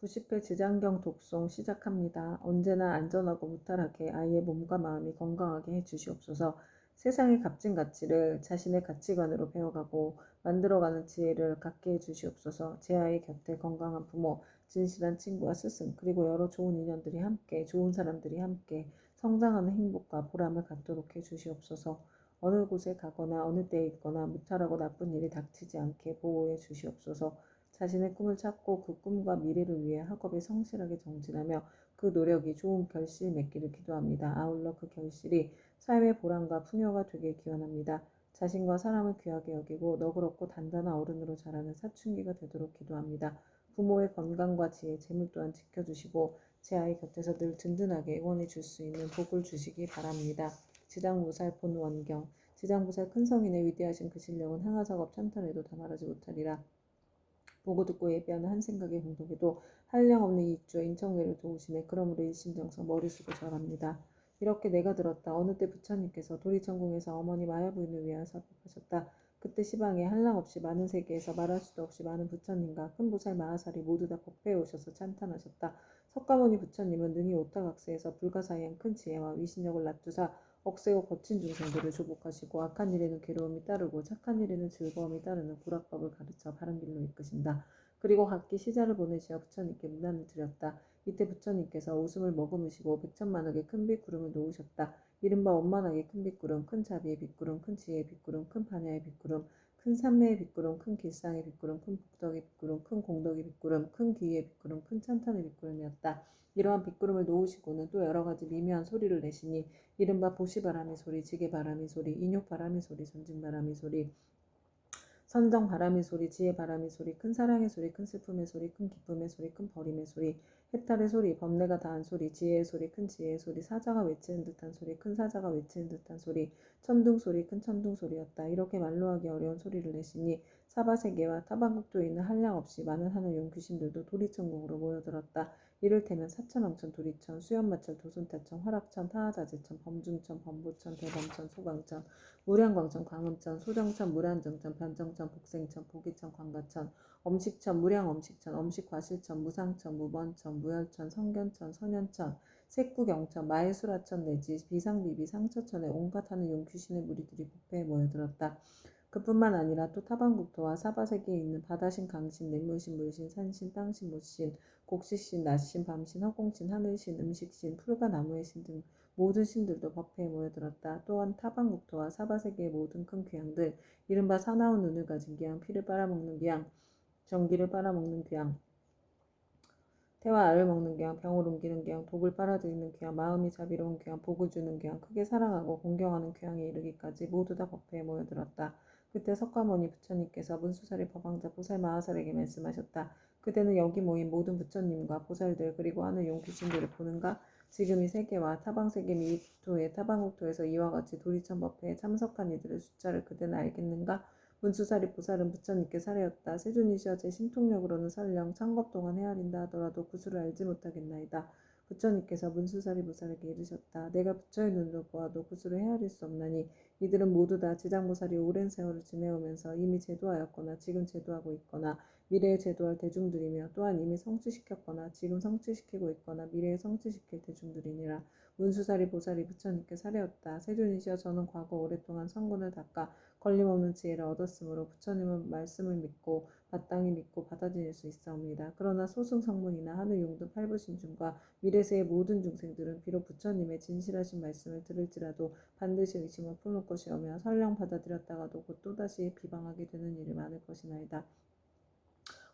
90회 지장경 독송 시작합니다. 언제나 안전하고 무탈하게 아이의 몸과 마음이 건강하게 해주시옵소서. 세상의 값진 가치를 자신의 가치관으로 배워가고 만들어가는 지혜를 갖게 해주시옵소서. 제 아이 곁에 건강한 부모, 진실한 친구와 스승, 그리고 여러 좋은 인연들이 함께, 좋은 사람들이 함께 성장하는 행복과 보람을 갖도록 해주시옵소서. 어느 곳에 가거나 어느 때에 있거나 무탈하고 나쁜 일이 닥치지 않게 보호해 주시옵소서. 자신의 꿈을 찾고 그 꿈과 미래를 위해 학업에 성실하게 정진하며 그 노력이 좋은 결실 맺기를 기도합니다. 아울러 그 결실이 삶의 보람과 풍요가 되길 기원합니다. 자신과 사람을 귀하게 여기고 너그럽고 단단한 어른으로 자라는 사춘기가 되도록 기도합니다. 부모의 건강과 지혜, 재물 또한 지켜주시고 제 아이 곁에서 늘 든든하게 응원해 줄 수 있는 복을 주시기 바랍니다. 지장무살 본원경 지장무살 큰 성인의 위대하신 그 실력은 항아작업 찬탄에도 다 말하지 못하리라. 보고 듣고 예배하는 한 생각의 공덕에도 한량없는 이익주어 인청회를 도우시네. 그러므로 일심정성 머리 숙여 절합니다. 이렇게 내가 들었다. 어느 때 부처님께서 도리천궁에서 어머니 마야 부인을 위하여 사법하셨다. 그때 시방에 한량없이 많은 세계에서 말할 수도 없이 많은 부처님과 큰 보살 마하살이 모두 다 법회에 오셔서 찬탄하셨다. 석가모니 부처님은 능히 오타각세에서 불가사의한 큰 지혜와 위신력을 낮추사 억세고 거친 중생들을 조복하시고 악한 일에는 괴로움이 따르고 착한 일에는 즐거움이 따르는 구락법을 가르쳐 바른 길로 이끄신다. 그리고 각기 시자를 보내시어 부처님께 문안을 드렸다. 이때 부처님께서 웃음을 머금으시고 백천만억의 큰 빗구름을 놓으셨다. 이른바 원만하게 큰 빗구름, 큰 자비의 빗구름, 큰 지혜의 빗구름, 큰 반야의 빗구름, 큰 삼매의 빗구름, 큰 길상의 빗구름, 큰 복덕의 빗구름, 큰 공덕의 빗구름, 큰 기의 빗구름, 큰 찬탄의 빗구름이었다. 이러한 빗구름을 놓으시고는 또 여러 가지 미묘한 소리를 내시니 이른바 보시바람의 소리, 지게바람의 소리, 인욕바람의 소리, 전징바람의 소리, 선정바람의 소리, 지혜바람의 소리, 큰 사랑의 소리, 큰 슬픔의 소리, 큰 기쁨의 소리, 큰 버림의 소리, 해탈의 소리, 법례가 다한 소리, 지혜의 소리, 큰 지혜의 소리, 사자가 외치는 듯한 소리, 큰 사자가 외치는 듯한 소리, 천둥 소리, 큰 천둥 소리였다. 이렇게 말로 하기 어려운 소리를 내시니 사바세계와 타방국도에 있는 한량없이 많은 하늘용 귀신들도 도리천국으로 모여들었다. 이를테면 사천왕천, 도리천, 수연마철, 도순태천, 화락천, 타하자재천, 범중천, 범보천, 대범천, 소광천, 무량광천, 광음천, 소정천, 무량정천, 변정천, 복생천, 보기천, 광가천, 엄식천, 무량엄식천, 엄식과실천, 무상천, 무번천, 무열천, 성견천, 선현천, 색구경천, 마해수라천 내지 비상비비 상처천에 온갖 하는 용귀신의 무리들이 법회에 모여들었다. 그뿐만 아니라 또 타방국토와 사바세계에 있는 바다신, 강신, 냇물신, 물신, 산신, 땅신, 못신, 곡시신, 낮신, 밤신, 허공신, 하늘신, 음식신, 풀과 나무의 신 등 모든 신들도 법회에 모여들었다. 또한 타방국토와 사바세계의 모든 큰 귀양들, 이른바 사나운 눈을 가진 귀양, 피를 빨아먹는 귀양, 전기를 빨아먹는 귀양, 태와 알을 먹는 귀양, 병을 옮기는 귀양, 독을 빨아들이는 귀양, 마음이 자비로운 귀양, 복을 주는 귀양, 크게 사랑하고 공경하는 귀양에 이르기까지 모두 다 법회에 모여들었다. 그때 석가모니 부처님께서 문수사리 법왕자 보살 마하살에게 말씀하셨다. 그대는 여기 모인 모든 부처님과 보살들 그리고 하늘 용 귀신들을 보는가? 지금 이 세계와 타방세계 및 타방국토에서 이와 같이 도리천 법회에 참석한 이들의 숫자를 그대는 알겠는가? 문수사리 보살은 부처님께 사례였다. 세존이시여 제 신통력으로는 설령 창겁 동안 헤아린다 하더라도 그 수를 알지 못하겠나이다. 부처님께서 문수사리 보살에게 이르셨다. 내가 부처의 눈으로 보아도 그 수를 헤아릴 수 없나니 이들은 모두 다 지장보살이 오랜 세월을 지내오면서 이미 제도하였거나 지금 제도하고 있거나 미래에 제도할 대중들이며 또한 이미 성취시켰거나 지금 성취시키고 있거나 미래에 성취시킬 대중들이니라. 문수사리 보살이 부처님께 사례였다. 세존이시여 저는 과거 오랫동안 성군을 닦아 걸림없는 지혜를 얻었으므로 부처님은 말씀을 믿고 마땅히 믿고 받아들일 수 있사옵니다. 그러나 소승성문이나 하늘용등 팔부신중과 미래세의 모든 중생들은 비록 부처님의 진실하신 말씀을 들을지라도 반드시 의심을 품을 것이오며 설령 받아들였다가도 곧 또다시 비방하게 되는 일이 많을 것이나이다.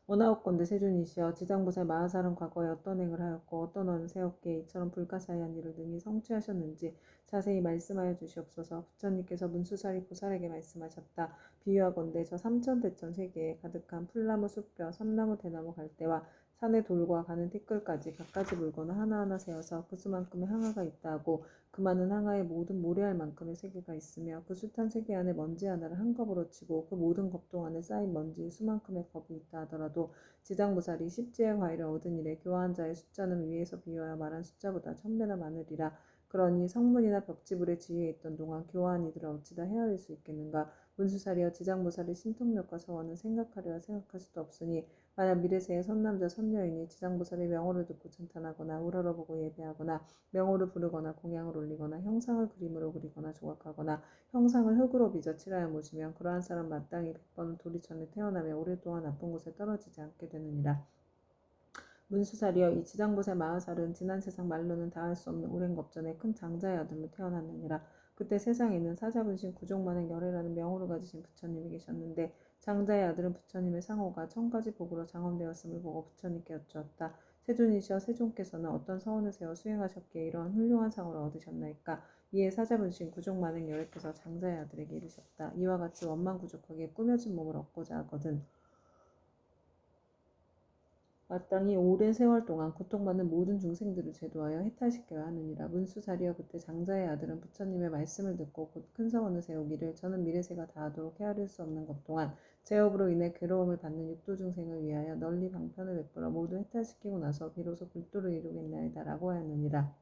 원하옵건대 세존이시여 지장보살 마하살은 과거에 어떤 행을 하였고 어떤 언을 세웠기에 이처럼 불가사의한 일을 능히 성취하셨는지 자세히 말씀하여 주시옵소서. 부처님께서 문수사리 보살에게 말씀하셨다. 비유하건대 저 삼천대천 세계에 가득한 풀나무 숲뼈 삼나무 대나무 갈대와 산의 돌과 가는 티끌까지 갖가지 물건을 하나하나 세어서 그 수만큼의 항아가 있다 하고 그 많은 항아에 모든 모래알 만큼의 세계가 있으며 그 숱한 세계 안에 먼지 하나를 한 컵으로 치고 그 모든 겁동 안에 쌓인 먼지의 수만큼의 겁이 있다 하더라도 지장보살이 십지의 과일을 얻은 이래 교화한 자의 숫자는 위에서 비유하여 말한 숫자보다 1000배나 많으리라. 그러니 성문이나 벽지불의 지위에 있던 동안 교화한 이들을 어찌다 헤아릴 수 있겠는가. 문수사리여 지장보살의 신통력과 서원은 생각하려야 생각할 수도 없으니 만약 미래세의 선남자 선녀인이 지장보살의 명호를 듣고 찬탄하거나 우러러보고 예배하거나 명호를 부르거나 공양을 올리거나 형상을 그림으로 그리거나 조각하거나 형상을 흙으로 빚어 칠하여 모시면 그러한 사람 마땅히 100번은 도리천에 태어나며 오랫동안 나쁜 곳에 떨어지지 않게 되느니라. 문수살이여 이 지장보살 마하살은 지난 세상 말로는 다할 수 없는 오랜 겁전에 큰 장자의 아들로 태어났느니라. 그때 세상에 있는 사자분신 구족만행 열애라는 명호를 가지신 부처님이 계셨는데 장자의 아들은 부처님의 상호가 천가지 복으로 장엄되었음을 보고 부처님께 여쭈었다. 세존이시여 세존께서는 어떤 서원을 세워 수행하셨기에 이러한 훌륭한 상호를 얻으셨나이까. 이에 사자분신 구족만행 열애께서 장자의 아들에게 이르셨다. 이와 같이 원망구족하게 꾸며진 몸을 얻고자 하거든 마땅히 오랜 세월 동안 고통받는 모든 중생들을 제도하여 해탈시켜야 하느니라. 문수사리여 그때 장자의 아들은 부처님의 말씀을 듣고 곧 큰 서원을 세우기를 저는 미래세가 다하도록 헤아릴 수 없는 것 동안 제업으로 인해 괴로움을 받는 육도 중생을 위하여 널리 방편을 베풀어 모두 해탈시키고 나서 비로소 불도를 이루겠나이다 라고 하였느니라.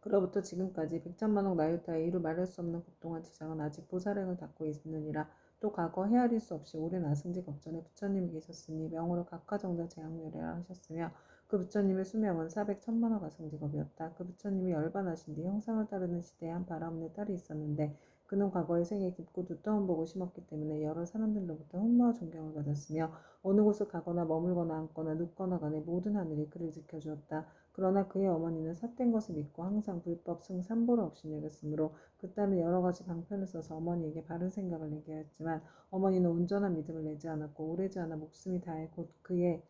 그로부터 지금까지 백천만억 나유타의 이루 말할 수 없는 고통한 지장은 아직 보살행을 닦고 있느니라. 또 과거 헤아릴 수 없이 오랜 아승지 겁전에 부처님이 계셨으니 명호로 각하정자 재앙멸이라 하셨으며 그 부처님의 수명은 400천만억 아승지겁이었다. 그 부처님이 열반하신 뒤 형상을 따르는 시대에 한 바라문의 딸이 있었는데 그는 과거의 생에 깊고 두터운 복을 심었기 때문에 여러 사람들로부터 흠모와 존경을 받았으며 어느 곳을 가거나 머물거나 앉거나 눕거나 간에 모든 하늘이 그를 지켜주었다. 그러나 그의 어머니는 삿된 것을 믿고 항상 불법 승 삼보를 없이 여겼으므로 그 딸은 여러 가지 방편을 써서 어머니에게 바른 생각을 내게 하였지만 어머니는 온전한 믿음을 내지 않았고 오래지 않아 목숨이 다해 곧 그의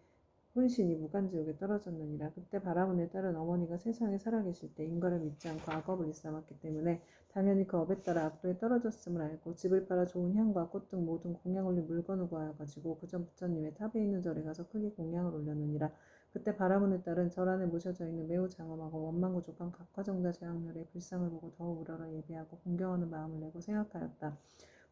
혼신이 무간지옥에 떨어졌느니라. 그때 바라문의 딸은 어머니가 세상에 살아계실 때 인과를 믿지 않고 악업을 일삼았기 때문에 당연히 그 업에 따라 악도에 떨어졌음을 알고 집을 팔아 좋은 향과 꽃 등 모든 공양 올린 물건을 구하여가지고 그전 부처님의 탑에 있는 절에 가서 크게 공양을 올렸느니라. 그때 바라문의 딸은 절 안에 모셔져 있는 매우 장엄하고 원망구족한 각화정자 재앙멸의 불상을 보고 더욱 우러러 예배하고 공경하는 마음을 내고 생각하였다.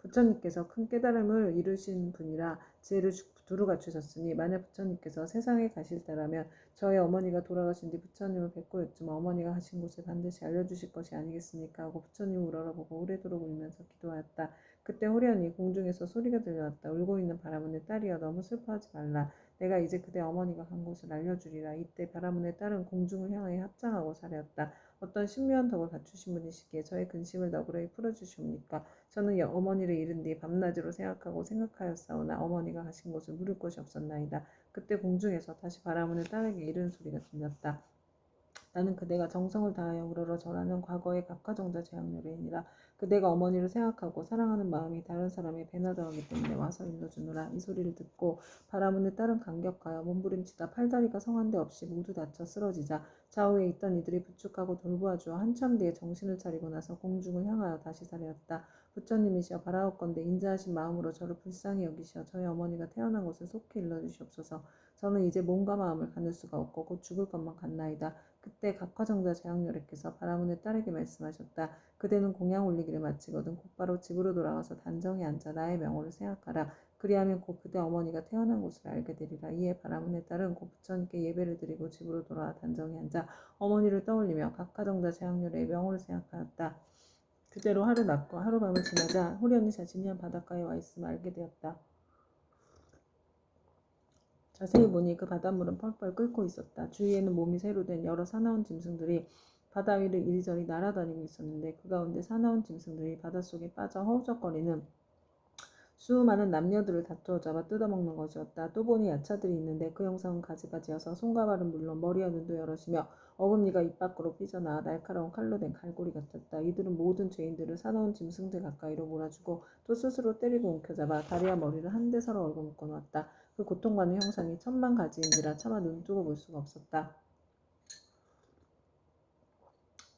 부처님께서 큰 깨달음을 이루신 분이라 지혜를 두루 갖추셨으니 만약 부처님께서 세상에 가실 때라면 저의 어머니가 돌아가신 뒤 부처님을 뵙고 여쭈면 어머니가 가신 곳을 반드시 알려주실 것이 아니겠습니까 하고 부처님을 우러러보고 오래도록 울면서 기도하였다. 그때 호련히 공중에서 소리가 들려왔다. 울고 있는 바라문의 딸이여 너무 슬퍼하지 말라. 내가 이제 그대 어머니가 간 곳을 알려주리라. 이때 바라문의 딸은 공중을 향하여 합장하고 사려었다. 어떤 신묘한 덕을 갖추신 분이시기에 저의 근심을 너그러이 풀어주시옵니까. 저는 어머니를 잃은 뒤 밤낮으로 생각하였사오나 어머니가 가신 곳을 물을 곳이 없었나이다. 그때 공중에서 다시 바라문의 딸에게 이른 소리가 들렸다. 나는 그대가 정성을 다하여 우러러 절하는 과거의 각화정자 재앙요래이니라. 그대가 어머니를 생각하고 사랑하는 마음이 다른 사람의 배나 더하기 때문에 와서 일러주노라. 이 소리를 듣고 바라문의 딸은 감격하여 몸부림치다 팔다리가 성한데 없이 모두 다쳐 쓰러지자 좌우에 있던 이들이 부축하고 돌보아주어 한참 뒤에 정신을 차리고 나서 공중을 향하여 다시 사려었다. 부처님이시여 바라옵건대 인자하신 마음으로 저를 불쌍히 여기시어 저희 어머니가 태어난 곳을 속히 일러주시옵소서. 저는 이제 몸과 마음을 가눌 수가 없고 곧 죽을 것만 같나이다. 그때 각화정자 재앙요래께서 바라문의 딸에게 말씀하셨다. 그대는 공양 올리기를 마치거든 곧바로 집으로 돌아가서 단정히 앉아 나의 명호를 생각하라. 그리하면 곧 그대 어머니가 태어난 곳을 알게 되리라. 이에 바라문의 딸은 곧 부처님께 예배를 드리고 집으로 돌아와 단정히 앉아 어머니를 떠올리며 각화정자 재앙요래의 명호를 생각하였다. 그대로 하루 낮고 하룻밤을 지나자 호련히 자신이 한 바닷가에 와 있음을 알게 되었다. 자세히 보니 그 바닷물은 펄펄 끓고 있었다. 주위에는 몸이 새로 된 여러 사나운 짐승들이 바다 위를 이리저리 날아다니고 있었는데 그 가운데 사나운 짐승들이 바닷속에 빠져 허우적거리는 수많은 남녀들을 다투어 잡아 뜯어먹는 것이었다. 또 보니 야차들이 있는데 그 형상은 가지가지여서 손과 발은 물론 머리와 눈도 여럿이며 어금니가 입 밖으로 삐져나와 날카로운 칼로 된 갈고리 같았다. 이들은 모든 죄인들을 사나운 짐승들 가까이로 몰아주고 또 스스로 때리고 움켜잡아 다리와 머리를 한데 서로 얼고 묶어놓았다. 그 고통받는 형상이 천만 가지인지라 차마 눈뜨고 볼 수가 없었다.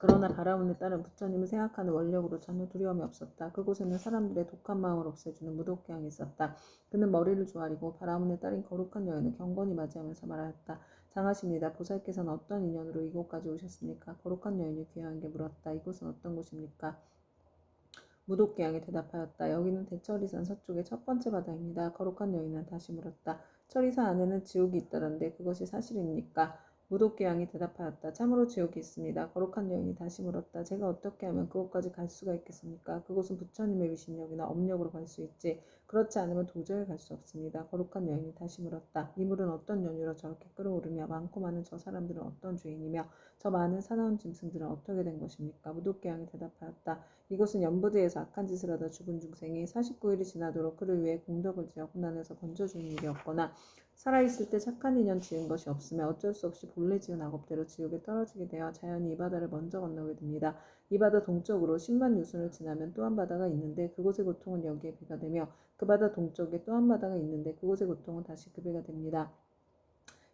그러나 바라문의 딸은 부처님을 생각하는 원력으로 전혀 두려움이 없었다. 그곳에는 사람들의 독한 마음을 없애주는 무독갱이 있었다. 그는 머리를 조아리고 바라문의 딸인 거룩한 여인을 경건히 맞이하면서 말하였다. 장하십니다. 보살께서는 어떤 인연으로 이곳까지 오셨습니까? 거룩한 여인이 귀하게 물었다. 이곳은 어떤 곳입니까? 무독갱이 대답하였다. 여기는 대처리산 서쪽의 첫 번째 바다입니다. 거룩한 여인은 다시 물었다. 처리산 안에는 지옥이 있다던데 그것이 사실입니까? 무도귀양이 대답하였다. 참으로 지옥이 있습니다. 거룩한 여인이 다시 물었다. 제가 어떻게 하면 그곳까지 갈 수가 있겠습니까? 그곳은 부처님의 위신력이나 업력으로 갈 수 있지 그렇지 않으면 도저히 갈 수 없습니다. 거룩한 여인이 다시 물었다. 이 물은 어떤 연유로 저렇게 끓어오르며 많고 많은 저 사람들은 어떤 죄인이며 저 많은 사나운 짐승들은 어떻게 된 것입니까? 무도귀양이 대답하였다. 이곳은 연부대에서 악한 짓을 하다 죽은 중생이 49일이 지나도록 그를 위해 공덕을 지어 고난에서 건져주는 일이 없거나 살아있을 때 착한 인연 지은 것이 없으면 어쩔 수 없이 본래 지은 악업대로 지옥에 떨어지게 되어 자연히 이 바다를 먼저 건너게 됩니다. 이 바다 동쪽으로 10만 유순을 지나면 또 한 바다가 있는데 그곳의 고통은 여기에 배가 되며 그 바다 동쪽에 또 한 바다가 있는데 그곳의 고통은 다시 그 배가 됩니다.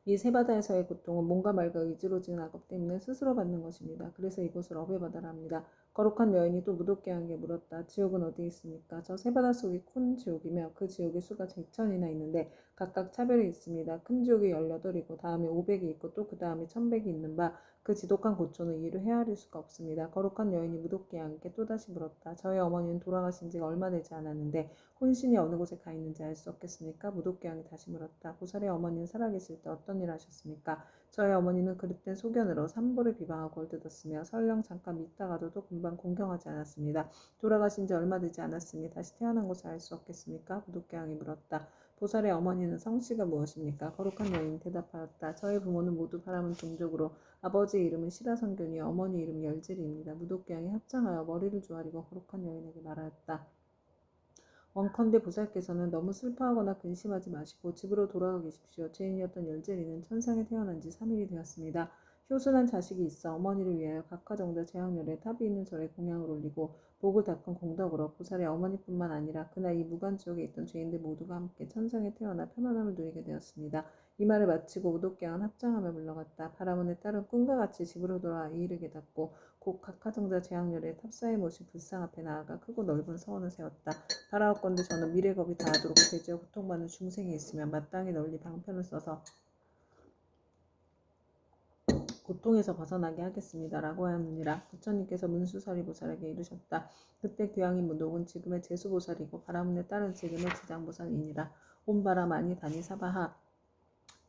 이 세 바다에서의 고통은 몸과 말과 의지로 지은 악업 때문에 스스로 받는 것입니다. 그래서 이곳을 업의 바다라 합니다. 거룩한 여인이 또 무도귀양에게 물었다. 지옥은 어디 있습니까? 저 세 바다 속이 큰 지옥이며 그 지옥의 수가 제천이나 있는데 각각 차별이 있습니다. 큰 지옥이 18이고 다음에 500이 있고 또 그 다음에 1100이 있는 바 그 지독한 고초는 이를 헤아릴 수가 없습니다. 거룩한 여인이 무도귀양에게 또다시 물었다. 저희 어머니는 돌아가신 지가 얼마 되지 않았는데 혼신이 어느 곳에 가 있는지 알 수 없겠습니까? 무도귀양이 다시 물었다. 보살의 어머니는 살아계실 때 어떤 일 하셨습니까? 저희 어머니는 그릇된 소견으로 삼보를 비방하고 얼뜯었으며 설령 잠깐 믿다가도 또 금방 공경하지 않았습니다. 돌아가신 지 얼마 되지 않았으니 다시 태어난 것을 알 수 없겠습니까? 무도귀양이 물었다. 보살의 어머니는 성씨가 무엇입니까? 거룩한 여인이 대답하였다. 저희 부모는 모두 바람은 종족으로 아버지의 이름은 시라성견이요 어머니 이름은 열질이입니다. 무도귀양이 합장하여 머리를 조아리고 거룩한 여인에게 말하였다. 원컨대 보살께서는 너무 슬퍼하거나 근심하지 마시고 집으로 돌아가 계십시오. 죄인이었던 열재리는 천상에 태어난 지 3일이 되었습니다. 효순한 자식이 있어 어머니를 위하여 각화정자 제왕렬에 탑이 있는 절에 공양을 올리고 목을 닦은 공덕으로 보살의 어머니뿐만 아니라 그날 이 무간지옥에 있던 죄인들 모두가 함께 천상에 태어나 편안함을 누리게 되었습니다. 이 말을 마치고 우독갱은 합장하며 물러갔다. 바라문의 딸은 꿈과 같이 집으로 돌아와 이 일을 깨닫고 곧 각하정자 제왕렬에 탑사에 모신 불상 앞에 나아가 크고 넓은 서원을 세웠다. 바라옵건대 저는 미래겁이 다하도록 죄지어 고통받는 중생이 있으면 마땅히 널리 방편을 써서 고통에서 벗어나게 하겠습니다. 라고 하였느니라. 부처님께서 문수서리보살에게 이르셨다. 그때 귀양인 무독은 지금의 제수보살이고 바라문의 딸은 지금의 지장보살이니라. 온바라 마니 다니 사바하.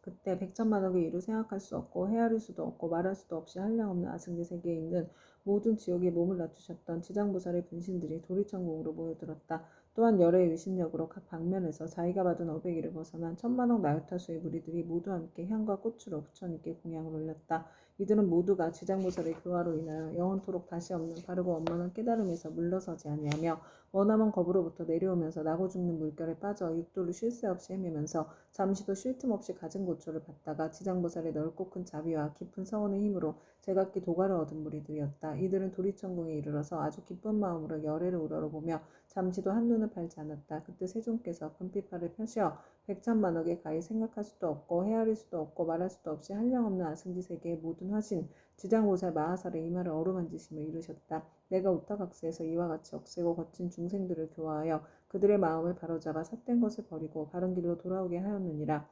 그때 백천만억의 이루 생각할 수 없고 헤아릴 수도 없고 말할 수도 없이 한량없는 아승제 세계에 있는 모든 지옥에 몸을 낮추셨던 지장보살의 분신들이 도리천국으로 모여들었다. 또한 열의 위신력으로 각 방면에서 자기가 받은 어백이를 벗어난 천만억 나유타수의 무리들이 모두 함께 향과 꽃으로 부처님께 공양을 올렸다. 이들은 모두가 지장보살의 교화로 인하여 영원토록 다시 없는 바르고 원만한 깨달음에서 물러서지 아니하며 머나먼 겁으로부터 내려오면서 나고 죽는 물결에 빠져 육도를 쉴 새 없이 헤매면서 잠시도 쉴 틈 없이 가진 고초를 받다가 지장보살의 넓고 큰 자비와 깊은 서원의 힘으로 제각기 도가를 얻은 무리들이었다. 이들은 도리천궁에 이르러서 아주 기쁜 마음으로 열애를 우러러보며 잠시도 한눈을 팔지 않았다. 그때 세존께서 금빛팔을 펴시어 백천만억에 가히 생각할 수도 없고 헤아릴 수도 없고 말할 수도 없이 한량없는 아승지 세계의 모든 화신 지장보살 마하살의 이마를 어루만지시며 이르셨다. 내가 우타각세에서 이와 같이 억세고 거친 중생들을 교화하여 그들의 마음을 바로잡아 삿된 것을 버리고 바른 길로 돌아오게 하였느니라.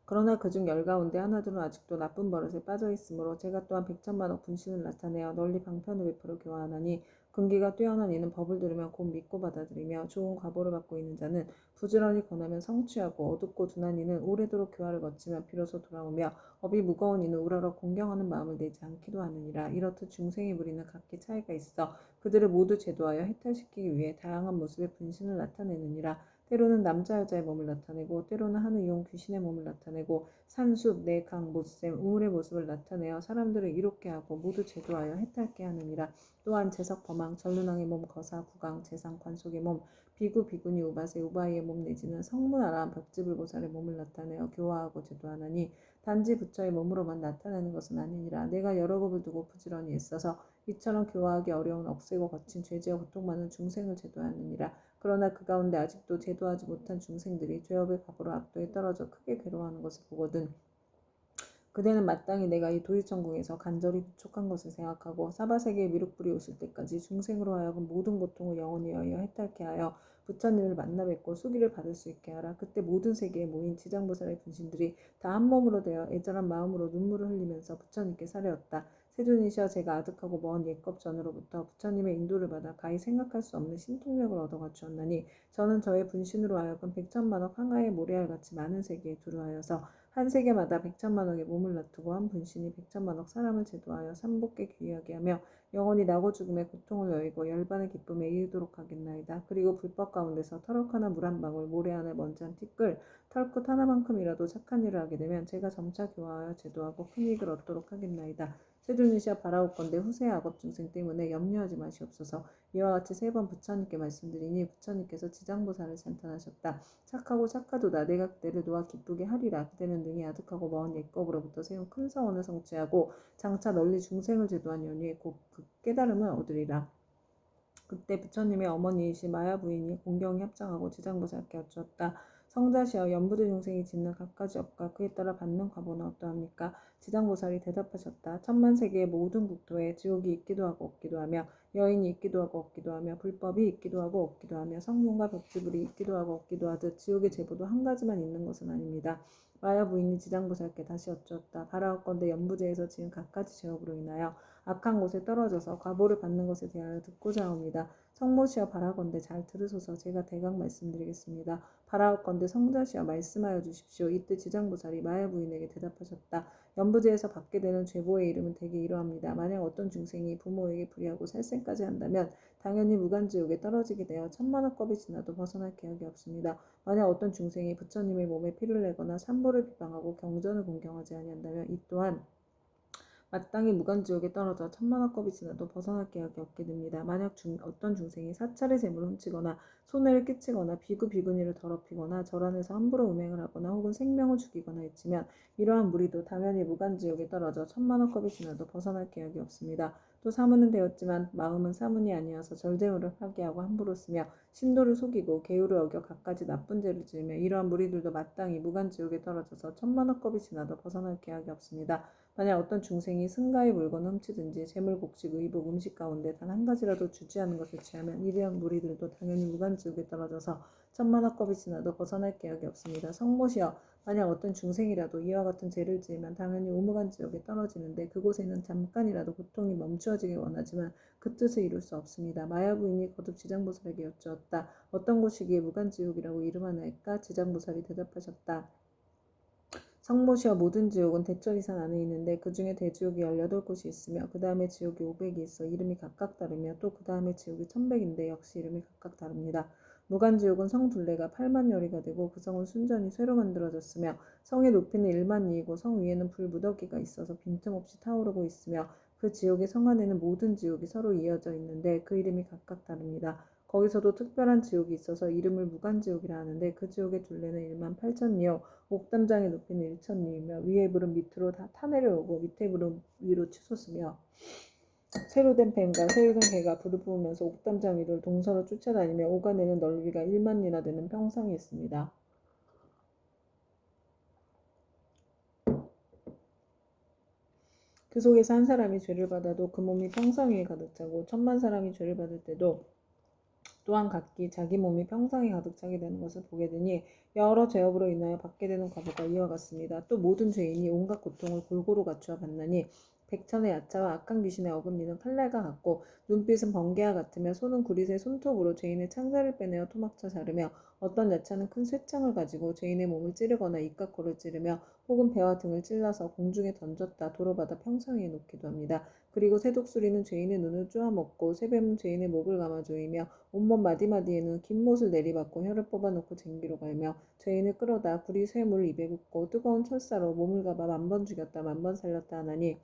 그러나 그중 열 가운데 하나둘은 아직도 나쁜 버릇에 빠져 있으므로 제가 또한 백천만억 분신을 나타내어 널리 방편을 베풀어 교화하나니 근기가 뛰어난 이는 법을 들으면 곧 믿고 받아들이며 좋은 과보를 받고 있는 자는 부지런히 권하면 성취하고 어둡고 둔한 이는 오래도록 교화를 거치며 비로소 돌아오며 업이 무거운 이는 우러러 공경하는 마음을 내지 않기도 하느니라. 이렇듯 중생의 무리는 각기 차이가 있어 그들을 모두 제도하여 해탈시키기 위해 다양한 모습의 분신을 나타내느니라. 때로는 남자 여자의 몸을 나타내고 때로는 하늘 용 귀신의 몸을 나타내고 산숲 내강 못샘 우물의 모습을 나타내어 사람들을 이롭게 하고 모두 제도하여 해탈케 하느니라. 또한 재석 범왕 전륜왕의 몸 거사 구강 재상 관속의 몸 비구 비구니 우바세 우바이의 몸 내지는 성문아람 벽지불보살의 몸을 나타내어 교화하고 제도하나니 단지 부처의 몸으로만 나타내는 것은 아니니라. 내가 여러 법을 두고 부지런히 애써서 이처럼 교화하기 어려운 억세고 거친 죄지어 고통받는 중생을 제도하느니라. 그러나 그 가운데 아직도 제도하지 못한 중생들이 죄업의 과보로 압도에 떨어져 크게 괴로워하는 것을 보거든 그대는 마땅히 내가 이 도리천궁에서 간절히 부족한 것을 생각하고 사바세계에 미륵불이 오실 때까지 중생으로 하여금 모든 고통을 영원히 여여 해탈케 하여 부처님을 만나 뵙고 수기를 받을 수 있게 하라. 그때 모든 세계에 모인 지장보살의 분신들이 다 한 몸으로 되어 애절한 마음으로 눈물을 흘리면서 부처님께 사려었다. 세존이시여 제가 아득하고 먼 옛겁 전으로부터 부처님의 인도를 받아 가히 생각할 수 없는 신통력을 얻어가주었나니 저는 저의 분신으로 하여금 백천만억 항아의 모래알같이 많은 세계에 두루하여서 한 세계마다 100천만억의 몸을 놔두고 한 분신이 100천만억 사람을 제도하여 삼복에 귀하게 하며 영원히 나고 죽음의 고통을 여의고 열반의 기쁨에 이르도록 하겠나이다. 그리고 불법 가운데서 터럭 하나 물 한 방울 모래 하나 먼지 한 티끌 털끝 하나만큼이라도 착한 일을 하게 되면 제가 점차 교화하여 제도하고 큰 이익을 얻도록 하겠나이다. 세존이시여 바라옵건대 후세의 악업 중생 때문에 염려하지 마시옵소서. 이와 같이 3번 부처님께 말씀드리니 부처님께서 지장보살을 찬탄하셨다. 착하고 착하도다. 내가 그대를 놓아 기쁘게 하리라. 그대는 능히 아득하고 먼 옛겁으로부터 세운 큰 사원을 성취하고 장차 널리 중생을 제도한 연후에 곧 그 깨달음을 얻으리라. 그때 부처님의 어머니이신 마야 부인이 공경에 합장하고 지장보살께 여쭈었다. 성자시여 연부대 중생이 짓는 갖가지 업과 그에 따라 받는 과보는 어떠합니까? 지장보살이 대답하셨다. 천만세계의 모든 국토에 지옥이 있기도 하고 없기도 하며 여인이 있기도 하고 없기도 하며 불법이 있기도 하고 없기도 하며 성문과 벽지불이 있기도 하고 없기도 하듯 지옥의 제보도 한 가지만 있는 것은 아닙니다. 마야 부인이 지장보살께 다시 여쭈었다. 바라옵건대 연부제에서 지은 갖가지 죄업으로 인하여 악한 곳에 떨어져서 과보를 받는 것에 대하여 듣고자 합니다. 성모시여 바라건대 잘 들으소서. 제가 대강 말씀드리겠습니다. 바라옵건대 성자시여 말씀하여 주십시오. 이때 지장보살이 마야 부인에게 대답하셨다. 연부제에서 받게 되는 죄보의 이름은 대개 이러합니다. 만약 어떤 중생이 부모에게 불의하고 살생까지 한다면 당연히 무간지옥에 떨어지게 되어 천만억겁이 지나도 벗어날 계획이 없습니다. 만약 어떤 중생이 부처님의 몸에 피를 내거나 산보를 비방하고 경전을 공경하지 아니한다면 이 또한 마땅히 무간지옥에 떨어져 천만억겁이 지나도 벗어날 계획이 없게 됩니다. 만약 어떤 중생이 사찰의 재물을 훔치거나 손해를 끼치거나 비구비구니를 더럽히거나 절안에서 함부로 음행을 하거나 혹은 생명을 죽이거나 해치면 이러한 무리도 당연히 무간지옥에 떨어져 천만억겁이 지나도 벗어날 계획이 없습니다. 또 사문은 되었지만 마음은 사문이 아니어서 절대물을 파기하고 함부로 쓰며 신도를 속이고 계율을 어겨 갖가지 나쁜 죄를 지으며 이러한 무리들도 마땅히 무간지옥에 떨어져서 천만억겁이 지나도 벗어날 계획이 없습니다. 만약 어떤 중생이 승가의 물건을 훔치든지 재물, 곡식, 의복, 음식 가운데 단 한 가지라도 주지 않은 것을 취하면 이러한 무리들도 당연히 무간지옥에 떨어져서 천만억겁이 지나도 벗어날 계획이 없습니다. 성모시여 만약 어떤 중생이라도 이와 같은 죄를 지으면 당연히 우무간지옥에 떨어지는데 그곳에는 잠깐이라도 고통이 멈추어지길 원하지만 그 뜻을 이룰 수 없습니다. 마야 부인이 거듭 지장보살에게 여쭈었다. 어떤 곳이기에 무간지옥이라고 이름하나이까? 지장보살이 대답하셨다. 성모시와 모든 지옥은 대천이산 안에 있는데 그 중에 대지옥이 18곳이 있으며 그 다음에 지옥이 500이 있어 이름이 각각 다르며 또 그 다음에 지옥이 1100인데 역시 이름이 각각 다릅니다. 무간지옥은 성 둘레가 8만 열이가 되고 그 성은 순전히 쇠로 만들어졌으며 성의 높이는 1만 리이고 성 위에는 불 무더기가 있어서 빈틈없이 타오르고 있으며 그 지옥의 성 안에는 모든 지옥이 서로 이어져 있는데 그 이름이 각각 다릅니다. 거기서도 특별한 지옥이 있어서 이름을 무간지옥이라 하는데 그 지옥의 둘레는 1만 8천 리요 옥담장의 높이는 1천리이며 위에 불은 밑으로 다 타내려오고 밑에 불은 위로 치솟으며 새로 된 뱀과 새로 된 개가 불을 뿜으면서 옥담장 위를 동서로 쫓아다니며 오가내는 넓이가 1만 리나 되는 평상이 있습니다. 그 속에서 한 사람이 죄를 받아도 그 몸이 평상 위에 가득 차고 1000만 사람이 죄를 받을 때도 또한 각기 자기 몸이 평상에 가득 차게 되는 것을 보게 되니 여러 죄업으로 인하여 받게 되는 과보가 이와 같습니다. 또 모든 죄인이 온갖 고통을 골고루 갖추어 받나니 백천의 야차와 악한 귀신의 어금니는 칼날과 같고 눈빛은 번개와 같으며 손은 구릿의 손톱으로 죄인의 창자를 빼내어 토막쳐 자르며 어떤 야차는 큰 쇠창을 가지고 죄인의 몸을 찌르거나 입과 코를 찌르며 혹은 배와 등을 찔러서 공중에 던졌다 도로받아 평상 위에 놓기도 합니다. 그리고 새독수리는 죄인의 눈을 쪼아먹고 새뱀은 죄인의 목을 감아 조이며 온몸 마디마디에는 긴 못을 내리받고 혀를 뽑아놓고 쟁기로 갈며 죄인을 끌어다 구리 쇠물 입에 붓고 뜨거운 철사로 몸을 감아 1000번 죽였다 1000번 살렸다 하나니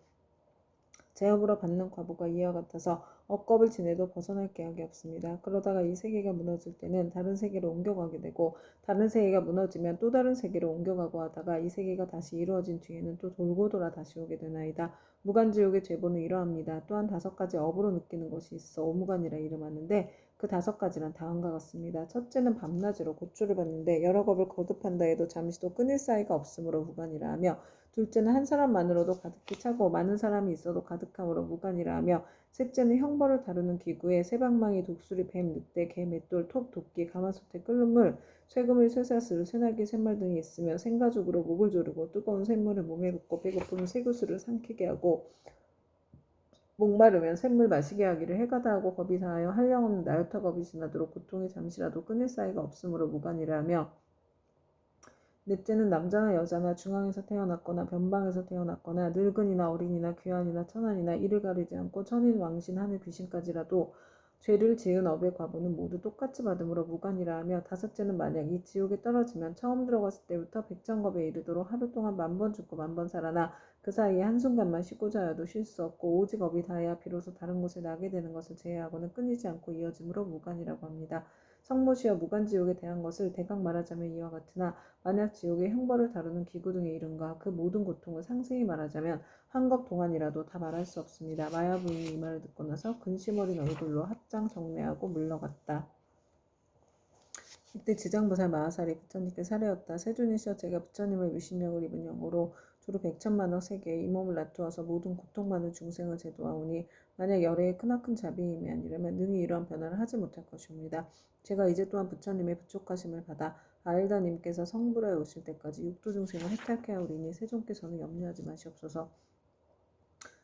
제업으로 받는 과보가 이와 같아서 억겁을 지내도 벗어날 계획이 없습니다. 그러다가 이 세계가 무너질 때는 다른 세계로 옮겨가게 되고 다른 세계가 무너지면 또 다른 세계로 옮겨가고 하다가 이 세계가 다시 이루어진 뒤에는 또 돌고 돌아 다시 오게 되나이다. 무간지옥의 죄보는 이러합니다. 또한 5가지 업으로 느끼는 것이 있어 오무간이라 이름하는데 그 5가지는 다음과 같습니다. 첫째는 밤낮으로 고초를 받는데 여러 겁을 거듭한다 해도 잠시도 끊을 사이가 없으므로 무간이라 하며 둘째는 한 사람만으로도 가득히 차고 많은 사람이 있어도 가득함으로 무간이라 하며 셋째는 형벌을 다루는 기구에 새방망이, 독수리, 뱀, 늑대, 개, 맷돌, 톱, 도끼, 가마솥에 끓는 물, 쇠그물, 쇠사슬, 쇠날개, 쇠말 등이 있으며 생가죽으로 목을 조르고 뜨거운 샘물을 몸에 붓고 배고프면 쇠구슬을 삼키게 하고 목마르면 샘물 마시게 하기를 해가 다하고 겁이 다하여 한량없는 나요타 겁이 지나도록 고통이 잠시라도 끊을 사이가 없으므로 무간이라 하며 넷째는 남자나 여자나 중앙에서 태어났거나 변방에서 태어났거나 늙은이나 어린이나 귀한이나 천한이나 이를 가리지 않고 천인 왕신 하늘 귀신까지라도 죄를 지은 업의 과보는 모두 똑같이 받음으로 무관이라 하며, 다섯째는 만약 이 지옥에 떨어지면 처음 들어갔을 때부터 백천겁에 이르도록 하루 동안 10,000번 죽고 10,000번 살아나 그 사이에 한순간만 쉬고자 하여도 쉴 수 없고 오직 업이 다해야 비로소 다른 곳에 나게 되는 것을 제외하고는 끊이지 않고 이어지므로 무관이라고 합니다. 성모시여, 무간지옥에 대한 것을 대강 말하자면 이와 같으나, 만약 지옥의 형벌을 다루는 기구 등의 이름과 그 모든 고통을 상세히 말하자면 한겁 동안이라도 다 말할 수 없습니다. 마야 부인이 이 말을 듣고 나서 근심 어린 얼굴로 합장 정례하고 물러갔다. 이때 지장보살 마하살이 부처님께 사례였다. 세존이시여, 제가 부처님의 위신력을 입은 영으로 두루 100,000만억 세계에 이 몸을 놔두어서 모든 고통받는 중생을 제도하오니, 만약 열애의 크나큰 자비임이 아니라면 능히 이러한 변화를 하지 못할 것이옵니다. 제가 이제 또한 부처님의 부촉하심을 받아 아일다님께서 성불에 오실 때까지 육도 중생을 해탈케 하오리니 세존께서는 염려하지 마시옵소서.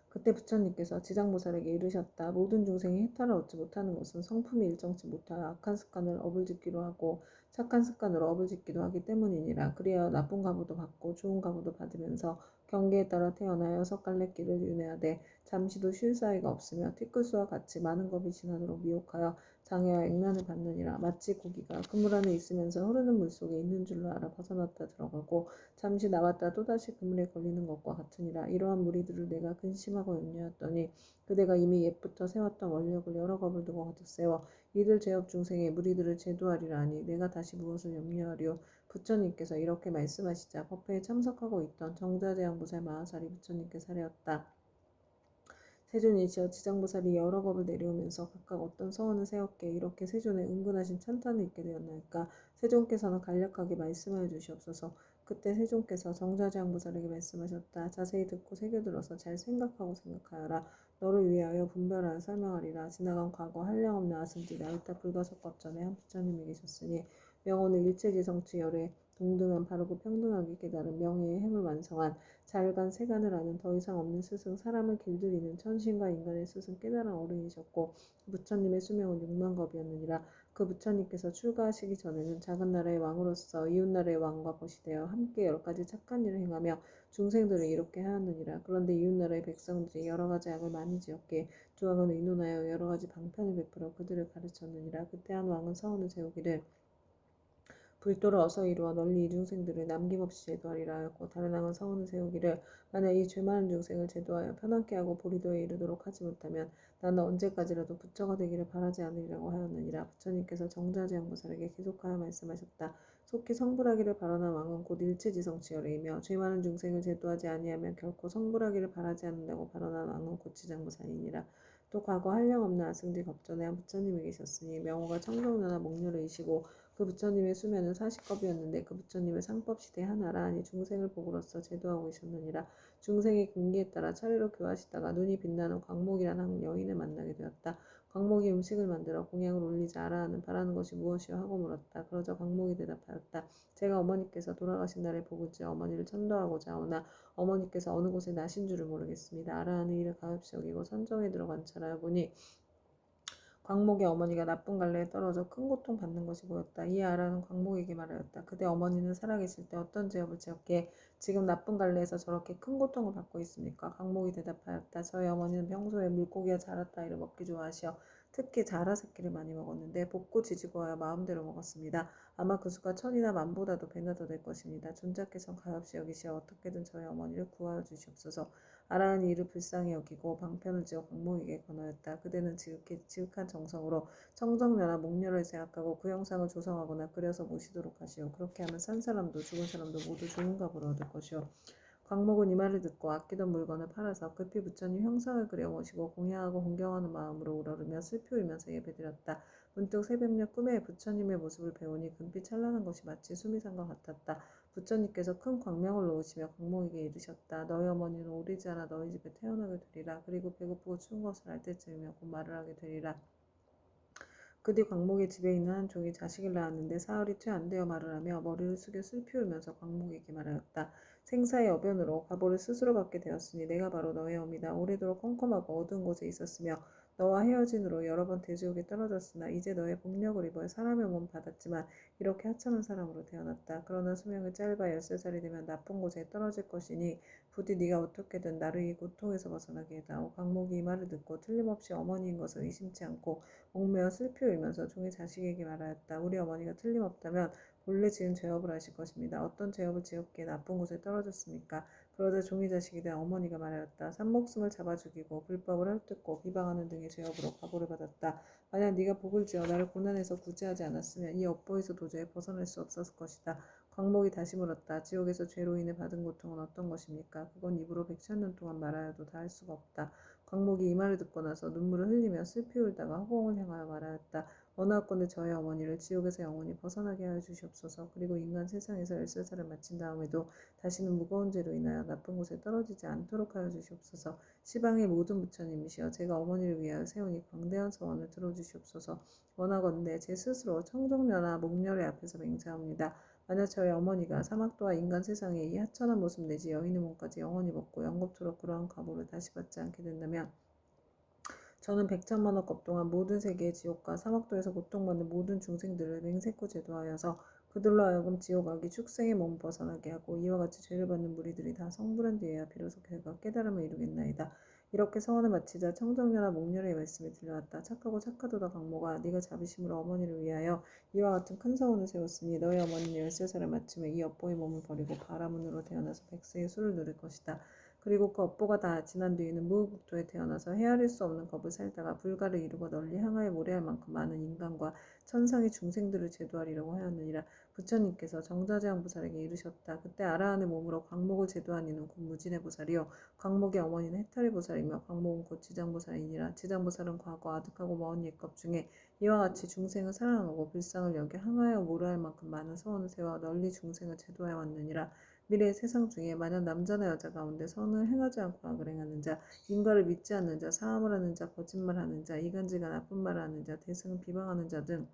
그때 부처님께서 지장보살에게 이르셨다. 모든 중생이 해탈을 얻지 못하는 것은 성품이 일정치 못하여 악한 습관을 업을 짓기로 하고 착한 습관으로 업을 짓기도 하기 때문이니라. 그리하여 나쁜 가보도 받고 좋은 가보도 받으면서 경계에 따라 태어나 6갈래길을 윤회하되 잠시도 쉴 사이가 없으며 티끌수와 같이 많은 겁이 지나도록 미혹하여 장애와 액난을 받느니라. 마치 고기가 그물 안에 있으면서 흐르는 물속에 있는 줄로 알아 벗어났다 들어가고 잠시 나왔다 또다시 그물에 걸리는 것과 같으니라. 이러한 무리들을 내가 근심하고 염려하였더니 그대가 이미 옛부터 세웠던 원력을 여러 겁을 두고 거듭 세워 이들 죄업 중생의 무리들을 제도하리라 하니, 내가 다시 무엇을 염려하리요. 부처님께서 이렇게 말씀하시자 법회에 참석하고 있던 정자대왕보살 마하살이 부처님께 사례었다. 세존이시여, 지장보살이 여러 법을 내려오면서 각각 어떤 서원을 세웠기에 이렇게 세존에 은근하신 찬탄을 입게 되었나이까. 세존께서는 간략하게 말씀하여 주시옵소서. 그때 세존께서 정자재왕보살에게 말씀하셨다. 자세히 듣고 새겨들어서 잘 생각하여라. 너를 위하여 분별하여 설명하리라. 지나간 과거 한량없는 아승지 나이타 불가석법 전에 한 부처님이 계셨으니, 명호는 일체지성치 열애 동등한 바르고 평등하게 깨달은 명예의 행을 완성한 자율간 세간을 아는 더 이상 없는 스승, 사람을 길들이는 천신과 인간의 스승 깨달은 어른이셨고, 부처님의 수명은 6,000겁이었느니라. 그 부처님께서 출가하시기 전에는 작은 나라의 왕으로서 이웃나라의 왕과 벗이 되어 함께 10가지 착한 일을 행하며 중생들을 이롭게 하였느니라. 그런데 이웃나라의 백성들이 여러 가지 악을 많이 지었기에 두 왕은 의논하여 여러 가지 방편을 베풀어 그들을 가르쳤느니라. 그때 한 왕은 서원을 세우기를 불도를 어서 이루어 널리 이 중생들을 남김없이 제도하리라 하였고, 다른 왕은 서원을 세우기를 만약 이 죄 많은 중생을 제도하여 편안케 하고 보리도에 이르도록 하지 못하면 나는 언제까지라도 부처가 되기를 바라지 않으리라고 하였느니라. 부처님께서 정자지향보살에게 계속하여 말씀하셨다. 속히 성불하기를 바라는 왕은 곧 일체지성치열이며, 죄 많은 중생을 제도하지 아니하면 결코 성불하기를 바라지 않는다고 발언한 왕은 곧 지장보살이니라. 또 과거 한량없는 아승지 겁전에 한 부처님이 계셨으니, 명호가 청정녀나 목녀를이시고 그 부처님의 수면은 40겁이었는데 그 부처님의 상법시대 하나라 하니 중생을 복으로써 제도하고 계셨느니라. 중생의 근기에 따라 차례로 교하시다가 눈이 빛나는 광목이란 한 여인을 만나게 되었다. 광목이 음식을 만들어 공양을 올리자 아라하는 바라는 것이 무엇이요 하고 물었다. 그러자 광목이 대답하였다. 제가 어머니께서 돌아가신 날에 보고자 어머니를 천도하고자 하오나 어머니께서 어느 곳에 나신 줄을 모르겠습니다. 아라하는 이를 가엾이 여기고 선정에 들어 관찰하여 보니 광목의 어머니가 나쁜 갈래에 떨어져 큰 고통 받는 것이 보였다. 이에 아라는 광목에게 말하였다. 그대 어머니는 살아계실 때 어떤 죄업을 지었기에 지금 나쁜 갈래에서 저렇게 큰 고통을 받고 있습니까? 광목이 대답하였다. 저희 어머니는 평소에 물고기와 자라따위를 먹기 좋아하시어 특히 자라 새끼를 많이 먹었는데 볶고 지지고 하여 마음대로 먹었습니다. 아마 그 수가 1000이나 10,000보다도 배나 더 될 것입니다. 존자께서는 가엾이 여기시어 어떻게든 저희 어머니를 구하여 주시옵소서. 아라한이 이를 불쌍히 여기고 방편을 지어 광목에게 권하였다. 그대는 지극한 정성으로 청정녀나 목녀를 생각하고 그 형상을 조성하거나 그려서 모시도록 하시오. 그렇게 하면 산 사람도 죽은 사람도 모두 좋은 값으로 얻을 것이오. 광목은 이 말을 듣고 아끼던 물건을 팔아서 급히 부처님 형상을 그려 모시고 공양하고 공경하는 마음으로 우러르며 슬피 울면서 예배드렸다. 문득 새벽녘 꿈에 부처님의 모습을 배우니 금빛 찬란한 것이 마치 수미산과 같았다. 부처님께서 큰 광명을 놓으시며 광목에게 이르셨다. 너희 어머니는 오리지 않아 너희 집에 태어나게 되리라. 그리고 배고프고 추운 것을 알 때쯤이면 곧 말을 하게 되리라. 그 뒤 광목의 집에 있는 한 종이 자식을 낳았는데 사흘이 채 안 되어 말을 하며 머리를 숙여 슬피 울면서 광목에게 말하였다. 생사의 어변으로 과보를 스스로 받게 되었으니 내가 바로 너의 어미다. 오래도록 컴컴하고 어두운 곳에 있었으며 너와 헤어진 후로 여러 번 대지옥에 떨어졌으나 이제 너의 복력을 입어 사람의 몸 받았지만 이렇게 하찮은 사람으로 태어났다. 그러나 수명이 짧아 13살이 되면 나쁜 곳에 떨어질 것이니 부디 네가 어떻게든 나를 이 고통에서 벗어나게 해다오. 광목이 이 말을 듣고 틀림없이 어머니인 것을 의심치 않고 옥매어 슬피 울면서 종이 자식에게 말하였다. 우리 어머니가 틀림없다면 본래 지은 죄업을 아실 것입니다. 어떤 죄업을 지었기에 나쁜 곳에 떨어졌습니까? 그러자 종이 자식이 된 어머니가 말하였다. 산목숨을 잡아 죽이고 불법을 헐뜯고 비방하는 등의 죄업으로 과보를 받았다. 만약 네가 복을 지어 나를 고난에서 구제하지 않았으면 이 업보에서 도저히 벗어날 수 없었을 것이다. 광목이 다시 물었다. 지옥에서 죄로 인해 받은 고통은 어떤 것입니까? 그건 입으로 1,000년 동안 말하여도 다 할 수가 없다. 광목이 이 말을 듣고 나서 눈물을 흘리며 슬피 울다가 허공을 향하여 말하였다. 원하건대 저의 어머니를 지옥에서 영원히 벗어나게 하여 주시옵소서. 그리고 인간 세상에서 13살을 마친 다음에도 다시는 무거운 죄로 인하여 나쁜 곳에 떨어지지 않도록 하여 주시옵소서. 시방의 모든 부처님이시여 제가 어머니를 위하여 세우니 광대한 소원을 들어주시옵소서. 원하건대 제 스스로 청정녀나 목녀의 앞에서 맹세합니다. 만약 저희 어머니가 사막도와 인간 세상의 이 하찮은 모습 내지 여인의 몸까지 영원히 벗고 영겁토록 그러한 과보를 다시 받지 않게 된다면 저는 100천만억 업 동안 모든 세계의 지옥과 사막도에서 고통받는 모든 중생들을 맹세코 제도하여서 그들로 하여금 지옥 악이 축생의 몸을 벗어나게 하고 이와 같이 죄를 받는 무리들이 다 성불한 뒤에야 비로소 그가 깨달음을 이루겠나이다. 이렇게 서원을 마치자 청정녀나 목녀의 말씀이 들려왔다. 착하고 착하도다 강모가 네가 자비심으로 어머니를 위하여 이와 같은 큰 서원을 세웠으니 너희 어머니는 13살을 마치며 이 업보의 몸을 버리고 바라문으로 태어나서 백세의 수를 누릴 것이다. 그리고 그 업보가 다 지난 뒤에는 무국토에 태어나서 헤아릴 수 없는 겁을 살다가 불가를 이루고 널리 향하여 모래할 만큼 많은 인간과 천상의 중생들을 제도하리라고 하였느니라. 부처님께서 정자재앙보살에게 이르셨다. 그때 아라한의 몸으로 광목을 제도한 이는 곧 무진의 보살이요 광목의 어머니는 해탈의 보살이며 광목은 곧 지장보살이니라. 지장보살은 과거 아득하고 먼 옛것 중에 이와 같이 중생을 사랑하고 불상을 여겨 항하여 모래할 만큼 많은 서원을 세워 널리 중생을 제도하여 왔느니라. 미래의 세상 중에 만약 남자나 여자 가운데 선을 행하지 않고 악을 행하는 자, 인과를 믿지 않는 자, 사함을 하는 자, 거짓말하는 자, 이간질과 나쁜 말을 하는 자, 대승을 비방하는 자 등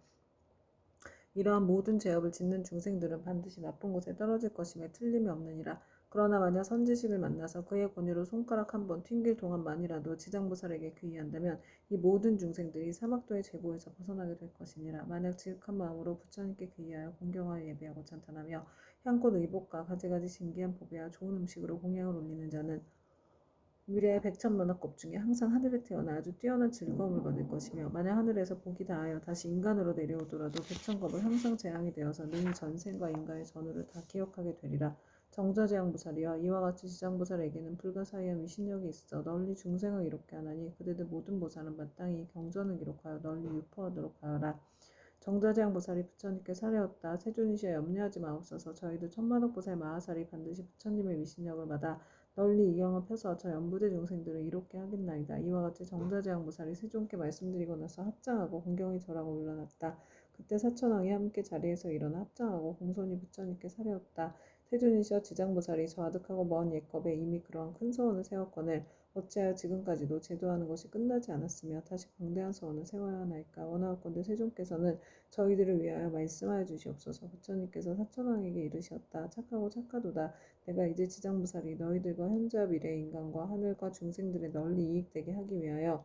이러한 모든 죄업을 짓는 중생들은 반드시 나쁜 곳에 떨어질 것임에 틀림이 없느니라. 그러나 만약 선지식을 만나서 그의 권유로 손가락 한 번 튕길 동안만이라도 지장보살에게 귀의한다면 이 모든 중생들이 사막도의 제보에서 벗어나게 될 것이니라. 만약 지극한 마음으로 부처님께 귀의하여 공경하여 예배하고 찬탄하며 향꽃 의복과 가지가지 신기한 보배와 좋은 음식으로 공양을 올리는 자는 미래의 100천만억 급 중에 항상 하늘에 태어나 아주 뛰어난 즐거움을 받을 것이며 만약 하늘에서 복이 다하여 다시 인간으로 내려오더라도 100천겁은 항상 재앙이 되어서 능히 전생과 인간의 전후를 다 기억하게 되리라. 정저재앙보살이여 이와 같이 지장보살에게는 불가사의한 위신력이 있어 널리 중생을 이롭게 하나니 그들의 모든 보살은 마땅히 경전을 기록하여 널리 유포하도록 하여라. 정자재앙보살이 부처님께 사례었다. 세존이시여 염려하지 마옵소서. 저희도 천만億보살 마하살이 반드시 부처님의 위신력을 받아 널리 이경을 펴서 저 연부대 중생들을 이롭게 하겠나이다. 이와 같이 정자재앙보살이 세존께 말씀드리고 나서 합장하고 공경이 절하고 물러났다. 그때 사천왕이 함께 자리에서 일어나 합장하고 공손히 부처님께 사례었다. 세존이시여 지장보살이 저 아득하고 먼 옛겁에 이미 그러한 큰 소원을 세웠거늘 어찌하여 지금까지도 제도하는 것이 끝나지 않았으며 다시 광대한 소원을 세워야 하나이까. 원하옵건대 세존께서는 저희들을 위하여 말씀하여 주시옵소서. 부처님께서 사천왕에게 이르셨다. 착하고 착하도다. 내가 이제 지장보살이 너희들과 현재와 미래의 인간과 하늘과 중생들의 널리 이익되게 하기 위하여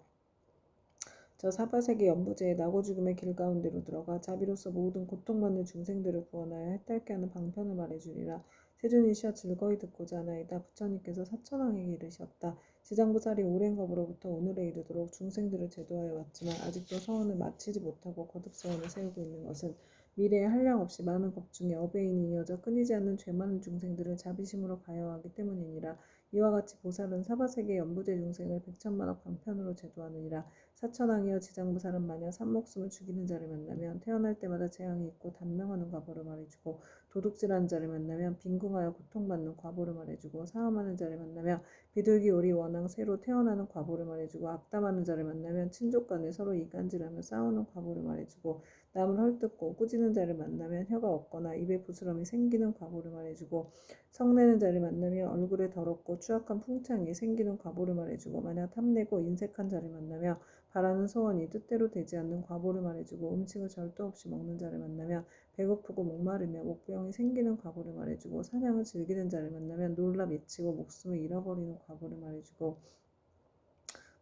저 사바세계 연부제의 나고 죽음의 길 가운데로 들어가 자비로서 모든 고통받는 중생들을 구원하여 해탈케 하는 방편을 말해주리라. 세존이시여 즐거이 듣고자 하나이다. 부처님께서 사천왕에게 이르셨다. 지장보살이 오랜 겁으로부터 오늘에 이르도록 중생들을 제도하여 왔지만 아직도 서원을 마치지 못하고 거듭서원을 세우고 있는 것은 미래에 한량없이 많은 법 중에 어베인이 이어져 끊이지 않는 죄 많은 중생들을 자비심으로 가여하기 때문이니라. 이와 같이 보살은 사바세계 연부제 중생을 100천만억 방편으로 제도하느니라. 사천왕이여 지장보살은 만약 산목숨을 죽이는 자를 만나면 태어날 때마다 재앙이 있고 단명하는 과보를 말해주고 도둑질하는 자를 만나면 빈궁하여 고통받는 과보를 말해주고 사함하는 자를 만나면 비둘기 오리 원앙 새로 태어나는 과보를 말해주고 악담하는 자를 만나면 친족 간에 서로 이간질하며 싸우는 과보를 말해주고 남을 헐뜯고 꾸짖는 자를 만나면 혀가 없거나 입에 부스럼이 생기는 과보를 말해주고 성내는 자를 만나면 얼굴에 더럽고 추악한 풍창이 생기는 과보를 말해주고 만약 탐내고 인색한 자를 만나면 바라는 소원이 뜻대로 되지 않는 과보를 말해주고 음식을 절도 없이 먹는 자를 만나면 배고프고 목마르며 목병이 생기는 과보를 말해주고 사냥을 즐기는 자를 만나면 놀라 미치고 목숨을 잃어버리는 과보를 말해주고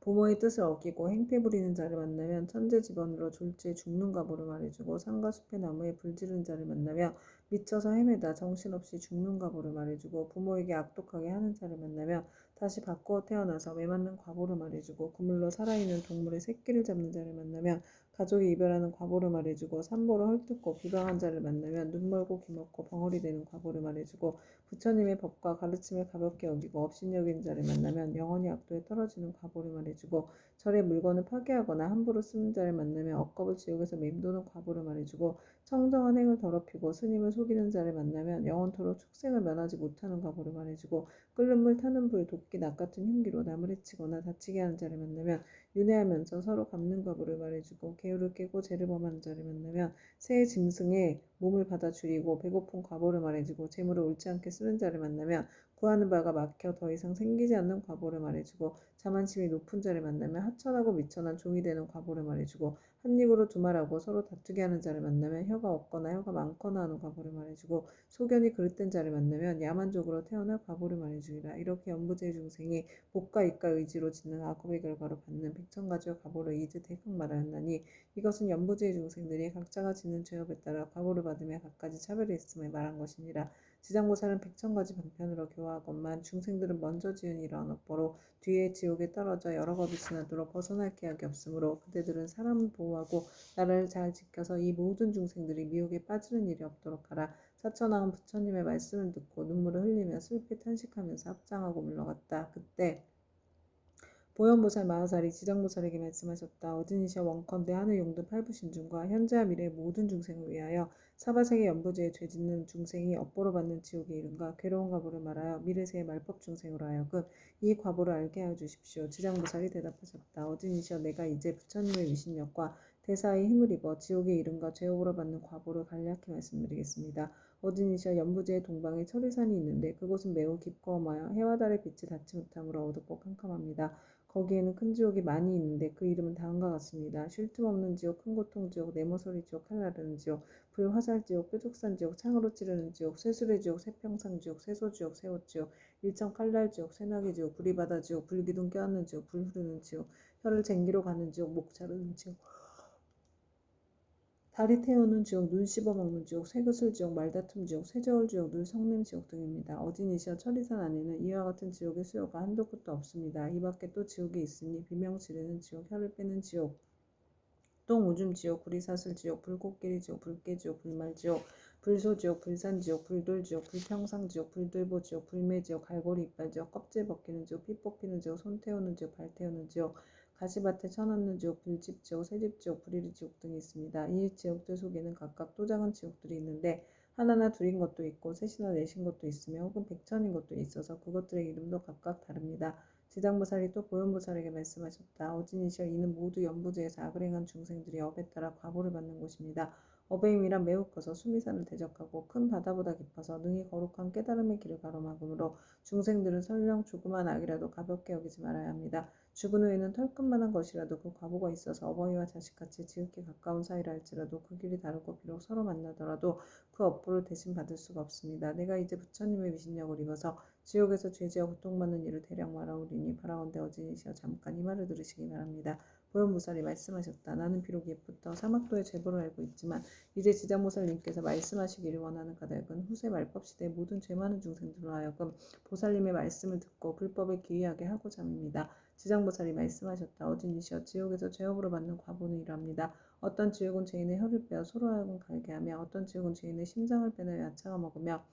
부모의 뜻을 어기고 행패 부리는 자를 만나면 천재지변으로 졸지에 죽는 과보를 말해주고 산과 숲의 나무에 불 지르는 자를 만나면 미쳐서 헤매다 정신없이 죽는 과보를 말해주고 부모에게 악독하게 하는 자를 만나면 다시 바꾸어 태어나서 매맞는 과보를 말해주고 그물로 살아있는 동물의 새끼를 잡는 자를 만나면 가족이 이별하는 과보를 말해주고 산보를 헐뜯고 비방한 자를 만나면 눈 멀고 귀 먹고 벙어리 되는 과보를 말해주고 부처님의 법과 가르침을 가볍게 여기고 업신여기는 자를 만나면 영원히 악도에 떨어지는 과보를 말해주고 절의 물건을 파괴하거나 함부로 쓰는 자를 만나면 억겁을 지옥에서 맴도는 과보를 말해주고 청정한 행을 더럽히고 스님을 속이는 자를 만나면 영원토록 축생을 면하지 못하는 과보를 말해주고 끓는 물 타는 불 도끼 낫 같은 흉기로 남을 해치거나 다치게 하는 자를 만나면 윤회하면서 서로 갚는 과보를 말해주고 계율을 깨고 죄를 범하는 자를 만나면 새 짐승의 몸을 받아 줄이고 배고픈 과보를 말해주고 재물을 옳지 않게 쓰는 자를 만나면 구하는 바가 막혀 더 이상 생기지 않는 과보를 말해주고 자만심이 높은 자를 만나면 하천하고 미천한 종이 되는 과보를 말해주고 한 입으로 두말하고 서로 다투게 하는 자를 만나면 혀가 없거나 혀가 많거나 하는 과보를 말해주고 소견이 그릇된 자를 만나면 야만족으로 태어날 과보를 말해주리라. 이렇게 연부제의 중생이 복과 이과 의지로 짓는 악업의 결과로 받는 백천가지와 과보를 이듯 말하였나니 이것은 연부지의 중생들이 각자가 짓는 죄업에 따라 과보를 받으며 각가지 차별이 있음을 말한 것이니라. 지장보살은 백천가지 방편으로 교화하건만 중생들은 먼저 지은 이러한 업보로 뒤에 지옥에 떨어져 여러 겁이 지나도록 벗어날 계약이 없으므로 그대들은 사람을 보호하고 나라를 잘 지켜서 이 모든 중생들이 미혹에 빠지는 일이 없도록 하라. 사천왕은 부처님의 말씀을 듣고 눈물을 흘리며 슬피 탄식하면서 합장하고 물러갔다. 그때 보현보살 마하살이 지장보살에게 말씀하셨다. 어진이시여 원컨대 하늘 용도 팔부신중과 현재와 미래의 모든 중생을 위하여 사바세계 연부제에 죄짓는 중생이 업보로 받는 지옥에 이른가 괴로운 과보를 말하여 미래세의 말법 중생으로 하여금 이 과보를 알게 하여 주십시오. 지장보살이 대답하셨다. 어진이시여 내가 이제 부처님의 위신력과 대사의 힘을 입어 지옥에 이른가 죄업으로 받는 과보를 간략히 말씀드리겠습니다. 어진이시여 연부제의 동방에 철의산이 있는데 그곳은 매우 깊고 험하여 해와 달의 빛이 닿지 못하므로 어둡고 캄캄합니다. 거기에는 큰 지옥이 많이 있는데 그 이름은 다음과 같습니다. 쉴 틈 없는 지옥, 큰 고통 지옥, 네모소리 지옥, 칼 나르는 지옥, 불화살 지옥, 뾰족산 지옥, 창으로 찌르는 지옥, 쇠수레 지옥, 새평상 지옥, 새소 지옥, 새옷 지옥, 일천 칼날 지옥, 쇠나기 지옥, 불이바다 지옥, 불기둥 껴안는 지옥, 불 흐르는 지옥, 혀를 쟁기로 가는 지옥, 목 자르는 지옥, 다리 태우는 지옥, 눈 씹어먹는 지옥, 쇠그슬 지옥, 말다툼 지옥, 쇠저울 지옥, 늘 성냄 지옥 등입니다. 어진이시여 천리산 안에는 이와 같은 지옥의 수요가 한도 끝도 없습니다. 이 밖에 또 지옥이 있으니 비명 지르는 지옥, 혀를 빼는 지옥, 똥 오줌 지옥, 구리사슬 지옥, 불꽃길이 지옥, 불깨 지옥, 불말 지옥, 불소 지옥, 불산 지옥, 불돌 지옥, 불평상 지옥, 불들보 지옥, 불매 지옥, 갈고리 이빨 지옥, 껍질 벗기는 지옥, 피 뽑히는 지옥, 손 태우는 지옥, 발 태우는 지옥, 가시밭에 쳐넣는 지옥, 불집 지옥, 새집 지옥, 불이리 지옥 등이 있습니다. 이 지옥들 속에는 각각 또 작은 지옥들이 있는데 하나나 둘인 것도 있고 셋이나 넷인 것도 있으며 혹은 백천인 것도 있어서 그것들의 이름도 각각 다릅니다. 지장보살이 또 보현보살에게 말씀하셨다. 어진이시여 이는 모두 연부제에서 악을 행한 중생들이 업에 따라 과보를 받는 곳입니다. 업의 힘이란 매우 커서 수미산을 대적하고 큰 바다보다 깊어서 능히 거룩한 깨달음의 길을 가로막으므로 중생들은 설령 조그만 악이라도 가볍게 여기지 말아야 합니다. 죽은 후에는 털끝만한 것이라도 그 과보가 있어서 어버이와 자식같이 지극히 가까운 사이라 할지라도 그 길이 다르고 비록 서로 만나더라도 그 업보를 대신 받을 수가 없습니다. 내가 이제 부처님의 위신력을 입어서 지옥에서 죄지어 고통받는 일을 대략 말하오리니 바라온대 어진이시여 잠깐 이 말을 들으시기 바랍니다. 보현보살이 말씀하셨다. 나는 비록 옛부터 사막도의 죄보를 알고 있지만 이제 지장보살님께서 말씀하시기를 원하는 까닭은 후세 말법시대의 모든 죄 많은 중생들로 하여금 보살님의 말씀을 듣고 불법에 기이하게 하고자 합니다. 지장보살이 말씀하셨다. 어진이시여 지옥에서 죄업으로 받는 과보는 이러합니다. 어떤 지옥은 죄인의 혀를 빼어 소로 하여금 갈게 하며 어떤 지옥은 죄인의 심장을 빼내 야차가 먹으며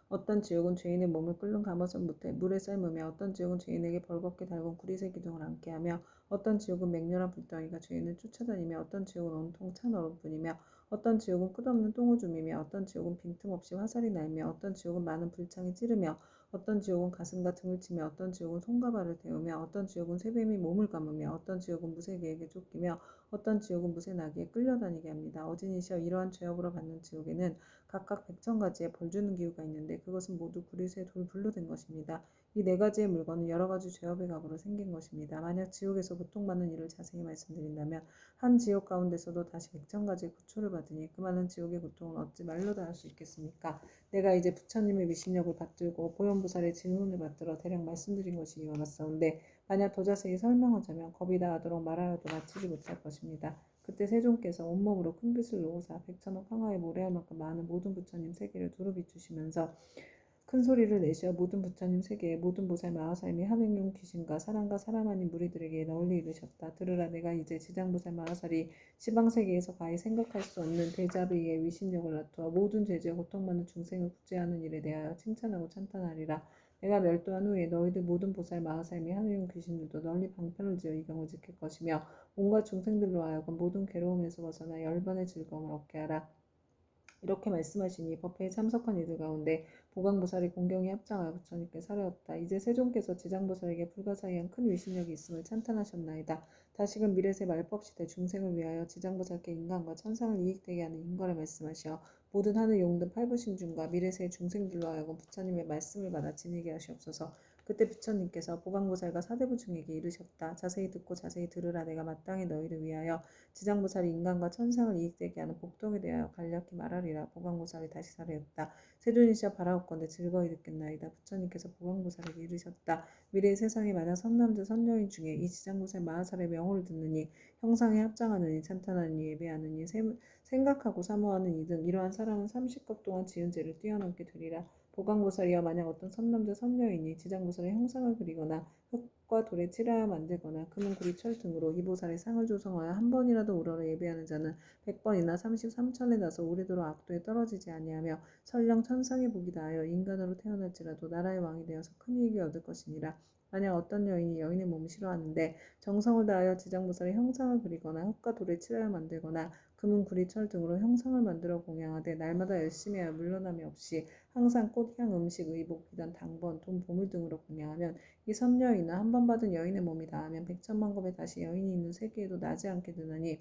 어떤 지옥은 죄인의 몸을 끓는 가마솥 물에 삶으며 어떤 지옥은 죄인에게 벌겋게 달군 구리새 기둥을 앉게 하며 어떤 지옥은 맹렬한 불덩이가 죄인을 쫓아다니며 어떤 지옥은 온통 찬 얼음뿐이며 어떤 지옥은 끝없는 똥오줌이며 어떤 지옥은 빈틈없이 화살이 날며 어떤 지옥은 많은 불창이 찌르며 어떤 지옥은 가슴과 등을 치며 어떤 지옥은 손과 발을 태우며 어떤 지옥은 쇠뱀이 몸을 감으며 어떤 지옥은 무쇠개에게 쫓기며 어떤 지옥은 무쇠나귀에 끌려다니게 합니다. 어진이시여 이러한 죄업으로 받는 지옥에는 각각 백천가지의 벌주는 기후가 있는데 그것은 모두 구리쇠 돌불로 된 것입니다. 이 네 가지의 물건은 여러 가지 죄업의 값으로 생긴 것입니다. 만약 지옥에서 고통받는 일을 자세히 말씀드린다면 한 지옥 가운데서도 다시 백천 가지 고초를 받으니 그 많은 지옥의 고통은 어찌 말로 다 할 수 있겠습니까? 내가 이제 부처님의 미신력을 받들고 보현보살의 질문을 받들어 대략 말씀드린 것이 이와 같사온데 만약 더 자세히 설명하자면 겁이 나도록 말하여도 마치지 못할 것입니다. 그때 세존께서 온몸으로 큰 빛을 놓으사 백천억 황하에 모래할 만큼 많은 모든 부처님 세계를 두루 비추시면서 큰 소리를 내시어 모든 부처님 세계에 모든 보살 마하사님이 하늘용 귀신과 사람과 사람 아닌 무리들에게 널리 이르셨다. 들으라, 내가 이제 지장보살 마하살이 시방세계에서 가히 생각할 수 없는 대자비의 위신력을 나타어 모든 죄지에 고통받는 중생을 구제하는 일에 대하여 칭찬하고 찬탄하리라. 내가 멸도한 후에 너희들 모든 보살 마하사님이 하늘용 귀신들도 널리 방편을 지어 이 경을 지킬 것이며 온갖 중생들로 하여금 모든 괴로움에서 벗어나 열반의 즐거움을 얻게 하라. 이렇게 말씀하시니 법회에 참석한 이들 가운데 보강보살이 공경에 합장하여 부처님께 사례었다. 이제 세존께서 지장보살에게 불가사의한 큰 위신력이 있음을 찬탄하셨나이다. 다시금 미래세 말법시대 중생을 위하여 지장보살께 인간과 천상을 이익되게 하는 인과를 말씀하시어 모든 하늘 용등 팔부신중과 미래세 중생들로 하여금 부처님의 말씀을 받아 지니게 하시옵소서. 그때 부처님께서 보강보살과 사대부 중에게 이르셨다. 자세히 듣고 자세히 들으라. 내가 마땅히 너희를 위하여 지장보살이 인간과 천상을 이익되게 하는 복덕에 대하여 간략히 말하리라. 보강보살이 다시 사례했다. 세존이시여 바라옵건대 즐거이 듣겠나이다. 부처님께서 보강보살에게 이르셨다. 미래의 세상에 만약 선남자 선녀인 중에 이 지장보살 마하살의 명호를 듣느니 형상에 합장하느니 찬탄하느니 예배하느니 생각하고 사모하는 이 등 이러한 사람은 30급 동안 지은 죄를 뛰어넘게 되리라. 보강보살이여 만약 어떤 선남자 선녀인이 지장보살의 형상을 그리거나 흙과 돌에 칠하여 만들거나 금은 구리 철 등으로 이 보살의 상을 조성하여 한 번이라도 우러러 예배하는 자는 100번이나 33천에 나서 오래도록 악도에 떨어지지 아니하며 설령 천상의 복이 다하여 인간으로 태어날지라도 나라의 왕이 되어서 큰 이익을 얻을 것이니라. 만약 어떤 여인이 여인의 몸을 싫어하는데 정성을 다하여 지장보살의 형상을 그리거나 흙과 돌에 칠하여 만들거나 금은 구리 철 등으로 형상을 만들어 공양하되 날마다 열심히 하여 물러남이 없이 항상 꽃, 향, 음식, 의복, 비단, 당번, 돈, 보물 등으로 공양하면 이 선녀이나 한 번 받은 여인의 몸이 다하면 백천만 겁에 다시 여인이 있는 세계에도 나지 않게 되나니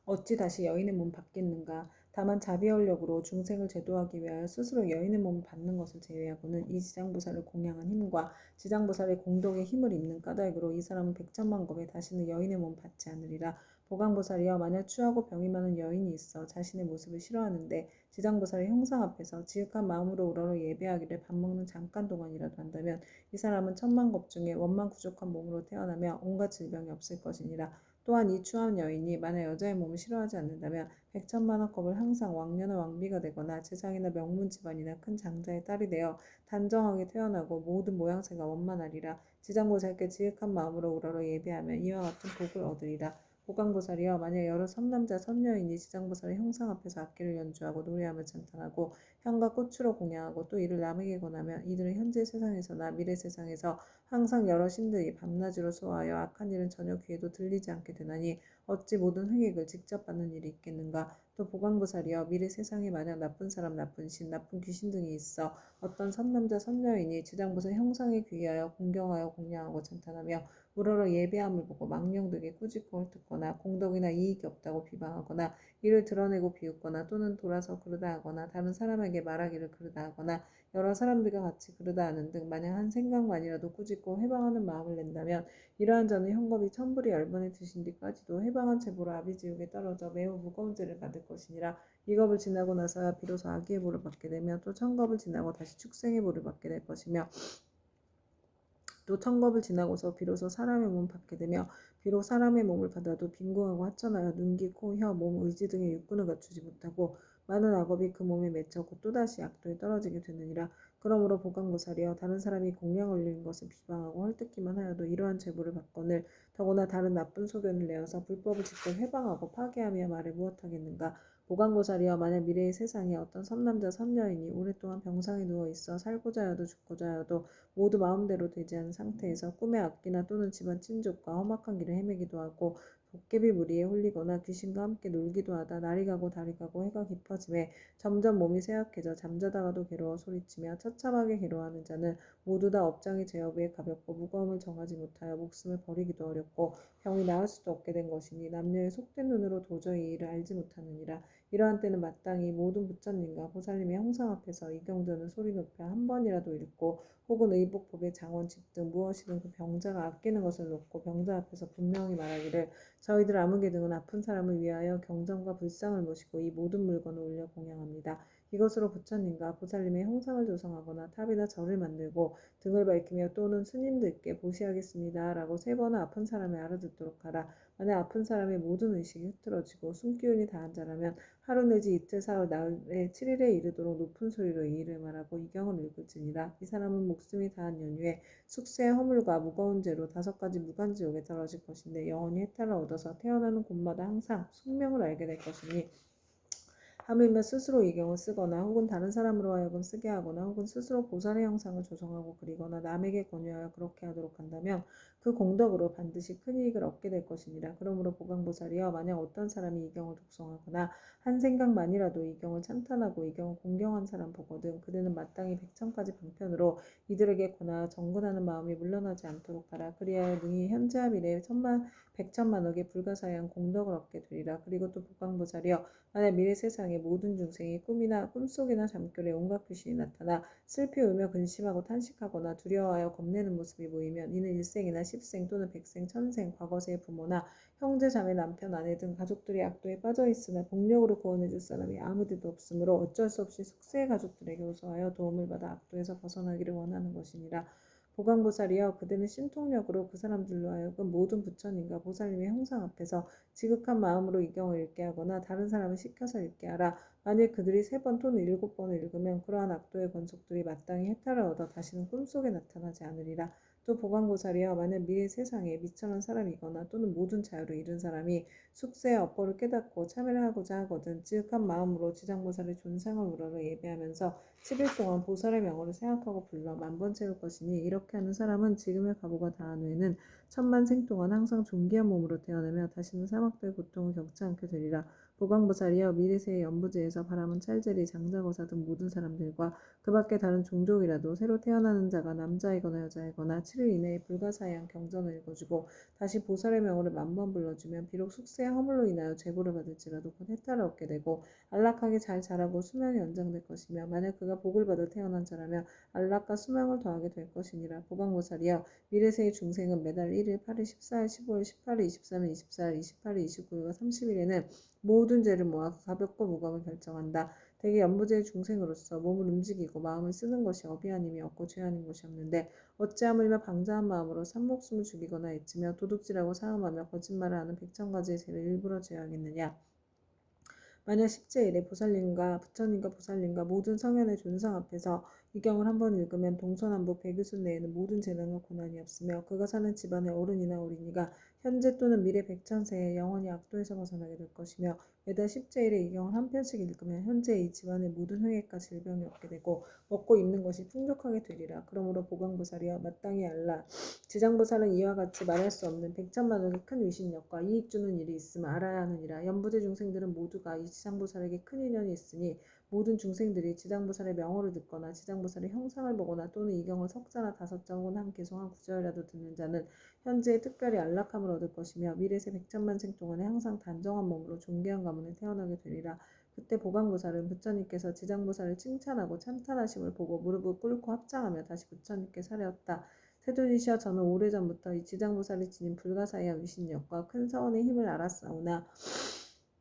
어찌 다시 여인의 몸 받겠는가. 다만 자비원력으로 중생을 제도하기 위하여 스스로 여인의 몸을 받는 것을 제외하고는 이 지장보살을 공양한 힘과 지장보살의 공덕의 힘을 입는 까닭으로 이 사람은 백천만 겁에 다시는 여인의 몸 받지 않으리라. 보강보살이여 만약 추하고 병이 많은 여인이 있어 자신의 모습을 싫어하는데 지장보살의 형상 앞에서 지극한 마음으로 우러러 예배하기를 밥 먹는 잠깐 동안이라도 한다면 이 사람은 천만 겁 중에 원만 부족한 몸으로 태어나며 온갖 질병이 없을 것이니라. 또한 이 추한 여인이 만약 여자의 몸을 싫어하지 않는다면 백천만억 겁을 항상 왕년의 왕비가 되거나 재상이나 명문 집안이나 큰 장자의 딸이 되어 단정하게 태어나고 모든 모양새가 원만하리라. 지장보살께 지극한 마음으로 우러러 예배하면 이와 같은 복을 얻으리라. 보강보살이여 만약 여러 선남자 선녀인이 지장보살의 형상 앞에서 악기를 연주하고 노래하며 찬탄하고 향과 꽃으로 공양하고 또 이를 남에게 권하면 이들은 현재 세상에서나 미래 세상에서 항상 여러 신들이 밤낮으로 소화하여 악한 일은 전혀 귀에도 들리지 않게 되나니 어찌 모든 획액을 직접 받는 일이 있겠는가. 또 보강보살이여 미래 세상에 만약 나쁜 사람, 나쁜 신, 나쁜 귀신 등이 있어 어떤 선남자 선녀인이 지장보살 형상에 귀하여 공경하여 공양하고 찬탄하며 우러러 예배함을 보고 망령되게 꾸짖고 헐뜯거나 공덕이나 이익이 없다고 비방하거나 이를 드러내고 비웃거나 또는 돌아서 그러다 하거나 다른 사람에게 말하기를 그러다 하거나 여러 사람들과 같이 그러다 하는 등 만약 한 생각만이라도 꾸짖고 해방하는 마음을 낸다면 이러한 자는 형겁이 천불이 열번에 드신 뒤까지도 해방한 채보로 아비지옥에 떨어져 매우 무거운 죄를 받을 것이니라. 이 겁을 지나고 나서야 비로소 악의 보를 받게 되며 또 천겁을 지나고 다시 축생의 보를 받게 될 것이며 또 천겁을 지나고서 비로소 사람의 몸을 받게 되며 비록 사람의 몸을 받아도 빈궁하고 하천하여 눈, 귀, 코, 혀, 몸, 의지 등의 육군을 갖추지 못하고 많은 악업이 그 몸에 맺혀 곧 또다시 악도에 떨어지게 되느니라. 그러므로 보강보살이여 다른 사람이 공양 올리는 것을 비방하고 헐뜯기만 하여도 이러한 죄보를 받거늘 더구나 다른 나쁜 소견을 내어서 불법을 직접 해방하고 파괴하며 말을 무엇하겠는가. 보강보살이여 만약 미래의 세상에 어떤 선남자 선녀인이 오랫동안 병상에 누워있어 살고자 하여도 죽고자 하여도 모두 마음대로 되지 않은 상태에서 꿈의 악기나 또는 집안 친족과 험악한 길을 헤매기도 하고 도깨비 무리에 홀리거나 귀신과 함께 놀기도 하다 날이 가고 달이 가고 해가 깊어짐에 점점 몸이 쇠약해져 잠자다가도 괴로워 소리치며 처참하게 괴로워하는 자는 모두 다 업장의 죄업 위에 가볍고 무거움을 정하지 못하여 목숨을 버리기도 어렵고 병이 나을 수도 없게 된 것이니 남녀의 속된 눈으로 도저히 이 일을 알지 못하느니라. 이러한 때는 마땅히 모든 부처님과 보살님의 형상 앞에서 이경드는 소리 높여 한 번이라도 읽고 혹은 의복법의 장원 집등 무엇이든 그 병자가 아끼는 것을 놓고 병자 앞에서 분명히 말하기를 저희들 아무개 등은 아픈 사람을 위하여 경전과 불상을 모시고 이 모든 물건을 올려 공양합니다. 이것으로 부처님과 보살님의 형상을 조성하거나 탑이나 절을 만들고 등을 밝히며 또는 스님들께 보시하겠습니다. 라고 세 번은 아픈 사람이 알아듣도록 하라. 만약 아픈 사람의 모든 의식이 흐트러지고 숨기운이 다한 자라면 하루 내지 이틀 사흘 나흘에 7일에 이르도록 높은 소리로 이 일을 말하고 이 경을 읽을지니라. 이 사람은 목숨이 다한 연후에 숙세의 허물과 무거운 죄로 5가지 무간지옥에 떨어질 것인데 영원히 해탈을 얻어서 태어나는 곳마다 항상 숙명을 알게 될 것이니 하물며 스스로 이 경을 쓰거나 혹은 다른 사람으로 하여금 쓰게 하거나 혹은 스스로 보살의 형상을 조성하고 그리거나 남에게 권유하여 그렇게 하도록 한다면 그 공덕으로 반드시 큰 이익을 얻게 될 것이니라. 그러므로 보강보살이여 만약 어떤 사람이 이 경을 독송하거나 한 생각만이라도 이 경을 찬탄하고 이 경을 공경한 사람 보거든 그들은 마땅히 백천까지 방편으로 이들에게 권하여 정근하는 마음이 물러나지 않도록 하라. 그리하여 능히 현재와 미래에 백천만억의 불가사의한 공덕을 얻게 되리라. 그리고 또 보강보살이여 만약 미래 세상의 모든 중생이 꿈이나 꿈속이나 잠결에 온갖 귀신이 나타나 슬피 울며 근심하고 탄식하거나 두려워하여 겁내는 모습이 보이면 이는 일생이나 십생 또는 백생 천생 과거세의 부모나 형제 자매 남편 아내 등 가족들이 악도에 빠져 있으나 복력으로 구원해 줄 사람이 아무데도 없으므로 어쩔 수 없이 숙세의 가족들에게 호소하여 도움을 받아 악도에서 벗어나기를 원하는 것이니라. 보강보살이여 그들은 신통력으로 그 사람들로 하여금 모든 부처님과 보살님의 형상 앞에서 지극한 마음으로 이 경을 읽게 하거나 다른 사람을 시켜서 읽게 하라. 만일 그들이 3번 또는 7번을 읽으면 그러한 악도의 권속들이 마땅히 해탈을 얻어 다시는 꿈속에 나타나지 않으리라. 또 보강보살이여 만약 미래 세상에 미천한 사람이거나 또는 모든 자유를 잃은 사람이 숙세의 업보를 깨닫고 참여를 하고자 하거든 지극한 마음으로 지장보살의 존상을 우러러 예배하면서 10일 동안 보살의 명호를 생각하고 불러 만번 채울 것이니 이렇게 하는 사람은 지금의 과보가 다한 후에는 천만생 동안 항상 존귀한 몸으로 태어나며 다시는 사막도의 고통을 겪지 않게 되리라. 보강보살이여 미래세의 연부지에서 바람은 찰제리 장자거사 등 모든 사람들과 그 밖에 다른 종족이라도 새로 태어나는 자가 남자이거나 여자이거나 7일 이내에 불가사의한 경전을 읽어주고 다시 보살의 명호를 만번 불러주면 비록 숙세의 허물로 인하여 재고를 받을지라도 곧 해탈을 얻게 되고 안락하게 잘 자라고 수명이 연장될 것이며 만약 그가 복을 받아 태어난 자라면 안락과 수명을 더하게 될 것이니라. 보강보살이여 미래세의 중생은 매달 1일, 8일, 14일, 15일, 18일, 23일, 24일, 28일, 29일과 30일에는 모든 죄를 모아 가볍고 무거움을 결정한다. 대개 연부제의 중생으로서 몸을 움직이고 마음을 쓰는 것이 업이 아님이 없고 죄 아닌 것이 없는데 어찌하물며 방자한 마음으로 산목숨을 죽이거나 애치며 도둑질하고 사음하며 거짓말을 하는 백천가지의 죄를 일부러 제하겠느냐. 만약 십제일에 보살님과 부처님과 보살님과 모든 성현의 존상 앞에서 이 경을 한번 읽으면 동서남북 백유순 내에는 모든 재난과 고난이 없으며 그가 사는 집안의 어른이나 어린이가 현재 또는 미래 백천세에 영원히 악도에서 벗어나게 될 것이며 매달 십제일에 이 경을 한 편씩 읽으면 현재 이 집안의 모든 횡액과 질병이 없게 되고 먹고 입는 것이 풍족하게 되리라. 그러므로 보강보살이여 마땅히 알라. 지장보살은 이와 같이 말할 수 없는 백천만억의 큰 위신력과 이익 주는 일이 있음을 알아야 하느니라. 연부제 중생들은 모두가 이 지장보살에게 큰 인연이 있으니 모든 중생들이 지장보살의 명호를 듣거나 지장보살의 형상을 보거나 또는 이경을 석자나 5자 혹은 한 개송 한 구절이라도 듣는 자는 현재에 특별히 안락함을 얻을 것이며 미래세 백천만생 동안에 항상 단정한 몸으로 존귀한 가문에 태어나게 되리라. 그때 보강보살은 부처님께서 지장보살을 칭찬하고 찬탄하심을 보고 무릎을 꿇고 합장하며 다시 부처님께 사려었다. 세존이시여 저는 오래전부터 이 지장보살이 지닌 불가사의한 위신력과 큰 서원의 힘을 알았사오나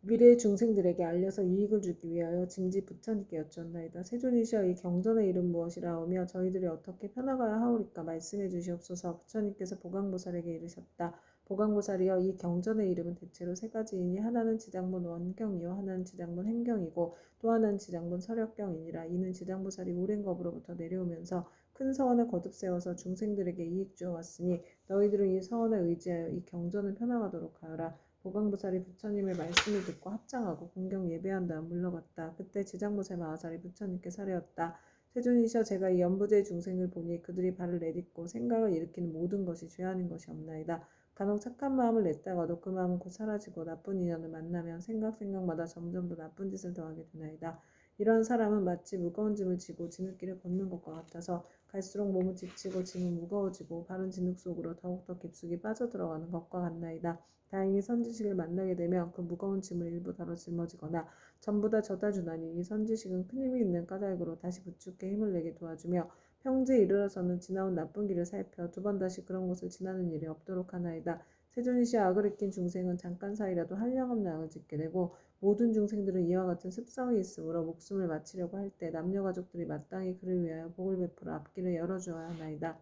미래의 중생들에게 알려서 이익을 주기 위하여 짐짓 부처님께 여쭈었나이다. 세존이시여 이 경전의 이름 무엇이라오며 저희들이 어떻게 편나가야 하오리까 말씀해 주시옵소서. 부처님께서 보강보살에게 이르셨다. 보강보살이여 이 경전의 이름은 대체로 3가지이니 하나는 지장본 원경이요 하나는 지장본 행경이고 또 하나는 지장본 설역경이니라. 이는 지장보살이 오랜 겁으로부터 내려오면서 큰 서원을 거듭 세워서 중생들에게 이익 주어 왔으니 너희들은 이 서원에 의지하여 이 경전을 펴나가도록 하여라. 보강보살이 부처님의 말씀을 듣고 합장하고 공경 예배한 다음 물러갔다. 그때 지장보살 마하살이 부처님께 사려었다. 세존이시여 제가 이 연부제 중생을 보니 그들이 발을 내딛고 생각을 일으키는 모든 것이 죄 아닌 것이 없나이다. 간혹 착한 마음을 냈다가도 그 마음은 곧 사라지고 나쁜 인연을 만나면 생각마다 점점 더 나쁜 짓을 더하게 되나이다. 이러한 사람은 마치 무거운 짐을 지고 지느길을 걷는 것과 같아서 갈수록 몸은 지치고 짐은 무거워지고 바른 진흙 속으로 더욱더 깊숙이 빠져들어가는 것과 같나이다. 다행히 선지식을 만나게 되면 그 무거운 짐을 일부 덜어 짊어지거나 전부 다 져다 주나니 이 선지식은 큰 힘이 있는 까닭으로 다시 부축해 힘을 내게 도와주며 평지에 이르러서는 지나온 나쁜 길을 살펴 두 번 다시 그런 곳을 지나는 일이 없도록 하나이다. 세존이시 악을 익힌 중생은 잠깐 사이라도 한량없는 악을 짓게 되고 모든 중생들은 이와 같은 습성이 있으므로 목숨을 마치려고 할 때 남녀 가족들이 마땅히 그를 위하여 복을 베풀어 앞길을 열어주어야 하나이다.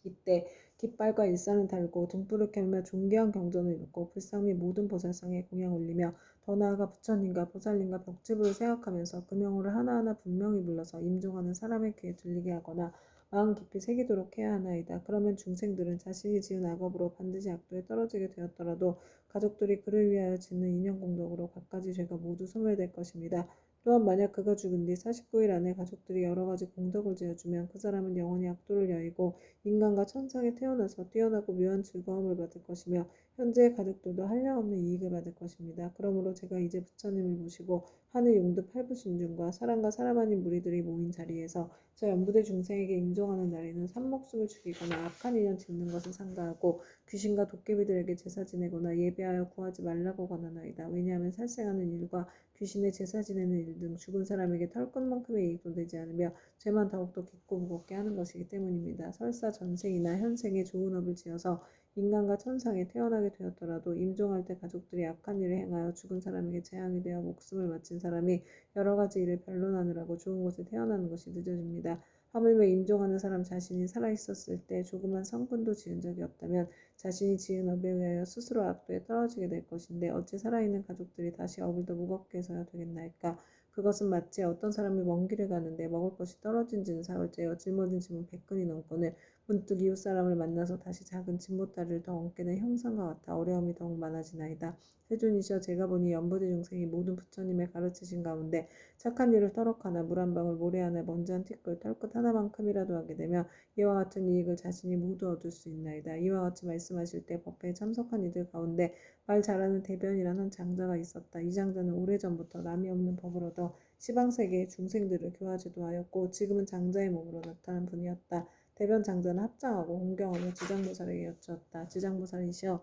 이때 깃발과 일선을 달고 등불을 켜며 존귀한 경전을 읽고 불상 및 모든 보살상에 공양 올리며 더 나아가 부처님과 보살님과 벽지부를 생각하면서 금영호를 하나하나 분명히 불러서 임종하는 사람의 귀에 들리게 하거나 마음 깊이 새기도록 해야 하나이다. 그러면 중생들은 자신이 지은 악업으로 반드시 악도에 떨어지게 되었더라도 가족들이 그를 위하여 짓는 인연공덕으로 갖가지 죄가 모두 소멸될 것입니다. 또한 만약 그가 죽은 뒤 49일 안에 가족들이 여러 가지 공덕을 지어주면 그 사람은 영원히 악도를 여의고 인간과 천상에 태어나서 뛰어나고 묘한 즐거움을 받을 것이며 현재의 가족들도 한량없는 이익을 받을 것입니다. 그러므로 제가 이제 부처님을 모시고 하늘 용두 팔부신중과 사랑과 사람 아닌 무리들이 모인 자리에서 저 연부대 중생에게 임종하는 날에는 산목숨을 죽이거나 악한 인연 짓는 것을 삼가하고 귀신과 도깨비들에게 제사 지내거나 예배하여 구하지 말라고 권하나이다. 왜냐하면 살생하는 일과 귀신의 제사 지내는 일 등 죽은 사람에게 털끝만큼의 이익도 되지 않으며 죄만 더욱더 깊고 무겁게 하는 것이기 때문입니다. 설사 전생이나 현생에 좋은 업을 지어서 인간과 천상에 태어나게 되었더라도 임종할 때 가족들이 악한 일을 행하여 죽은 사람에게 재앙이 되어 목숨을 마친 사람이 여러 가지 일을 변론하느라고 좋은 곳에 태어나는 것이 늦어집니다. 하물며 임종하는 사람 자신이 살아있었을 때 조그만 성근도 지은 적이 없다면 자신이 지은 업에 의하여 스스로 악도에 떨어지게 될 것인데 어찌 살아있는 가족들이 다시 업을 더 무겁게 해서야 되겠나이까. 그것은 마치 어떤 사람이 먼 길을 가는데 먹을 것이 떨어진 지는 사흘째여 짊어진 짐은 100근이 넘거늘 문득 이웃 사람을 만나서 다시 작은 짐보따리를 더 얹게 된 형상과 같아 어려움이 더욱 많아지나이다. 세존이시여 제가 보니 연부대 중생이 모든 부처님의 가르치신 가운데 착한 일을 터럭 하나 물 한 방울 모래 하나 먼지 한 티끌 털끝 하나만큼이라도 하게 되면 이와 같은 이익을 자신이 모두 얻을 수 있나이다. 이와 같이 말씀하실 때 법회에 참석한 이들 가운데 말 잘하는 대변이란 한 장자가 있었다. 이 장자는 오래전부터 남이 없는 법을 얻어 시방세계의 중생들을 교화제도 하였고 지금은 장자의 몸으로 나타난 분이었다. 대변 장자는 합장하고 공경하며 지장보살에게 여쭈었다. 지장보살이시여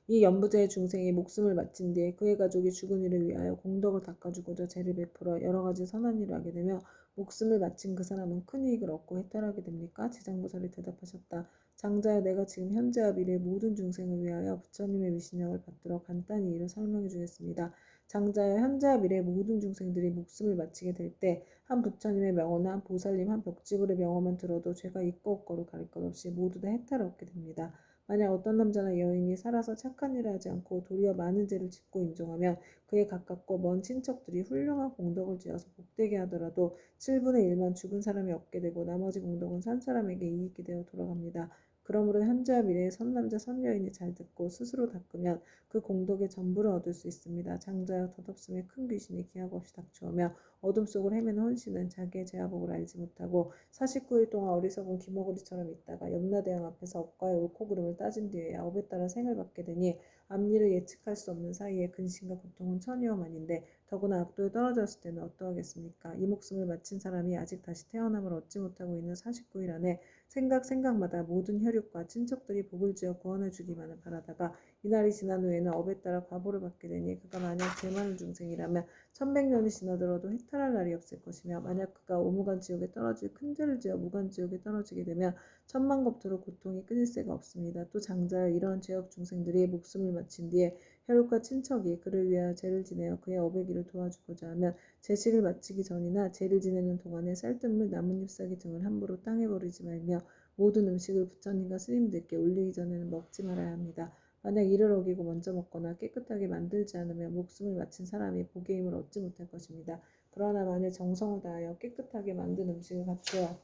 이 연부제의 중생이 목숨을 마친 뒤에 그의 가족이 죽은 이를 위하여 공덕을 닦아주고자 죄를 베풀어 여러 가지 선한 일을 하게 되며 목숨을 마친 그 사람은 큰 이익을 얻고 해탈하게 됩니까? 지장보살이 대답하셨다. 장자여 내가 지금 현재와 미래의 모든 중생을 위하여 부처님의 위신력을 받들어 간단히 이를 설명해 주겠습니다. 장자여 현재와 미래의 모든 중생들이 목숨을 마치게 될 때 한 부처님의 명호나 한 보살님 한 벽지불의 명호만 들어도 죄가 있고 없고를 가릴 것 없이 모두 다 해탈을 얻게 됩니다. 만약 어떤 남자나 여인이 살아서 착한 일을 하지 않고 도리어 많은 죄를 짓고 임종하면 그에 가깝고 먼 친척들이 훌륭한 공덕을 지어서 복되게 하더라도 7분의 1만 죽은 사람이 얻게 되고 나머지 공덕은 산 사람에게 이익이 되어 돌아갑니다. 그러므로 현재와 미래의 선남자 선여인이 잘 듣고 스스로 닦으면 그 공덕의 전부를 얻을 수 있습니다. 장자여 덧없음에 큰 귀신이 기약 없이 닥쳐오며 어둠 속을 헤매는 혼신은 자기의 제하복을 알지 못하고 49일 동안 어리석은 기머구리처럼 있다가 염라대왕 앞에서 업과의 옳고 그름을 따진 뒤에야 업에 따라 생을 받게 되니 앞일을 예측할 수 없는 사이에 근심과 고통은 천이어만인데 더구나 악도에 떨어졌을 때는 어떠하겠습니까? 이 목숨을 마친 사람이 아직 다시 태어남을 얻지 못하고 있는 49일 안에 생각마다 모든 혈육과 친척들이 복을 지어 구원해 주기만을 바라다가 이날이 지난 후에는 업에 따라 과보를 받게 되니 그가 만약 죄 많은 중생이라면 1100년이 지나들어도 해탈할 날이 없을 것이며 만약 그가 오무간 지옥에 떨어질 큰 죄를 지어 무간 지옥에 떨어지게 되면 천만겁도로 고통이 끊일 새가 없습니다. 또 장자여 이러한 죄업 중생들이 목숨을 마친 뒤에 혈육과 친척이 그를 위하여 죄를 지내어 그의 업의 길을 도와주고자 하면 제식을 마치기 전이나 죄를 지내는 동안에 쌀뜨물, 나뭇잎 사기 등을 함부로 땅에 버리지 말며 모든 음식을 부처님과 스님들께 올리기 전에는 먹지 말아야 합니다. 만약 이를 어기고 먼저 먹거나 깨끗하게 만들지 않으면 목숨을 마친 사람이 복의 힘을 얻지 못할 것입니다. 그러나 만일 정성을 다하여 깨끗하게 만든 음식을 갖추어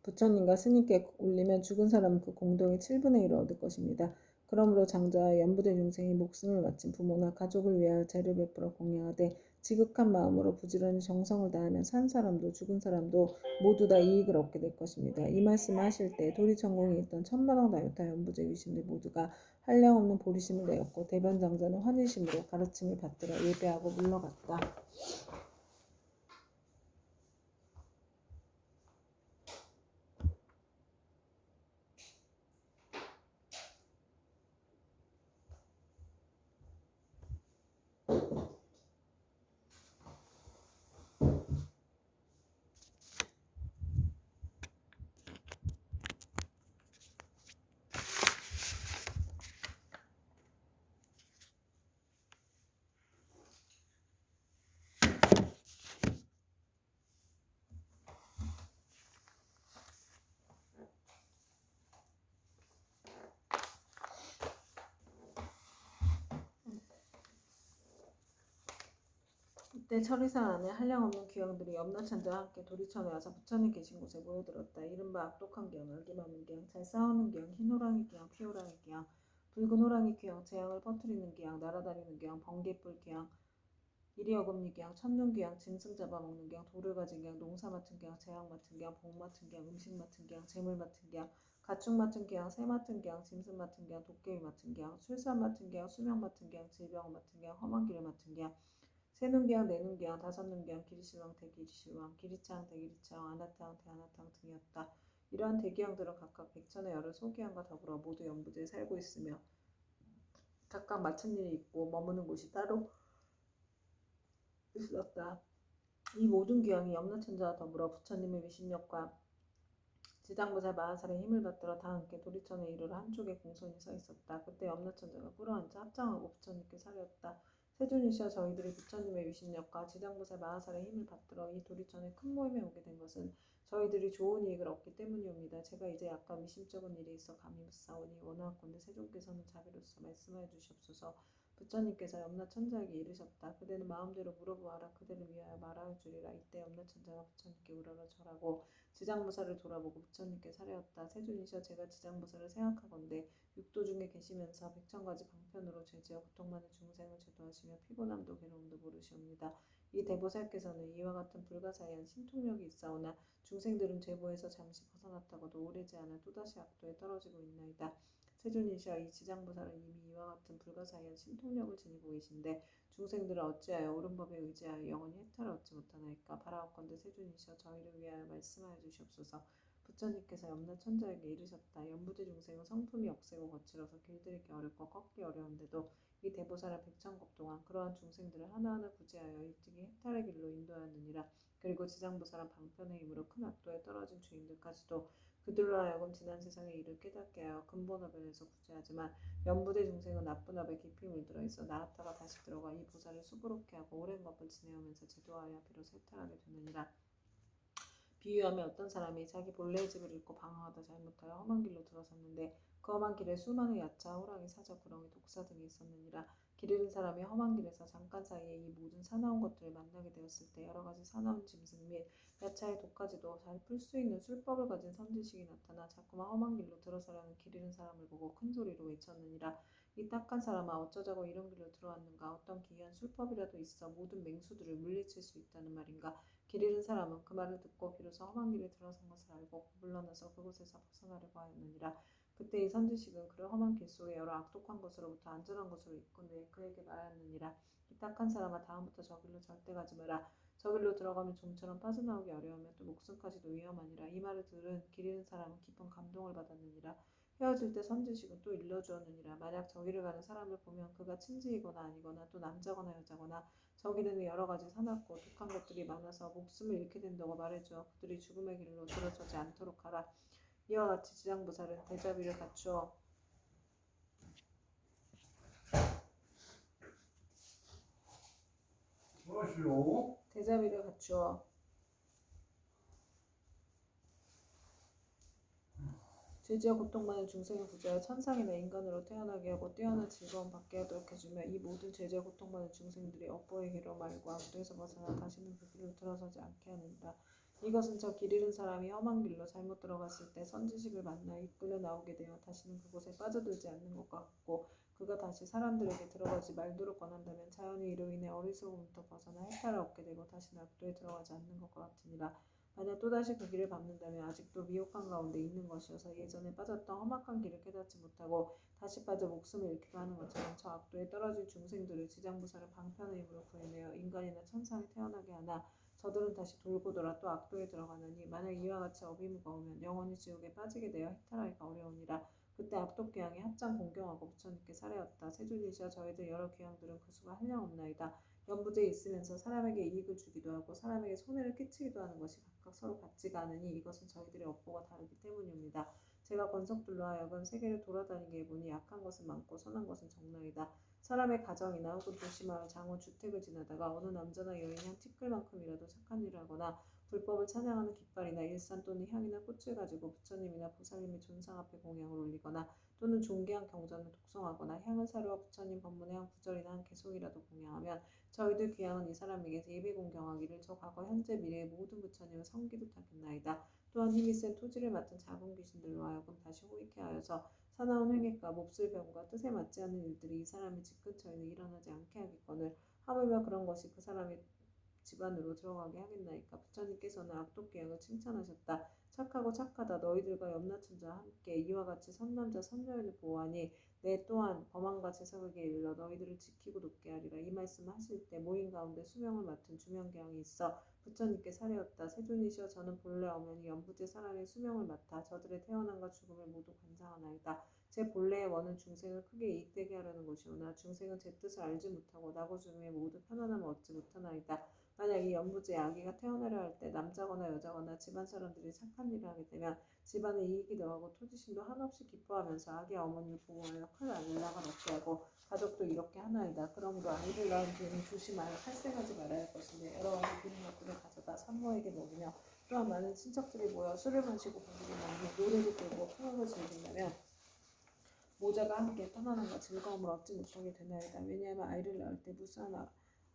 부처님과 스님께 올리면 죽은 사람은 그 공덕의 7분의 1을 얻을 것입니다. 그러므로 장자와 연부된 중생이 목숨을 마친 부모나 가족을 위하여 죄를 베풀어 공양하되 지극한 마음으로 부지런히 정성을 다하면 산 사람도 죽은 사람도 모두 다 이익을 얻게 될 것입니다. 이 말씀을 하실 때 도리천공에 있던 천마당 나요타 연부제 귀신들 모두가 한량없는 보리심을 내었고 대변장자는 환희심으로 가르침을 받들어 예배하고 물러갔다. 이때 철의산 안에 한량없는 귀양들이 염라천자와 함께 도리천에 와서 부처님 계신 곳에 모여들었다. 이른바 악독한 귀양, 악의많은 귀양, 잘 싸우는 귀양, 흰호랑이 귀양, 피호랑이 귀양, 붉은 호랑이 귀양, 재앙을 퍼뜨리는 귀양, 날아다니는 귀양, 번개불 귀양, 이리 어금니 귀양, 천눈 귀양, 짐승 잡아먹는 귀양, 돌을 가진 귀양, 농사 맡은 귀양, 재앙 맡은 귀양, 복 맡은 귀양, 음식 맡은 귀양, 재물 맡은 귀양, 가축 맡은 귀양, 새 맡은 귀양, 짐승 맡은 귀양, 도깨비 맡은 귀양, 출산 맡은 귀양, 수명 맡은 귀양, 질병 맡은 귀양, 험한 길을 맡은 귀양, 세눈기양, 내눈기양, 다섯눈기양, 기리실왕, 대기리실왕, 기리차왕, 대기리차왕, 아나타왕, 대아나타왕 등이었다. 이러한 대기양들은 각각 백천의 여러 소기양과 더불어 모두 연부지에 살고 있으며 각각 맡은 일이 있고 머무는 곳이 따로 있었다. 이 모든 귀양이 염라천자와 더불어 부처님의 위신력과 지장보살 40살의 힘을 받들어 다 함께 도리천에 이르러 한쪽에 공손히 서 있었다. 그때 염라천자가 꿇어앉아 합장하고 부처님께 사렸다. 세존이시여, 저희들이 부처님의 위신력과 지장보살 40살의 힘을 받들어 이 도리천에 큰 모임에 오게 된 것은 저희들이 좋은 이익을 얻기 때문이옵니다. 제가 이제 약간 미심쩍은 일이 있어 감히 묻사오니 원하건대 세존께서는 자비로서 말씀하여 주시옵소서. 부처님께서 염라천자에게 이르셨다. 그대는 마음대로 물어보아라. 그대를 위하여 말하여 주리라. 이때 염라천자가 부처님께 우러러 절하고 지장보살을 돌아보고 부처님께 사례었다. 세존이시여, 제가 지장보살을 생각하건대 육도 중에 계시면서 백천가지 방편으로 죄지어 고통 많은 중생을 제도하시며 피곤함도 괴로움도 모르시옵니다. 이 대보살께서는 이와 같은 불가사의한 신통력이 있사오나 중생들은 죄보에서 잠시 벗어났다고도 오래지 않아 또다시 악도에 떨어지고 있나이다. 세존이시여, 이 지장보살은 이미 이와 같은 불가사의한 신통력을 지니고 계신데 중생들은 어찌하여 옳은 법에 의지하여 영원히 해탈을 얻지 못하나이까. 바라옵건대 세존이시여, 저희를 위하여 말씀하여 주시옵소서. 부처님께서 염라천자에게 이르셨다. 연부지 중생은 성품이 억세고 거칠어서 길들이기 어렵고 꺾기 어려운데도 이 대보살은 백천급 동안 그러한 중생들을 하나하나 구제하여 일찍이 해탈의 길로 인도하였느니라. 그리고 지장보살은 방편의 힘으로 큰 악도에 떨어진 죄인들까지도 그들로 하여금 지난 세상의 일을 깨닫게 하여 근본업에서 구제하지만 연부대 중생은 나쁜 업에 깊이 물들어 있어 나았다가 다시 들어가 이 보살을 수고롭게 하고 오랜 법을 지내오면서 제도하여 비로소 해탈하게 되느니라. 비유하면 어떤 사람이 자기 본래의 집을 잃고 방황하다 잘못하여 험한 길로 들어섰는데 그 험한 길에 수많은 야차, 호랑이, 사자, 구렁이, 독사 등이 있었느니라. 길 잃은 사람이 험한 길에서 잠깐 사이에 이 모든 사나운 것들을 만나게 되었을 때 여러 가지 사나운 짐승 및 야차의 독까지도 잘 풀 수 있는 술법을 가진 선지식이 나타나 자꾸만 험한 길로 들어서려는 길 잃은 사람을 보고 큰 소리로 외쳤느니라. 이 딱한 사람아, 어쩌자고 이런 길로 들어왔는가. 어떤 기이한 술법이라도 있어 모든 맹수들을 물리칠 수 있다는 말인가. 길 잃은 사람은 그 말을 듣고 비로소 험한 길에 들어선 것을 알고 물러나서 그곳에서 벗어나려고 하였느니라. 그때 이 선지식은 그를 험한 길 속에 여러 악독한 것으로부터 안전한 곳으로 이끄내 그에게 말하였느니라. 이 딱한 사람아, 다음부터 저 길로 절대 가지 마라. 저 길로 들어가면 좀처럼 빠져나오기 어려우며 또 목숨까지도 위험하니라. 이 말을 들은 길 잃은 사람은 깊은 감동을 받았느니라. 헤어질 때 선지식은 또 일러주었느니라. 만약 저 길을 가는 사람을 보면 그가 친지이거나 아니거나 또 남자거나 여자거나 저기는 여러 가지 사납고 독한 것들이 많아서 목숨을 잃게 된다고 말해주어 그들이 죽음의 길로 들어서지 않도록 하라. 이와 같이 지장보살은 대자비를 갖추어 대자비를 갖추어 죄지어 고통 많은 중생을 구제하여 천상이나 인간으로 태어나게 하고 뛰어난 즐거움 받게 하도록 해주며 이 모든 죄지어 고통 많은 중생들이 업보의 길로 말고 악도에서 벗어나 다시는 그 길로 들어서지 않게 하느니라. 이것은 저 길 잃은 사람이 험한 길로 잘못 들어갔을 때 선지식을 만나 이끌려 나오게 되어 다시는 그곳에 빠져들지 않는 것과 같고 그가 다시 사람들에게 들어가지 말도록 권한다면 자연히 이로 인해 어리석음부터 벗어나 해탈을 얻게 되고 다시는 악도에 들어가지 않는 것과 같으니라. 만약 또다시 그 길을 밟는다면 아직도 미혹한 가운데 있는 것이어서 예전에 빠졌던 험악한 길을 깨닫지 못하고 다시 빠져 목숨을 잃기도 하는 것처럼 저 악도에 떨어진 중생들을 지장부사를 방편의 힘으로 구해내어 인간이나 천상에 태어나게 하나 저들은 다시 돌고 돌아 또 악도에 들어가느니 만약 이와 같이 업이 무거우면 영원히 지옥에 빠지게 되어 해탈하기가 어려우니라. 그때 악독 귀양이 합장 공경하고 부처님께 살해였다. 세존이시여 저희들 여러 귀양들은 그 수가 한량없나이다. 연부제에 있으면서 사람에게 이익을 주기도 하고 사람에게 손해를 끼치기도 하는 것이 각각 서로 같지가 않으니 이것은 저희들의 업보가 다르기 때문입니다. 제가 권석들로 하여금 세계를 돌아다니게 해보니 악한 것은 많고 선한 것은 적나이다. 사람의 가정이나 혹은 도시마을 장원 주택을 지나다가 어느 남자나 여인이 한 티끌만큼이라도 착한 일을 하거나 불법을 찬양하는 깃발이나 일산 또는 향이나 꽃을 가지고 부처님이나 보살님의 존상 앞에 공양을 올리거나 또는 존귀한 경전을 독송하거나 향을 사루어 부처님 법문의 한 구절이나 한 개송이라도 공양하면 저희들 귀양은 이 사람에게 예배 공경하기를 저 과거 현재 미래의 모든 부처님을 섬기듯 하겠나이다. 또한 힘이 센 토지를 맡은 작은 귀신들로 하여금 다시 호익해 하여서 사나운 행위과 몹쓸 병과 뜻에 맞지 않는 일들이 이 사람의 집 근처에는 일어나지 않게 하겠거늘 하물며 그런 것이 그 사람의 집안으로 들어가게 하겠나이까. 부처님께서는 악독귀양을 칭찬하셨다. 착하고 착하다. 너희들과 염라천자와 함께 이와 같이 선남자 선여인을 보호하니 내 또한 범한과 제사극에 이르러 너희들을 지키고 돕게 하리라. 이 말씀을 하실 때 모인 가운데 수명을 맡은 주명귀양이 있어 부처님께 살해였다. 세존이시여 저는 본래 엄연히 연부제 사람의 수명을 맡아 저들의 태어남과 죽음을 모두 관장하나이다. 제 본래의 원은 중생을 크게 이익되게 하려는 것이오나 중생은 제 뜻을 알지 못하고 나고 죽음에 모두 편안함을 얻지 못하나이다. 만약 이 연부제의 아기가 태어나려 할 때 남자거나 여자거나 집안 사람들이 착한 일을 하게 되면 집안에 이익이 더하고 토지신도 한없이 기뻐하면서 아기의 어머니를 보호하여 큰 안락을 얻게 하고 가족도 이렇게 하나이다. 그러므로 아이를 낳은 뒤에는 조심하여 살생하지 말아야 할 것인데 여러 가지 비린 것들을 가져다 산모에게 먹이며 또한 많은 친척들이 모여 술을 마시고 고기를 먹으며 노래를 부르고 풍악을 즐긴다면 모자가 함께 편안함과 즐거움을 얻지 못하게 되나이다. 왜냐하면 아이를 낳을 때 무수한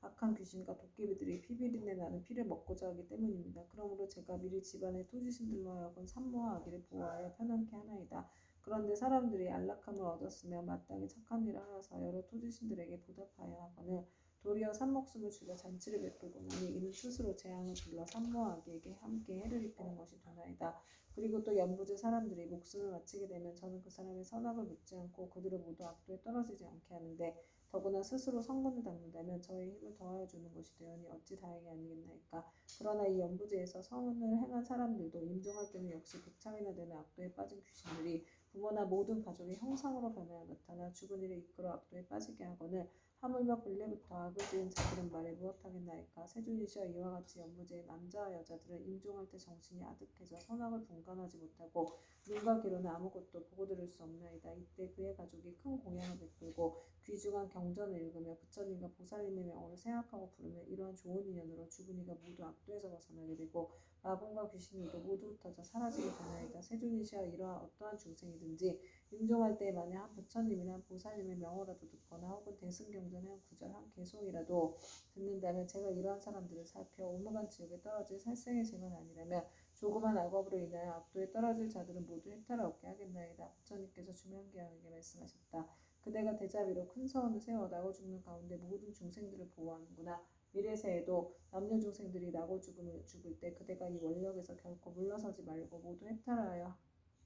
악한 귀신과 도깨비들이 피비린내 나는 피를 먹고자 하기 때문입니다. 그러므로 제가 미리 집안의 토지신들로 하여금 산모와 아기를 보호하여 편안케 하나이다. 그런데 사람들이 안락함을 얻었으며 마땅히 착한 일을 하여서 여러 토지신들에게 보답하여 하거늘 도리어 산목숨을 죽여 잔치를 베풀고 나니 이는 스스로 재앙을 불러 산모와 아기에게 함께 해를 입히는 것이 되나이다. 그리고 또 연부제 사람들이 목숨을 마치게 되면 저는 그 사람의 선악을 묻지 않고 그들을 모두 악도에 떨어지지 않게 하는데 더구나 스스로 성군을 닦는다면 저의 힘을 더하여 주는 것이 되오니 어찌 다행이 아니겠나이까. 그러나 이 연부제에서 성은을 행한 사람들도 임종할 때는 역시 백창이나 되는 악도에 빠진 귀신들이 부모나 모든 가족의 형상으로 변하여 나타나 죽은 이를 이끌어 악도에 빠지게 하거늘 하물며 본래부터 악을 지은 자들은 말에 무엇하겠나이까. 세존이시여 이와 같이 연부제의 남자와 여자들은 임종할 때 정신이 아득해져 선악을 분간하지 못하고 눈과 귀로는 아무것도 보고 들을 수 없나이다. 이때 그의 가족이 큰 공양을 베풀고 귀중한 경전을 읽으며 부처님과 보살님의 명호를 생각하고 부르며 이러한 좋은 인연으로 죽은 이가 모두 악도에서 벗어나게 되고 마군과 귀신이 이도 모두 흩어져 사라지게 되나이다. 세존이시여 이러한 어떠한 중생이든지 임종할 때에 만약 한 부처님이나 한 보살님의 명호라도 듣거나 혹은 대승경전의 한 구절 한 개송이라도 듣는다면 제가 이러한 사람들을 살펴 오무간 지옥에 떨어질 살생의 죄만 아니라면 조그만 악업으로 인하여 악도에 떨어질 자들은 모두 해탈을 얻게 하겠나이다. 부처님께서 주명기양에게 말씀하셨다. 그대가 대자비로 큰 서원을 세워 나고 죽는 가운데 모든 중생들을 보호하는구나. 미래세에도 남녀 중생들이 나고 죽을 때 그대가 이 원력에서 결코 물러서지 말고 모두 해탈하여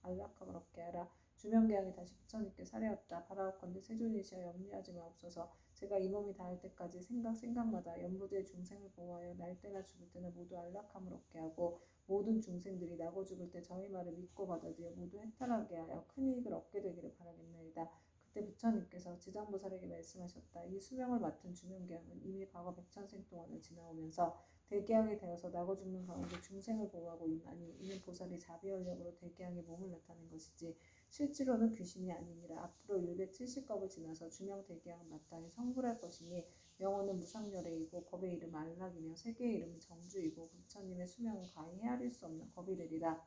안락함을 얻게 하라. 주명계양이 다시 부처님께 살해었다. 바라옵건대 세존이시여 염려하지 마옵소서. 제가 이 몸이 닿을 때까지 생각마다 연부제의 중생을 보호하여 날 때나 죽을 때나 모두 안락함을 얻게 하고 모든 중생들이 나고 죽을 때 저희 말을 믿고 받아들여 모두 해탈하게 하여 큰 이익을 얻게 되기를 바라겠나이다. 그때 부처님께서 지장보살에게 말씀하셨다. 이 수명을 맡은 주명계양은 이미 과거 백천생 동안을 지나오면서 대기양이 되어서 나고 죽는 가운데 중생을 보호하고 있나니 이는 보살이 자비원력으로 대기양의 몸을 나타낸 것이지 실제로는 귀신이 아니니라. 앞으로 170겁을 지나서 주명 대기양은 마땅히 성불할 것이니 명호는 무상열애이고 법의 이름 안락이며 세계의 이름은 정주이고 부처님의 수명은 가히 헤아릴 수 없는 겁이 되리라.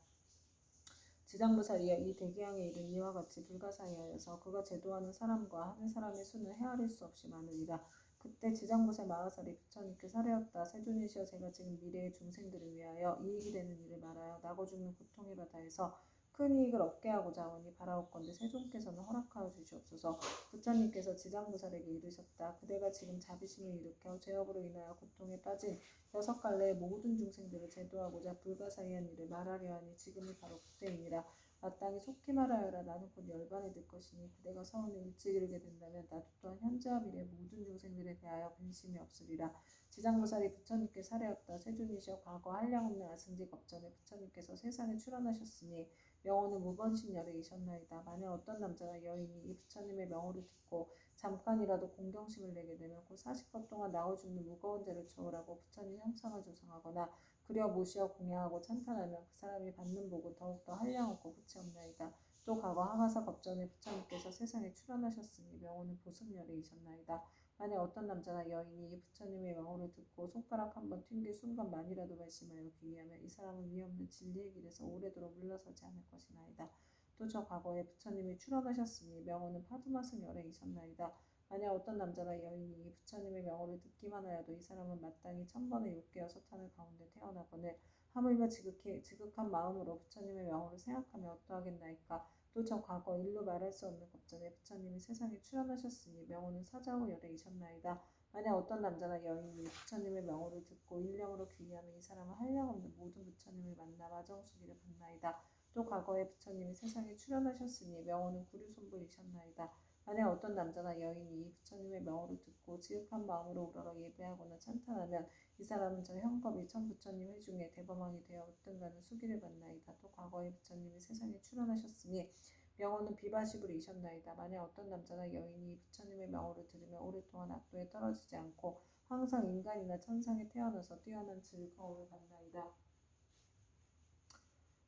지장보살이여 이 대기양의 일은 이와 같이 불가사의하여서 그가 제도하는 사람과 하는 사람의 수는 헤아릴 수 없이 많으리라. 그때 지장보살 마하살이 부처님께 사례었다. 세존이시여 제가 지금 미래의 중생들을 위하여 이익이 되는 일을 말하여 나고 죽는 고통의 바다에서 큰 이익을 얻게 하고자 하오니 바라옵건대 세존께서는 허락하여 주시옵소서. 부처님께서 지장보살에게 이르셨다. 그대가 지금 자비심을 일으켜 죄업으로 인하여 고통에 빠진 6갈래의 모든 중생들을 제도하고자 불가사의한 일을 말하려 하니 지금이 바로 그때이니라. 마땅히 속히 말하여라. 나는 곧 열반이 될 것이니 그대가 서원에 일찍 이르게 된다면 나도 또한 현재와 미래 모든 중생들에 대하여 근심이 없으리라. 지장보살이 부처님께 사례었다. 세존이시여 과거 한량없는 아승지 겁전에 부처님께서 세상에 출현하셨으니 명호는 무번신열애이셨나이다. 만약 어떤 남자나 여인이 이 부처님의 명호를 듣고 잠깐이라도 공경심을 내게 되면 곧 40것 동안 나고 죽는 무거운 죄를 처울하고 부처님 형상을 조성하거나 그려 모시어 공양하고 찬탄하면 그 사람이 받는 복은 더욱더 한량없고 끝이 없나이다. 또 과거 하가사 겁전에 부처님께서 세상에 출현하셨으니 명호는 보습열애이셨나이다. 만약 어떤 남자나 여인이 이 부처님의 명호를 듣고 손가락 한번 튕길 순간만이라도 발심하여 귀의하면 이 사람은 위없는 진리의 길에서 오래도록 물러서지 않을 것이나이다. 또 저 과거에 부처님이 출현하셨으니 명호는 파두마승 열애이셨나이다. 만약 어떤 남자나 여인이 이 부처님의 명호를 듣기만 하여도 이 사람은 마땅히 1000번의 육계와 소탄을 가운데 태어나거늘 하물며 지극한 마음으로 부처님의 명호를 생각하며 어떠하겠나이까. 또 저 과거 일로 말할 수 없는 겁전에 부처님이 세상에 출현하셨으니 명호는 사자후 열애이셨나이다. 만약 어떤 남자나 여인이 부처님의 명호를 듣고 일령으로 귀의하면 이 사람은 한량없는 모든 부처님을 만나 마정수리를 받나이다. 또 과거에 부처님이 세상에 출현하셨으니 명호는 구류손불이셨나이다. 만약 어떤 남자나 여인이 이 부처님의 명호를 듣고 지극한 마음으로 우러러 예배하거나 찬탄하면 이 사람은 저 형겁이 천 부처님 회중에 대범왕이 되어 으뜸가는 수기를 받나이다. 또 과거에 부처님이 세상에 출현하셨으니 명호는 비바시불이셨나이다. 만약 어떤 남자나 여인이 부처님의 명호를 들으며 오랫동안 악도에 떨어지지 않고 항상 인간이나 천상에 태어나서 뛰어난 즐거움을 받나이다.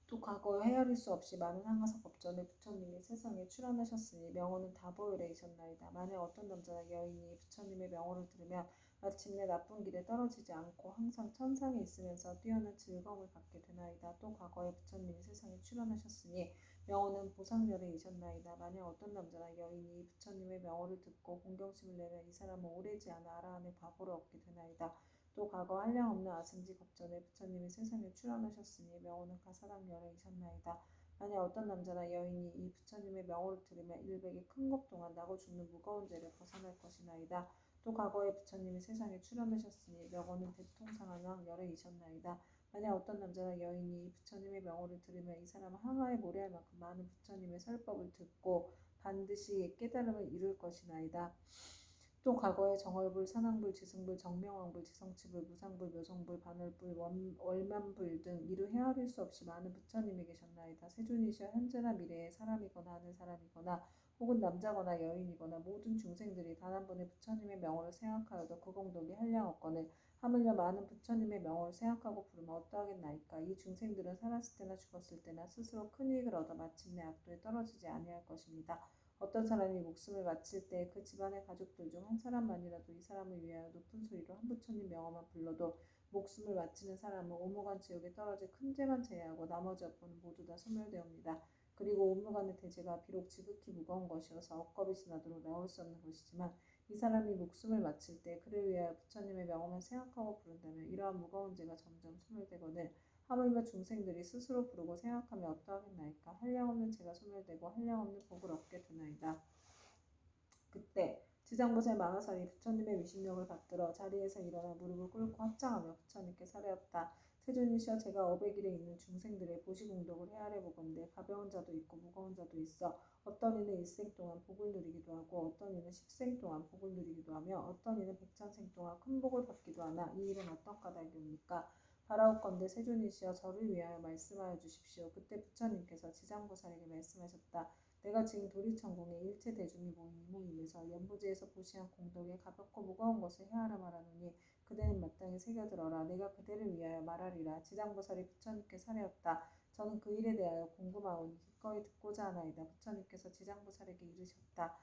또 과거에 헤아릴 수 없이 많은 항아사 법전에 부처님이 세상에 출현하셨으니 명호는 다보열애이셨나이다. 만약 어떤 남자나 여인이 부처님의 명호를 들으면 마침내 나쁜 길에 떨어지지 않고 항상 천상에 있으면서 뛰어난 즐거움을 받게 되나이다. 또 과거에 부처님이 세상에 출현하셨으니 명호는 보상열애이셨나이다. 만약 어떤 남자나 여인이 부처님의 명호를 듣고 공경심을 내면 이 사람은 오래지 않아 아라한의 과보를 얻게 되나이다. 또 과거 한량없는 아승지 겁전에 부처님이 세상에 출현하셨으니 명호는 가사당 열애이셨나이다. 만약 어떤 남자나 여인이 이 부처님의 명호를 들으며 일백의 큰 겁 동안 나고 죽는 무거운 죄를 벗어날 것이나이다. 또 과거에 부처님이 세상에 출현하셨으니 명호는 대통상한왕 열애이셨나이다. 만약 어떤 남자나 여인이 이 부처님의 명호를 들으며 이 사람은 항아에 모래할 만큼 많은 부처님의 설법을 듣고 반드시 깨달음을 이룰 것이나이다. 또 과거에 정월불, 산왕불, 지승불, 정명왕불, 지성치불, 무상불, 묘성불, 반월불, 월만불 등 이루 헤아릴 수 없이 많은 부처님이 계셨나이다. 세존이시여 현재나 미래에 사람이거나 하늘 사람이거나 혹은 남자거나 여인이거나 모든 중생들이 단 한 분의 부처님의 명호를 생각하여도 그 공덕이 한량없거늘 하물며 많은 부처님의 명호를 생각하고 부르면 어떠하겠나이까. 이 중생들은 살았을 때나 죽었을 때나 스스로 큰 이익을 얻어 마침내 악도에 떨어지지 아니할 것입니다. 어떤 사람이 목숨을 마칠 때 그 집안의 가족들 중 한 사람만이라도 이 사람을 위하여 높은 소리로 한 부처님 명호만 불러도 목숨을 마치는 사람은 오무간 지옥에 떨어질 큰 죄만 제외하고 나머지 업보는 모두 다 소멸되옵니다. 그리고 오무간의 대죄가 비록 지극히 무거운 것이어서 억겁이 지나도록 나올 수 없는 것이지만 이 사람이 목숨을 마칠 때 그를 위하여 부처님의 명호만 생각하고 부른다면 이러한 무거운 죄가 점점 소멸되거늘 하물며 중생들이 스스로 부르고 생각하며 어떠하겠나이까. 한량없는 죄가 소멸되고 한량없는 복을 얻게 되나이다. 그때 지장보살 마하살이 부처님의 위신령을 받들어 자리에서 일어나 무릎을 꿇고 합장하며 부처님께 사례었다. 세존이시여 제가 어백일에 있는 중생들의 보시공덕을 헤아려 보건대 가벼운 자도 있고 무거운 자도 있어 어떤 이는 일생 동안 복을 누리기도 하고 어떤 이는 10생 동안 복을 누리기도 하며 어떤 이는 100,000생 동안 큰 복을 받기도 하나 이 일은 어떤 까닭이옵니까? 바라옵건대 세존이시여 저를 위하여 말씀하여 주십시오. 그때 부처님께서 지장보살에게 말씀하셨다. 내가 지금 도리천궁에 일체 대중이 모인 이모임에서 연부지에서 보시한 공덕에 가볍고 무거운 것을 헤아려 말하노니 그대는 마땅히 새겨들어라. 내가 그대를 위하여 말하리라. 지장보살이 부처님께 사례었다. 저는 그 일에 대하여 궁금하오니 기꺼이 듣고자 하나이다. 부처님께서 지장보살에게 이르셨다.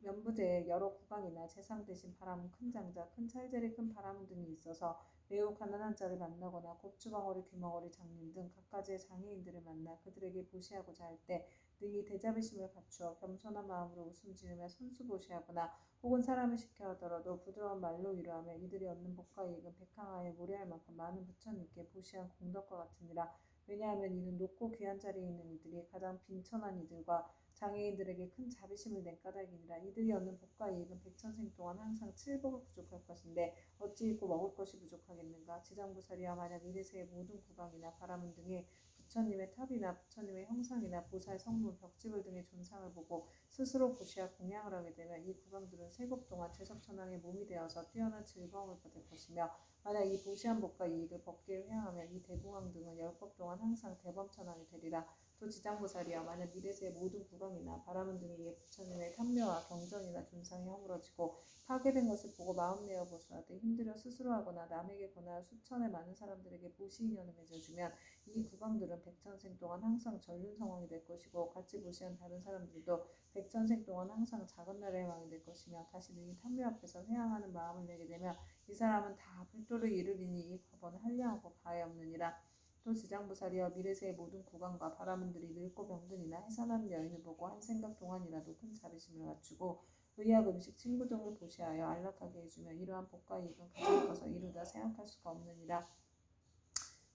면부대에 여러 국왕이나 재상 대신 바람은 큰 장자, 큰 찰제리 큰 바람 등이 있어서 매우 가난한 자를 만나거나 곱주벙어리, 귀머거리, 장님 등 각가지의 장애인들을 만나 그들에게 보시하고자 할 때 능히 대자비심을 갖추어 겸손한 마음으로 웃음 지으며 선수보시하거나 혹은 사람을 시켜 하더라도 부드러운 말로 위로하며 이들이 얻는 복과 이익은 백항하에 무례할 만큼 많은 부처님께 보시한 공덕과 같으니라. 왜냐하면 이는 높고 귀한 자리에 있는 이들이 가장 빈천한 이들과 장애인들에게 큰 자비심을 낸 까닭이니라. 이들이 얻는 복과 이익은 백천생 동안 항상 칠복을 부족할 것인데 어찌 입고 먹을 것이 부족하겠는가. 지장부살이와 만약 이래서의 모든 국왕이나 바라문 등의 부처님의 탑이나 부처님의 형상이나 보살 성문 벽지불 등의 존상을 보고 스스로 보시와 공양을 하게 되면 이 국왕들은 세급 동안 제석천왕의 몸이 되어서 뛰어난 즐거움을 받을 것이며 만약 이 보시한 복과 이익을 법계에 회항하면 이 대공왕 등은 열법 동안 항상 대범천왕이 되리라. 또 지장보살이여 만약 이래서의 모든 국왕이나 바라문 등의 예 부처님의 탐묘와 경전이나 존상이 허물어지고 파괴된 것을 보고 마음 내어 보수하되 힘들어 스스로 하거나 남에게 권하여 수천의 많은 사람들에게 보시 인연을 맺어주면 이 국왕들은 백천생 동안 항상 전륜성왕이 될 것이고 같이 보시한 다른 사람들도 백천생 동안 항상 작은 나라의 왕이 될 것이며 다시 능히 탐묘 앞에서 회항하는 마음을 내게 되면 이 사람은 다 불도를 이르리니 이 법은 한량하고 가해 없느니라. 또 지장보살이여 미래세의 모든 국왕과 바라문들이 늙고 병든이나 해산하는 여인을 보고 한 생각 동안이라도 큰 자비심을 갖추고 의학 음식 친구 등을 보시하여 안락하게 해주며 이러한 복과 이익은 가장 커서 이루다 생각할 수가 없느니라.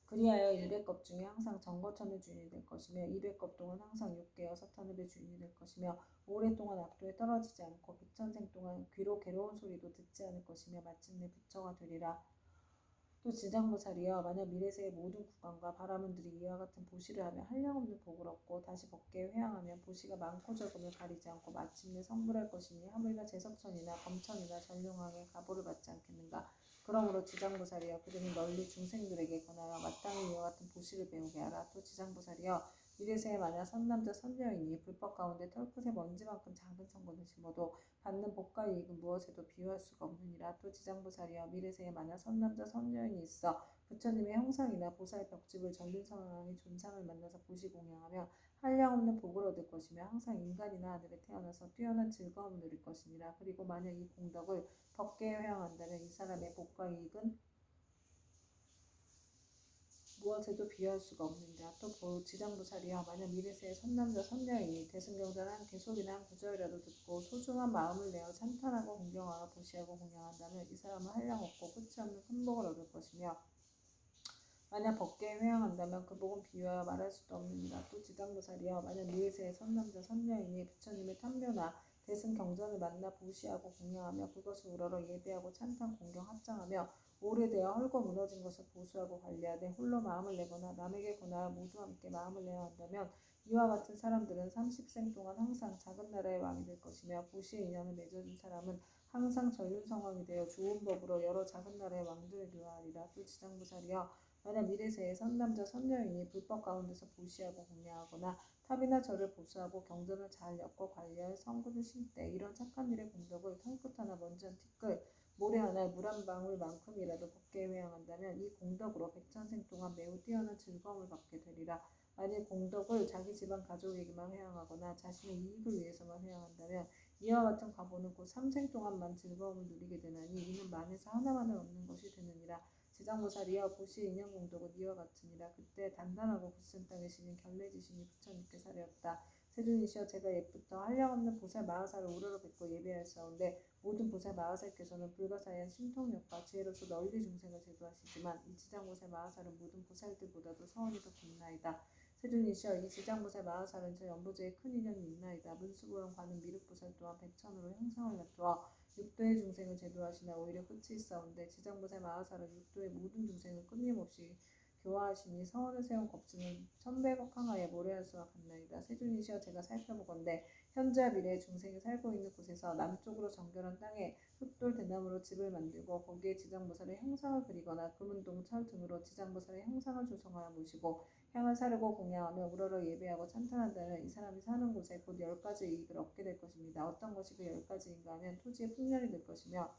그리하여 일백겁 중에 항상 정거천의 주인이 될 것이며 이백겁 동안 항상 육계여 서탄읍의 주인이 될 것이며 오랫동안 압도에 떨어지지 않고 백천생 동안 귀로 괴로운 소리도 듣지 않을 것이며 마침내 부처가 되리라. 또 지장보살이여 만약 미래세의 모든 국왕과 바라문들이 이와 같은 보시를 하며 한량없는 복을 얻고 다시 법계에 회항하면 보시가 많고 적음을 가리지 않고 마침내 성불할 것이니 하물며 제석천이나 검천이나 전룡왕의 가보를 받지 않겠는가. 그러므로 지장보살이여 그들은 널리 중생들에게 권하여 마땅히 이와 같은 보시를 배우게 하라. 또 지장보살이여 미래세에 만약 선남자 선녀이니 불법 가운데 털끝의 먼지만큼 작은 성분을 심어도 받는 복과 이익은 무엇에도 비유할 수가 없느니라. 또 지장보살이여 미래세에 만약 선남자 선녀인이 있어 부처님의 형상이나 보살 벽집을 전륜성왕의 존상을 만나서 보시 공양하며 한량없는 복을 얻을 것이며 항상 인간이나 하늘에 태어나서 뛰어난 즐거움을 누릴 것이니라. 그리고 만약 이 공덕을 법계에 회항한다면 이 사람의 복과 이익은 무엇에도 비유할 수가 없느니라. 또 지장보살이여 만약 미래세의 선남자 선녀이니 대승경전 한 개속이나 한 구절이라도 듣고 소중한 마음을 내어 찬탄하고 공경하여 보시하고 공양한다면 이 사람은 한량없고 끝이 없는 큰 복을 얻을 것이며 만약 법계에 회항한다면 그 복은 비유하여 말할 수도 없느니라. 또 지장보살이여 만약 미래세의 선남자 선녀이니 부처님의 탐묘나 대승 경전을 만나 보시하고 공양하며 그것을 우러러 예배하고 찬탄 공경 합장하며 오래되어 헐거 무너진 것을 보수하고 관리하되 홀로 마음을 내거나 남에게 권하여 모두 함께 마음을 내어 한다면 이와 같은 사람들은 30생 동안 항상 작은 나라의 왕이 될 것이며 보시의 인연을 맺어준 사람은 항상 전륜성왕이 되어 좋은 법으로 여러 작은 나라의 왕들을 교화하리라. 또 지장보살이여 만약 미래세의 선남자 선녀인이 불법 가운데서 보시하고 공양하거나 탑이나 절을 보수하고 경전을 잘 엮어 관리하여 성군을 심때 이런 착한 일의 공덕을 털끝 하나 먼지 한 티끌 모래 하나에 물 한 방울만큼이라도 법계에 회항한다면 이 공덕으로 백천생 동안 매우 뛰어난 즐거움을 받게 되리라. 만일 공덕을 자기 집안 가족에게만 회항하거나 자신의 이익을 위해서만 회항한다면 이와 같은 과보는 곧 3생 동안만 즐거움을 누리게 되나니 이는 만에서 하나만을 얻는 것이 되느니라. 지장보살이여 보시의 인연공덕은 이와 같으니라. 그때 단단하고 굳센 땅에 시린 결례지신이 부처님께 사려었다. 세존이시여 제가 옛부터 한량없는 보살 마하사를 우러러 뵙고 예배하였사온데 모든 보살 마하사께서는 불가사의한 신통력과 지혜로서 널리 중생을 제도하시지만 이 지장보살 마하사는 모든 보살들보다도 서원이 더 깊나이다. 세존이시여 이 지장보살 마하사는 저 연보제에 큰 인연이 있나이다. 문수보영 관은 미륵보살 또한 백천으로 형상을 나누어 육도의 중생을 제도하시나 오히려 끝이 있사온데 지장보살 마하사는 육도의 모든 중생을 끊임없이 교화하시니 서원을 세운 겁수는 천백억 항하에 모래할 수와 같나이다. 세존이시여 제가 살펴보건대 현재와 미래의 중생이 살고 있는 곳에서 남쪽으로 정결한 땅에 흑돌 대나무로 집을 만들고 거기에 지장보살의 형상을 그리거나 금은동 철 등으로 지장보살의 형상을 조성하여 모시고 향을 사르고 공양하며 우러러 예배하고 찬탄한다면 이 사람이 사는 곳에 곧 10가지 이익을 얻게 될 것입니다. 어떤 것이 그 10가지인가 하면 토지의 풍년이 될 것이며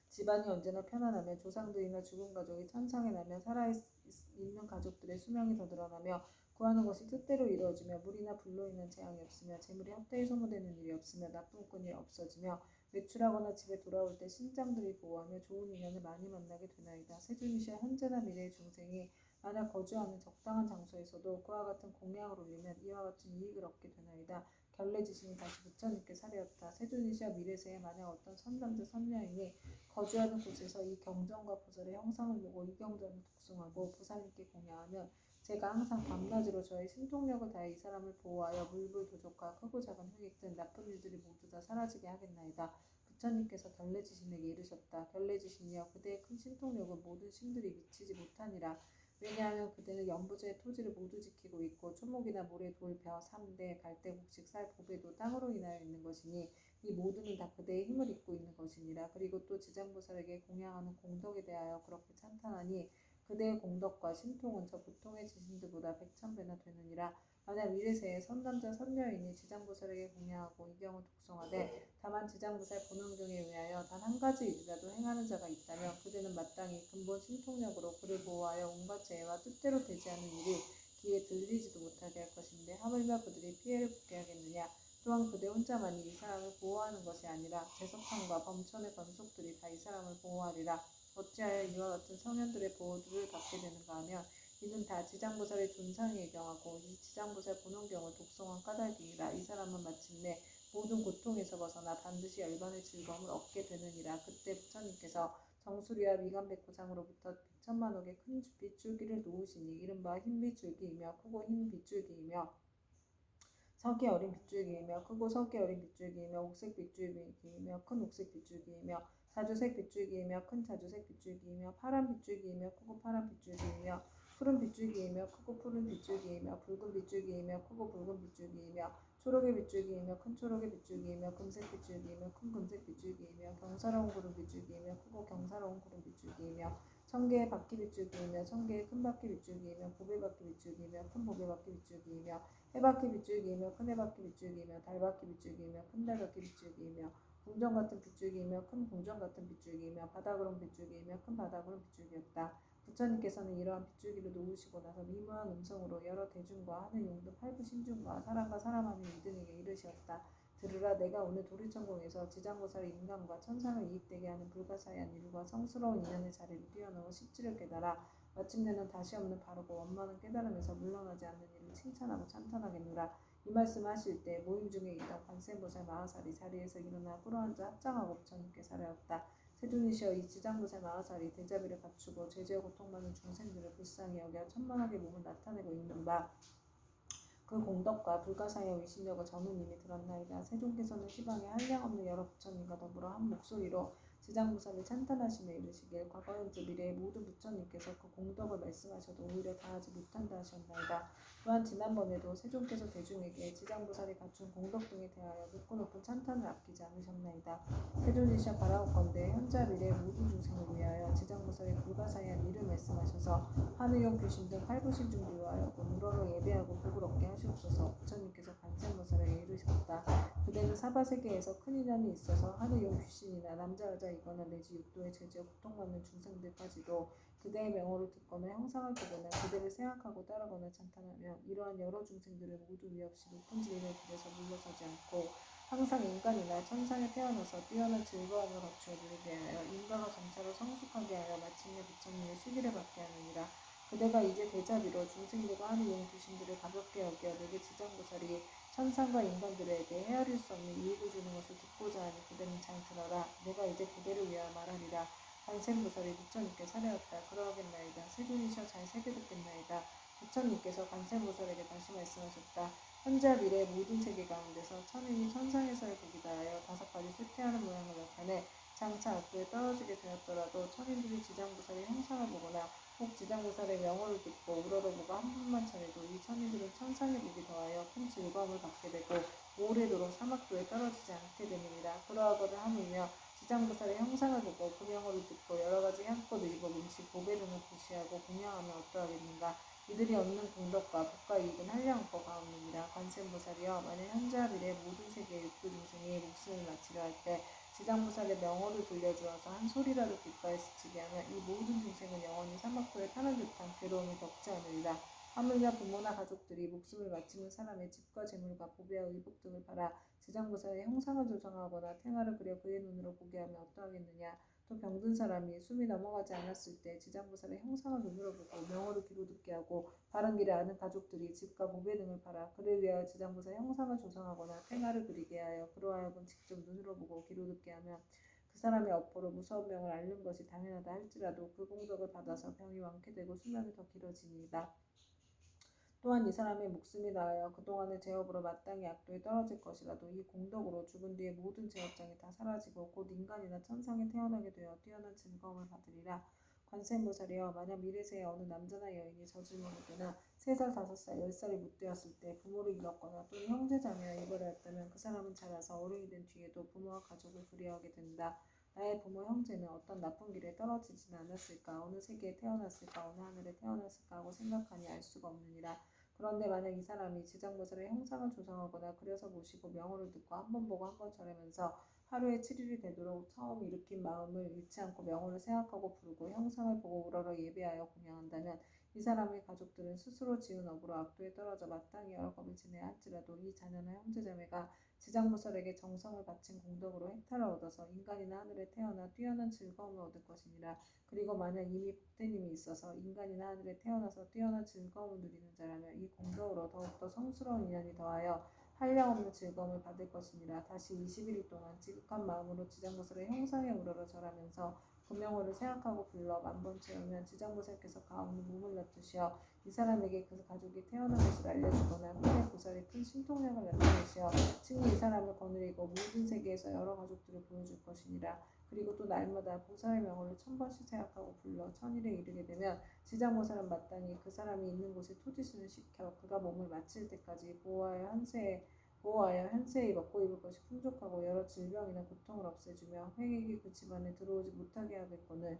집안이 언제나 편안하며 조상들이나 죽은 가족이 천상에 나며 살아있는 가족들의 수명이 더 늘어나며 구하는 것이 뜻대로 이루어지며 물이나 불로 인한 재앙이 없으며 재물이 헛되이 소모되는 일이 없으며 나쁜 꾼이 없어지며 외출하거나 집에 돌아올 때 신장들이 보호하며 좋은 인연을 많이 만나게 되나이다. 세존이시여 현재나 미래의 중생이 만약 거주하는 적당한 장소에서도 그와 같은 공양을 올리면 이와 같은 이익을 얻게 되나이다. 결례지신이 다시 부처님께 사례었다. 세존이시여 미래세에 만약 어떤 선남자 선녀인이 거주하는 곳에서 이 경전과 보살의 형상을 보고 이 경전을 독송하고 보살님께 공양하면 제가 항상 밤낮으로 저의 신통력을 다해 이 사람을 보호하여 물불 도적과 크고 작은 흑익 등 나쁜 일들이 모두 다 사라지게 하겠나이다. 부처님께서 결례지신에게 이르셨다. 결례지신이여 그대의 큰 신통력은 모든 신들이 미치지 못하니라. 왜냐하면 그대는 연부제의 토지를 모두 지키고 있고 초목이나 모래, 돌, 벼, 삼대, 갈대, 곡식, 쌀, 보배도 땅으로 인하여 있는 것이니 이 모두는 다 그대의 힘을 입고 있는 것이니라. 그리고 또 지장보살에게 공양하는 공덕에 대하여 그렇게 찬탄하니 그대의 공덕과 신통은 저 보통의 지신들보다 백천배나 되느니라. 만약 미래세에 선남자 선녀인이 지장보살에게 공양하고 이 경을 독송하되 다만 지장보살 본원경에 의하여 단 한 가지 일이라도 행하는 자가 있다면 그대는 마땅히 근본 신통력으로 그를 보호하여 온갖 재해와 뜻대로 되지 않은 일이 귀에 들리지도 못하게 할 것인데 하물며 그들이 피해를 붙게 하겠느냐. 또한 그대 혼자만이 이 사람을 보호하는 것이 아니라 제석함과 범천의 권속들이 다 이 사람을 보호하리라. 어찌하여 이와 같은 성현들의 보호를 받게 되는가 하면 이는 다 지장보살의 존상에 경하고 이 지장보살 본원경을 독송한 까닭이라. 이 사람은 마침내 모든 고통에서 벗어나 반드시 열반의 즐거움을 얻게 되느니라. 그때 부처님께서 정수리와 미간백호상으로부터 백천만억의 큰 빗줄기를 놓으시니 이른바 흰 빗줄기이며 크고 흰 빗줄기이며 석이 어린 빗줄기이며 크고 석이 어린 빗줄기이며 옥색 빗줄기이며 큰 옥색 빗줄기이며 자주색 빗줄기이며 큰 자주색 빗줄기이며 파란 빗줄기이며 크고 파란 빗줄기이며 푸른 빗줄기이며 크고 푸른 빗줄기이며 붉은 빗줄기이며 크고 붉은 빗줄기이며 초록의 빗줄기이며 큰 초록의 빗줄기이며 금색 빗줄기이며 큰 금색 빗줄기이며 경사로운 구름 빗줄기이며 크고 경사로운 구름 빗줄기이며 천개의 바퀴 빗줄기이며 천개의 큰 바퀴 빗줄기이며 보배바퀴 빗줄기이며 큰 보배바퀴 빗줄기이며 해바퀴 빗줄기이며 큰 해바퀴 빗줄기이며 달바퀴 빗줄기이며 큰 달바퀴 빗줄기이며 궁전 같은 빗줄기이며 큰 궁전 같은 빗줄기이며 바다구름 빗줄기이며 큰 바다구름 빗줄기였다. 부처님께서는 이러한 빗줄기를 놓으시고 나서 미묘한 음성으로 여러 대중과 하늘 용도 팔부 신중과 사람과 사람 아닌 이들에게 이르시었다. 들으라. 내가 오늘 도리천공에서 지장보살의 인간과 천상을 이익되게 하는 불가사의한 일과 성스러운 인연의 자리를 뛰어넘어 십지를 깨달아 마침내는 다시 없는 바르고 원만한 깨달음에서 물러나지 않는 일을 칭찬하고 찬탄하겠노라. 이 말씀을 하실 때 모임 중에 있던 관세음보살 마하살이 자리에서 일어나 꿇어앉아 합장하고 부처님께 사례었다. 세존이시여 이 지장보살 마하살이 대자비를 갖추고 죄지어 고통받는 중생들을 불쌍히 여겨 천만하게 몸을 나타내고 있는 바 그 공덕과 불가사의 위신력을 저는 이미 들었나이다. 세존께서는 시방에 한량없는 여러 부처님과 더불어 한 목소리로 지장보살을 찬탄하시며 이르시길 과거 현재 미래의 모든 부처님께서 그 공덕을 말씀하셔도 오히려 다하지 못한다 하셨나이다. 또한 지난번에도 세존께서 대중에게 지장보살이 갖춘 공덕 등에 대하여 높고 찬탄을 아끼지 않으셨나이다. 세존이시여 바라옵건대 현재 미래의 모든 중생을 위하여 지장보살의 불가사의한 일을 말씀하셔서 하늘용 귀신 등 팔부신 중비하여 우러러 예배하고 복을 얻게 하시옵소서. 부처님께서 관세음보살에게 이르셨다. 그대는 사바세계에서 큰 인연이 있어서 하늘용 귀신이나 남자 여자이거나 내지 육도의 죄지어 고통받는 중생들까지도 그대의 명호를 듣거나 형상을 보거나 그대를 생각하고 따르거나 찬탄하며 이러한 여러 중생들을 모두 위없이 높은 지위의 길에서 물러서지 않고 항상 인간이나 천상에 태어나서 뛰어난 즐거움을 갖추어 누리게 하여 인과가 점차로 성숙하게 하여 마침내 부처님의 시기를 받게 하느니라. 그대가 이제 대자비로 중생들과 하늘용 귀신들을 가볍게 여겨 내게 지장보살이 천상과 인간들에게 헤아릴 수 없는 이익을 주는 것을 듣고자 하니 그대는 잘 들어라. 내가 이제 그대를 위하여 말하리라. 관세음보살이 부처님께 사례었다. 그러하겠나이다. 세존이셔 잘 새겨 듣겠나이다. 부처님께서 관세음보살에게 다시 말씀하셨다. 현재 미래의 모든 세계 가운데서 천인이 천상에서의 복이 다하여 5가지 쇠퇴하는 모양을 나타내 장차 악도에 떨어지게 되었더라도 천인들이 지장보살의 형상을 보거나 혹 지장보살의 명호를 듣고 우러러보고 한 번만 차례도 이 천인들은 천상의 복이 더하여 큰 즐거움을 받게 되고 오래도록 사막도에 떨어지지 않게 되느니라. 그러하거든 하물며 지장보살의 형상을 보고 그 명호를 듣고 여러가지 향꽃 의복 음식 보배 등을 구시하고 공양하면 어떠하겠는가. 이들이 얻는 공덕과 복과 이익은 한량없고 가없느니라. 관세음보살이여 만일 현재와 미래 모든 세계의 육도 중생이 목숨을 마치려 할 때 지장보살의 명호를 들려주어서 한 소리라도 귓가에 스치게 하면 이 모든 중생은 영원히 사막도에 타는 듯한 괴로움을 겪지 않으리라. 하물며 부모나 가족들이 목숨을 바치는 사람의 집과 재물과 보배와 의복 등을 팔아 지장보살의 형상을 조성하거나 탱화를 그려 그의 눈으로 보게 하면 어떠하겠느냐. 또 병든 사람이 숨이 넘어가지 않았을 때 지장보살의 형상을 눈으로 보고 명호를 귀로 듣게 하고 바른 길을 아는 가족들이 집과 보배 등을 팔아 그를 위하여 지장보살 형상을 조성하거나 탱화를 그리게 하여 그로 하여금 직접 눈으로 보고 귀로 듣게 하면 그 사람의 업보로 무서운 병을 앓는 것이 당연하다 할지라도 그 공덕을 받아서 병이 완쾌되고 수명이 더 길어지니이다. 또한 이 사람의 목숨이 나하여 그동안의 죄업으로 마땅히 악도에 떨어질 것이라도 이 공덕으로 죽은 뒤에 모든 죄업장이 다 사라지고 곧 인간이나 천상에 태어나게 되어 뛰어난 즐거움을 받으리라. 관세음보살이여, 만약 미래세에 어느 남자나 여인이 저질문을 때나 3살, 5살, 10살이 묻되었을 때 부모를 잃었거나 또는 형제 자매와 이별하였다면 그 사람은 자라서 어른이 된 뒤에도 부모와 가족을 그리워하게 된다. 나의 부모 형제는 어떤 나쁜 길에 떨어지지는 않았을까, 어느 세계에 태어났을까, 어느 하늘에 태어났을까 하고 생각하니 알 수가 없느니라. 그런데 만약 이 사람이 지장보살의 형상을 조성하거나 그려서 모시고 명호를 듣고 한 번 보고 한 번 절하면서 하루에 7일이 되도록 처음 일으킨 마음을 잃지 않고 명호를 생각하고 부르고 형상을 보고 우러러 예배하여 공양한다면 이 사람의 가족들은 스스로 지은 업으로 악도에 떨어져 마땅히 여러 겁을 지내야 할지라도 이 자녀나 형제자매가 지장보살에게 정성을 바친 공덕으로 혜택을 얻어서 인간이나 하늘에 태어나 뛰어난 즐거움을 얻을 것이니라. 그리고 만약 이미 복된 힘이 있어서 인간이나 하늘에 태어나서 뛰어난 즐거움을 누리는 자라면 이 공덕으로 더욱더 성스러운 인연이 더하여 한량없는 즐거움을 받을 것이니라. 다시 21일 동안 지극한 마음으로 지장보살의 형상에 우러러 절하면서 금명호를 생각하고 불러 만번 채우면 지장보살께서 가운데 몸을 놔두시어 이 사람에게 그 가족이 태어난 것을 알려주거나 그의 보살이 큰 신통력을 나타내시어 친히 이 사람을 거느리고 모든 세계에서 여러 가족들을 보여줄 것이니라. 그리고 또 날마다 보살의 명호를 1000번씩 생각하고 불러 1000일에 이르게 되면 지장보살은 마땅히 그 사람이 있는 곳에 토지신을 시켜 그가 몸을 마칠 때까지 보호하여 현세에 먹고 입을 것이 풍족하고 여러 질병이나 고통을 없애주며 회객이 그 집안에 들어오지 못하게 하겠거늘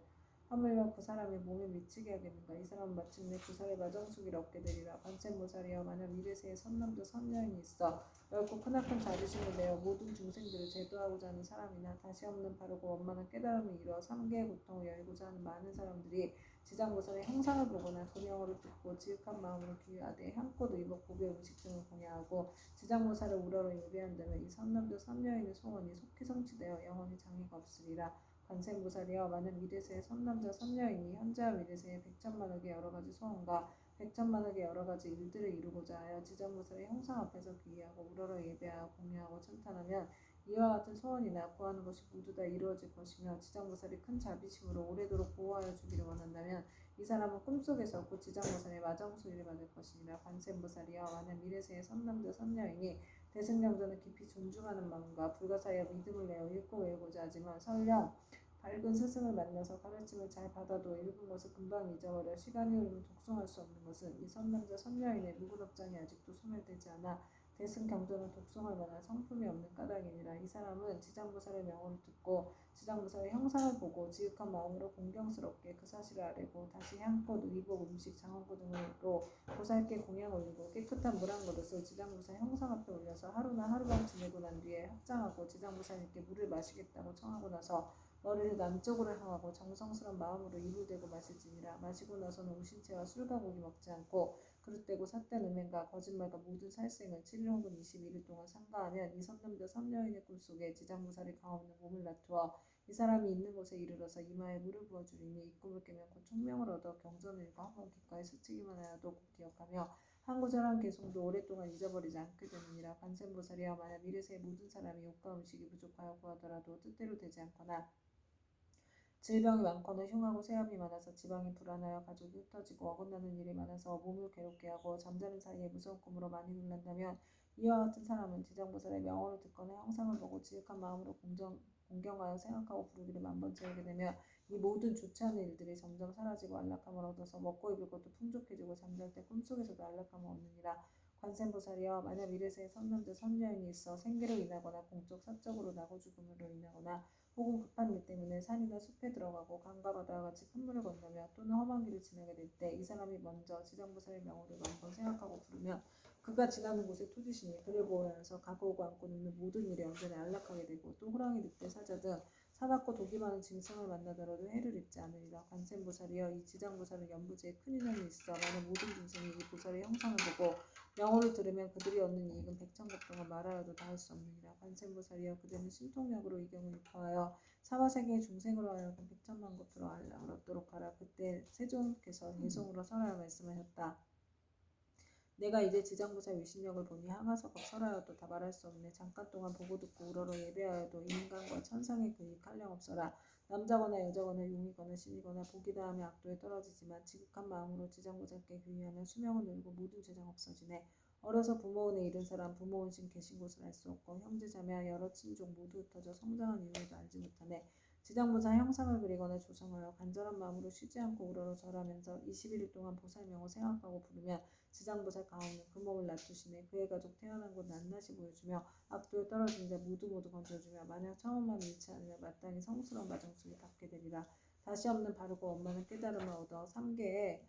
하물며 그 사람의 몸에 미치게 하겠는가. 이 사람은 마침내 보살의 마정수기를 얻게 되리라. 관세음보살이여, 만약 미래세에 선남자 선여인이 있어 넓고 크나큰 자비심을 내어 모든 중생들을 제도하고자 하는 사람이나 다시 없는 바르고 원만한 깨달음을 이루어 3계의 고통을 열고자 하는 많은 사람들이 지장보살의 형상을 보거나 그 명호를 듣고 지극한 마음으로 귀하되 향꽃 의복 보배 음식 등을 공양하고 지장보살을 우러러 예배한다면 이 선남자 선여인의 소원이 속히 성취되어 영원히 장애가 없으리라. 관세음보살이여, 만약 미래세의 선남자 선여인이 현재와 미래세의 백천만억의 여러가지 소원과 백천만억의 여러가지 일들을 이루고자 하여 지장보살의 형상 앞에서 귀의하고 우러러 예배하고 공양하고 찬탄하면 이와 같은 소원이나 구하는 것이 모두 다 이루어질 것이며 지장보살이 큰 자비심으로 오래도록 보호하여 주기를 원한다면 이 사람은 꿈속에서 곧 지장보살의 마정수리를 받을 것이니라. 관세음보살이여, 만약 미래세의 선남자 선여인이 대승경전을 깊이 존중하는 마음과 불가사의어 믿음을 내어 읽고 외우고자 하지만 설령 밝은 스승을 만나서 가르침을 잘 받아도 읽은 것을 금방 잊어버려 시간이 흐르면 독송할 수 없는 것은 이 선남자 선여인의 무구덕장이 아직도 소멸되지 않아 대승경전을 독송할 만한 성품이 없는 까닭이니라. 이 사람은 지장보살의 명호를 듣고 지장보살의 형상을 보고 지극한 마음으로 공경스럽게 그 사실을 아뢰고 다시 향꽃, 의복, 음식, 장원고 등으로 보살께 공양 올리고 깨끗한 물 한 그릇을 지장보살 형상 앞에 올려서 하루나 하루밤 지내고 난 뒤에 합장하고 지장보살님께 물을 마시겠다고 청하고 나서 머리를 남쪽으로 향하고 정성스런 마음으로 입을 대고 마실지니라. 마시고 나서는 우신채와 술과 고기 먹지 않고 그릇되고 삿된 음행과 거짓말과 모든 살생을 7일 혹은 21일 동안 삼가하면 이 선남자 선여인의 꿈속에 지장보살이 가없는 몸을 놔두어 이 사람이 있는 곳에 이르러서 이마에 물을 부어주리니 이 꿈을 깨면 곧 총명을 얻어 경전을 읽고 한번 귓가에 스치기만 하여도 곧 기억하며 한 구절 한 개송도 오랫동안 잊어버리지 않게 되느니라. 관세음보살이여, 만약 미래세의 모든 사람이 옷과 음식이 부족하여 구하더라도 뜻대로 되지 않거나 질병이 많거나 흉하고 세함이 많아서 지방이 불안하여 가족이 흩어지고 어긋나는 일이 많아서 몸을 괴롭게 하고 잠자는 사이에 무서운 꿈으로 많이 놀란다면 이와 같은 사람은 지장보살의 명호를 듣거나 형상을 보고 지극한 마음으로 공경하여 생각하고 부르기를 만번 채우게 되며 이 모든 좋지 않은 일들이 점점 사라지고 안락함을 얻어서 먹고 입을 것도 풍족해지고 잠잘 때 꿈속에서도 안락함을 얻느니라. 관세음보살이여, 만약 미래세에 선남자 선여인이 있어 생계로 인하거나 공적 사적으로 나고 죽음으로 인하거나 혹은 급한 일 때문에 산이나 숲에 들어가고 강과 바다와 같이 큰 물을 건너며 또는 험한 길을 지나게 될 때 이 사람이 먼저 지장보살의 명호를 만번 생각하고 부르면 그가 지나는 곳에 토지시니 그를 보호하여서 가보고 안고 눕는 모든 일에 언제나 안락하게 되고 또 호랑이, 늑대, 사자 등 사납고 독이 많은 짐승을 만나더라도 해를 입지 않으리라. 관세음보살이여 이 지장보살은 연부지에 큰 인연이 있어 많은 모든 짐승이 이 보살의 형상을 보고 명호를 들으면 그들이 얻는 이익은 백천급 동안 말하여도 다 할 수 없느니라. 관세음보살이여 그대는 신통력으로 이 경을 유포하여 사바세계의 중생으로 하여금 백천만 급으로 얻도록 하라. 그때 세존께서 대성으로 설하여 말씀하셨다. 내가 이제 지장보살 위신력을 보니 항아서겁 설하여도 다 말할 수 없네. 잠깐 동안 보고 듣고 우러러 예배하여도 인간과 천상의 그익 한량없어라. 남자거나 여자거나 용이거나 신이거나 복이 다음에 악도에 떨어지지만 지극한 마음으로 지장보살께 귀의하면 수명은 늘고 모든 죄장 없어지네. 어려서 부모원에 이른 사람 부모원신 계신 곳을 알 수 없고 형제자매 여러 친족 모두 흩어져 성장한 이유도 알지 못하네. 지장보살 형상을 그리거나 조성하여 간절한 마음으로 쉬지 않고 우러러 절하면서 21일 동안 보살명을 생각하고 부르면 지장보살 가운데 그 몸을 낮추시네. 그의 가족 태어난 곳 낱낱이 보여주며 악도에 떨어진 자 모두 건져주며 만약 처음만 잃지 않으면 마땅히 성스러운 마정수를 받게 되리라. 다시 없는 바르고 원만한 깨달음을 얻어 3계의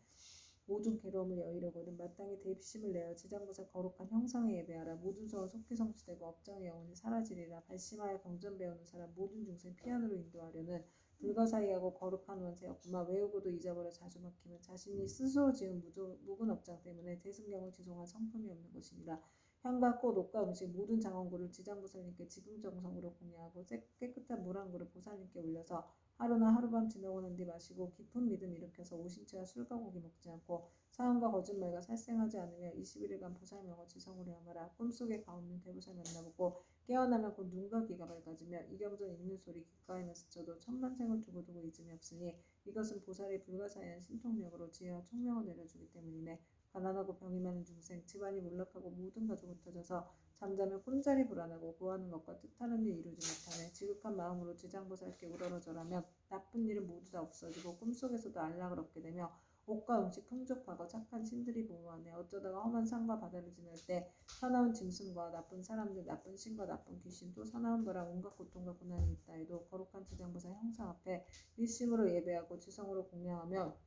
모든 괴로움을 여의려거든 마땅히 대입심을 내어 지장보살 거룩한 형상에 예배하라. 모든 소원 속히 성취되고 업장의 영혼이 사라지리라. 발심하여 경전 배우는 사람 모든 중생 피안으로 인도하려는 불가사의하고 거룩한 원세였구만. 외우고도 잊어버려 자주 막히면 자신이 스스로 지은 묵은 업장 때문에 대승경을 지송한 성품이 없는 것이니라. 향과 꽃, 옷과 음식 모든 장원구를 지장보살님께 지금정성으로 공양하고 깨끗한 물 한 그릇 보살님께 올려서 하루나 하룻밤 지나고 난 뒤 마시고 깊은 믿음 일으켜서 오신채와 술과 고기 먹지 않고 사음과 거짓말과 살생하지 않으며 21일간 보살명을 지성으로 함하라. 꿈속에 가없는 대보살 만나보고 깨어나면 곧 눈과 귀가 밝아지며 이경전 읽는 소리 귓가에만 스쳐도 천만생을 두고두고 잊음이 없으니 이것은 보살이 불가사의한 신통력으로 지혜와 총명을 내려주기 때문이네. 가난하고 병이 많은 중생, 집안이 몰락하고 모든 가족이 흩어져서 잠자면 꿈자리 불안하고 구하는 것과 뜻하는 일 이루지 못하네. 지극한 마음으로 지장보살께 우러러절하면 나쁜 일은 모두 다 없어지고 꿈속에서도 안락을 얻게 되며 옷과 음식 풍족하고 착한 신들이 보호하네. 어쩌다가 험한 산과 바다를 지날 때 사나운 짐승과 나쁜 사람들, 나쁜 신과 나쁜 귀신, 또 사나운 바람, 온갖 고통과 고난이 있다 해도 거룩한 지장보살 형상 앞에 일심으로 예배하고 지성으로 공양하며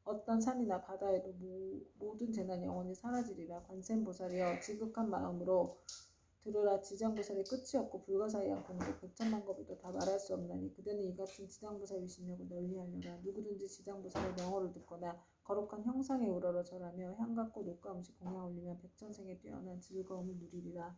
어떤 산이나 바다에도 모든 재난이 영원히 사라지리라. 관세음보살이여 지극한 마음으로 들으라. 지장보살이 끝이 없고 불가사의한 공덕 백천만 겁에도 다 말할 수 없나니 그대는 이 같은 지장보살 위신력을 널리 알려라. 누구든지 지장보살의 명호를 듣거나 거룩한 형상에 우러러 절하며 향과 꽃, 옷과 음식 공양 올리면 백천생에 뛰어난 즐거움을 누리리라.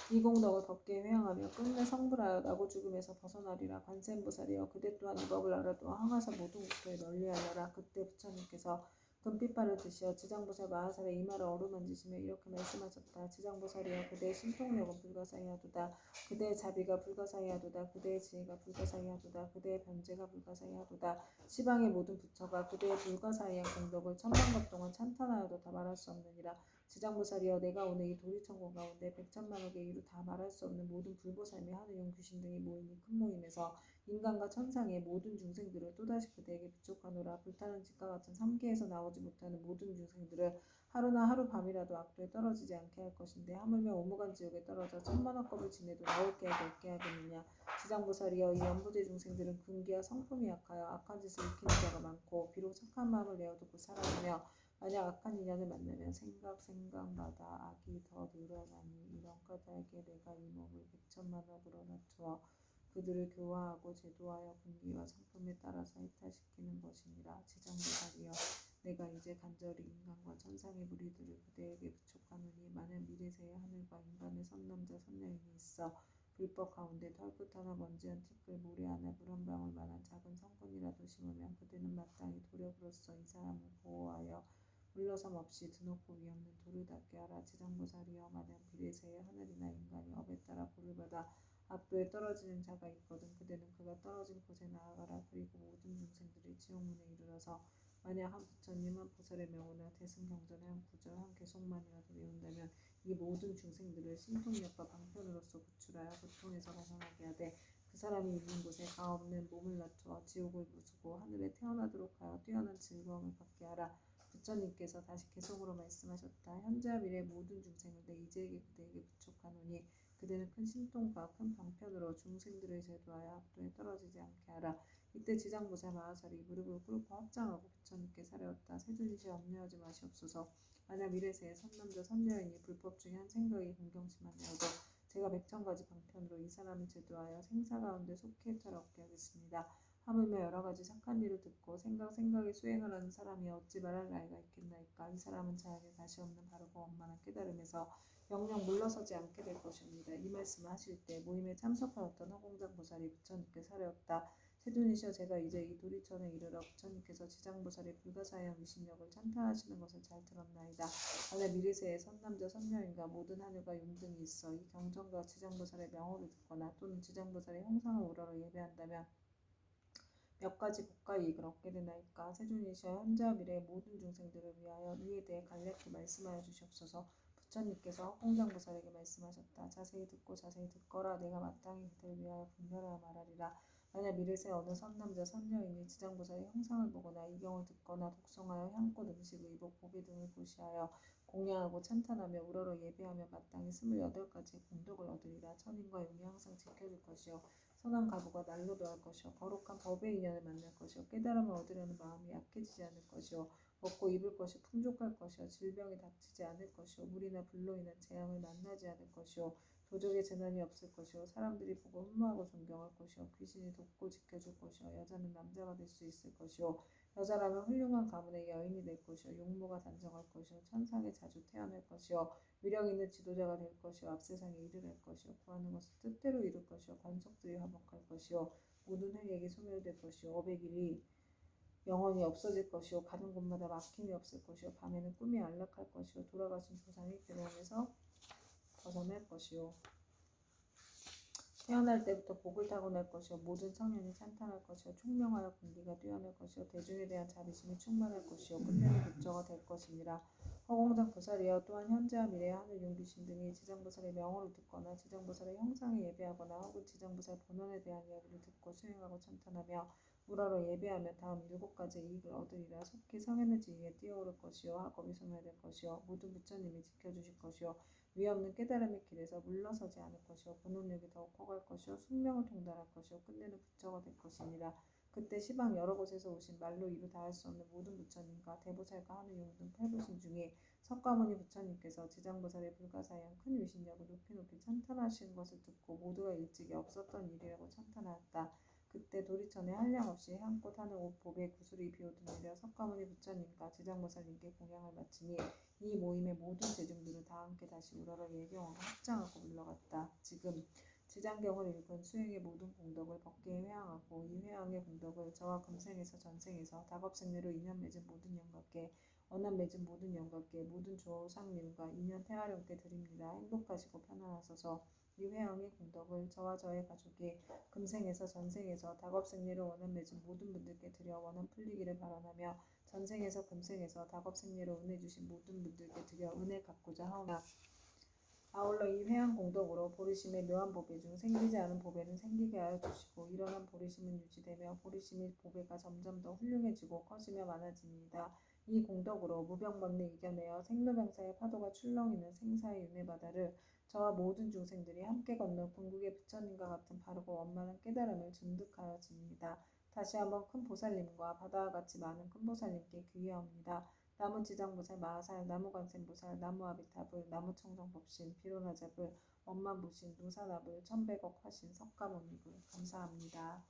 이 공덕을 덥게 회양하며 끝내 성불하여 나고 죽음에서 벗어나리라. 관세음보살이여 그대 또한 이 법을 알아도 항아사 모든 국토에 널리 알려라. 그때 부처님께서 금빛발을 드시어 지장보살 마하살의 이마를 어루만지시며 이렇게 말씀하셨다. 지장보살이여 그대의 신통력은 불가사의하도다. 그대의 자비가 불가사의하도다. 그대의 지혜가 불가사의하도다. 그대의 변제가 불가사의하도다. 시방의 모든 부처가 그대의 불가사의한 공덕을 천만급 동안 찬탄하여도 다 말할 수 없느니라. 지장보살이여 내가 오늘 이 도리천공 가운데 백천만억의 이루 다 말할 수 없는 모든 불보살미 하늘용 귀신 등이 모이니 큰 모임에서 인간과 천상의 모든 중생들을 또다시 그대에게 부족하노라. 불타는 집과 같은 삼계에서 나오지 못하는 모든 중생들을 하루나 하루밤이라도 악도에 떨어지지 않게 할 것인데 하물며 오무간 지옥에 떨어져 천만억겁을 지내도 나올 게 없게 하겠느냐. 지장보살이여 이 연부제 중생들은 근기와 성품이 약하여 악한 짓을 익히는 자가 많고 비록 착한 마음을 내어두고 살아가며 만약 악한 인연을 만나면 생각마다 악이 더 늘어나니 이런 까닭에 내가 이 몸을 백천만억으로 낮추어 그들을 교화하고 제도하여 근기와 성품에 따라서 해탈시키는 것이니라. 지장보살이여 내가 이제 간절히 인간과 천상의 무리들을 그대에게 부촉하노니 만약 미래세의 하늘과 인간의 선남자 선녀인이 있어 불법 가운데 털끝 하나 먼지한 티끌 모래 하나 물 한 방울만한 작은 성근이라도 심으면 그대는 마땅히 도력으로서 이 사람을 보호하여 물러섬 없이 드높고 위없는 돌을 닿게 하라. 지장보살이여 만약 미래세의 하늘이나 인간이 업에 따라 벌을 받아 악도에 떨어지는 자가 있거든 그대는 그가 떨어진 곳에 나아가라. 그리고 모든 중생들이 지옥문에 이르러서 만약 한 부처님 한 보살의 명호나 대승경전의 한 구절 한 개송만이라도 외운다면 이 모든 중생들을 신통력과 방편으로서 구출하여 고통에서 벗어나게 하되 그 사람이 있는 곳에 가없는 몸을 낮추어 지옥을 부수고 하늘에 태어나도록 하여 뛰어난 즐거움을 받게 하라. 부처님께서 다시 개성으로 말씀하셨다. 현재와 미래 모든 중생을 내 이제에게 그대에게 부촉하노니 그대는 큰 신통과 큰 방편으로 중생들을 제도하여 악도에 떨어지지 않게 하라. 이때 지장보살 마하살이 무릎을 꿇고 합장하고 부처님께 사려왔다. 세존이시 염려하지 마시옵소서. 만약 미래세에 선남자 선녀인이 불법 중에 한 생각이 공경심하되어도 제가 백천가지 방편으로 이 사람을 제도하여 생사 가운데 속히 해탈 얻게 하겠습니다. 하물며 여러 가지 착한 일을 듣고 생각에 수행을 하는 사람이 어찌 말할 나이가 있겠나이까. 이 사람은 자에게 다시 없는 바르고 원만한 깨달음에서 영영 물러서지 않게 될 것입니다. 이 말씀을 하실 때 모임에 참석하였던 허공장 보살이 부처님께 사려왔다. 세존이시여, 제가 이제 이 도리천에 이르러 부처님께서 지장보살의 불가사의한 위신력을 찬탄하시는 것을 잘 들었나이다. 만약 미래세에 선남자 선녀인가 모든 하늘과 용등이 있어 이 경전과 지장보살의 명호를 듣거나 또는 지장보살의 형상을 우러러 예배한다면 몇 가지 복과 이익을 얻게 되나이까. 세존이시여, 현재와 미래의 모든 중생들을 위하여 이에 대해 간략히 말씀하여 주시옵소서. 부처님께서 허공장보살에게 말씀하셨다. 자세히 듣고 자세히 듣거라. 내가 마땅히 그들을 위하여 분별하여 말하리라. 만약 미래세 어느 선남자 선녀인이 지장보살의 형상을 보거나 이경을 듣거나 독성하여 향꽃 음식 의복 보배 등을 보시하여 공양하고 찬탄하며 우러러 예배하며 마땅히 28가지의 공덕을 얻으리라. 천인과 용이 항상 지켜줄 것이요 선한 가부가 날로 더할 것이요 거룩한 법의 인연을 만날 것이요 깨달음을 얻으려는 마음이 약해지지 않을 것이요 먹고 입을 것이 풍족할 것이요 질병이 닥치지 않을 것이요 물이나 불로 인한 재앙을 만나지 않을 것이요 도적의 재난이 없을 것이요 사람들이 보고 흠모하고 존경할 것이요 귀신이 돕고 지켜줄 것이요 여자는 남자가 될 수 있을 것이요 여자라면 훌륭한 가문의 여인이 될 것이요 용모가 단정할 것이요 천상에 자주 태어날 것이요 위력 있는 지도자가 될 것이요 앞세상에 이르를 것이요 구하는 것을 뜻대로 이룰 것이요 관속들이 화목할 것이요 모든 획액이 소멸될 것이요 업의 길이 영원히 없어질 것이요 가는 곳마다 막힘이 없을 것이요 밤에는 꿈이 안락할 것이요 돌아가신 조상이 괴로움에서 벗어날 것이요 태어날 때부터 복을 타고날 것이요 모든 청년이 찬탄할 것이요 총명하여 군기가 뛰어날 것이요 대중에 대한 자비심이 충만할 것이요 끝내는 부처가 될 것이니라. 허공장 보살이여, 또한 현재와 미래의 하늘 용귀신 등이 지장보살의 명호를 듣거나 지장보살의 형상에 예배하거나 혹은 지장보살 본원에 대한 이야기를 듣고 수행하고 찬탄하며 우러러 예배하며 다음 7가지의 이익을 얻으리라. 속히 성현의 지위에 뛰어오를 것이요 학업이 소멸될 것이요 모든 부처님이 지켜주실 것이요 위없는 깨달음의 길에서 물러서지 않을 것이요 본원력이 더욱 커갈 것이요 숙명을 통달할 것이요 끝내는 부처가 될 것이니라. 그때 시방 여러 곳에서 오신 말로 이루 다할 수 없는 모든 부처님과 대보살과 하늘용 등 8부신 중에 석가모니 부처님께서 지장보살의 불가사의한 큰 위신력을 높이 찬탄하신 것을 듣고 모두가 일찍이 없었던 일이라고 찬탄하였다. 그때 도리천에 한량없이 향꽃 하늘 옷 보배 구슬이 비오듯 내려 석가모니 부처님과 지장보살님께 공양을 마치니 이 모임의 모든 대중들은 다 함께 다시 우러러 예경하고 합장하고 물러갔다. 지금 지장경을 읽은 수행의 모든 공덕을 법계에 회항하고 이 회항의 공덕을 저와 금생에서 전생에서 다겁생례로 인연 맺은 모든 영광께 언한 맺은 모든 영광께 모든 조상님과 인연 태아령께 드립니다. 행복하시고 편안하소서. 이 회항의 공덕을 저와 저의 가족이 금생에서 전생에서 다겁생례로 원한 맺은 모든 분들께 드려 원한 풀리기를 바라며 전생에서 금생에서 다겁생례로 은혜 주신 모든 분들께 드려 은혜 갚고자 하오나 아울러 이 회한 공덕으로 보리심의 묘한 보배 중 생기지 않은 보배는 생기게 하여 주시고 일어난 보리심은 유지되며 보리심의 보배가 점점 더 훌륭해지고 커지며 많아집니다. 이 공덕으로 무병번뇌 이겨내어 생로병사의 파도가 출렁이는 생사의 은혜 바다를 저와 모든 중생들이 함께 건너 궁극의 부처님과 같은 바르고 원만한 깨달음을 증득하여집니다. 다시 한번 큰 보살님과 바다와 같이 많은 큰 보살님께 귀의하옵니다. 나무지장보살 마하살, 나무관세음보살, 나무아비타불, 나무청정법신, 비로나자불, 원만부신, 노사나불, 천백억 화신, 석가모니불 감사합니다.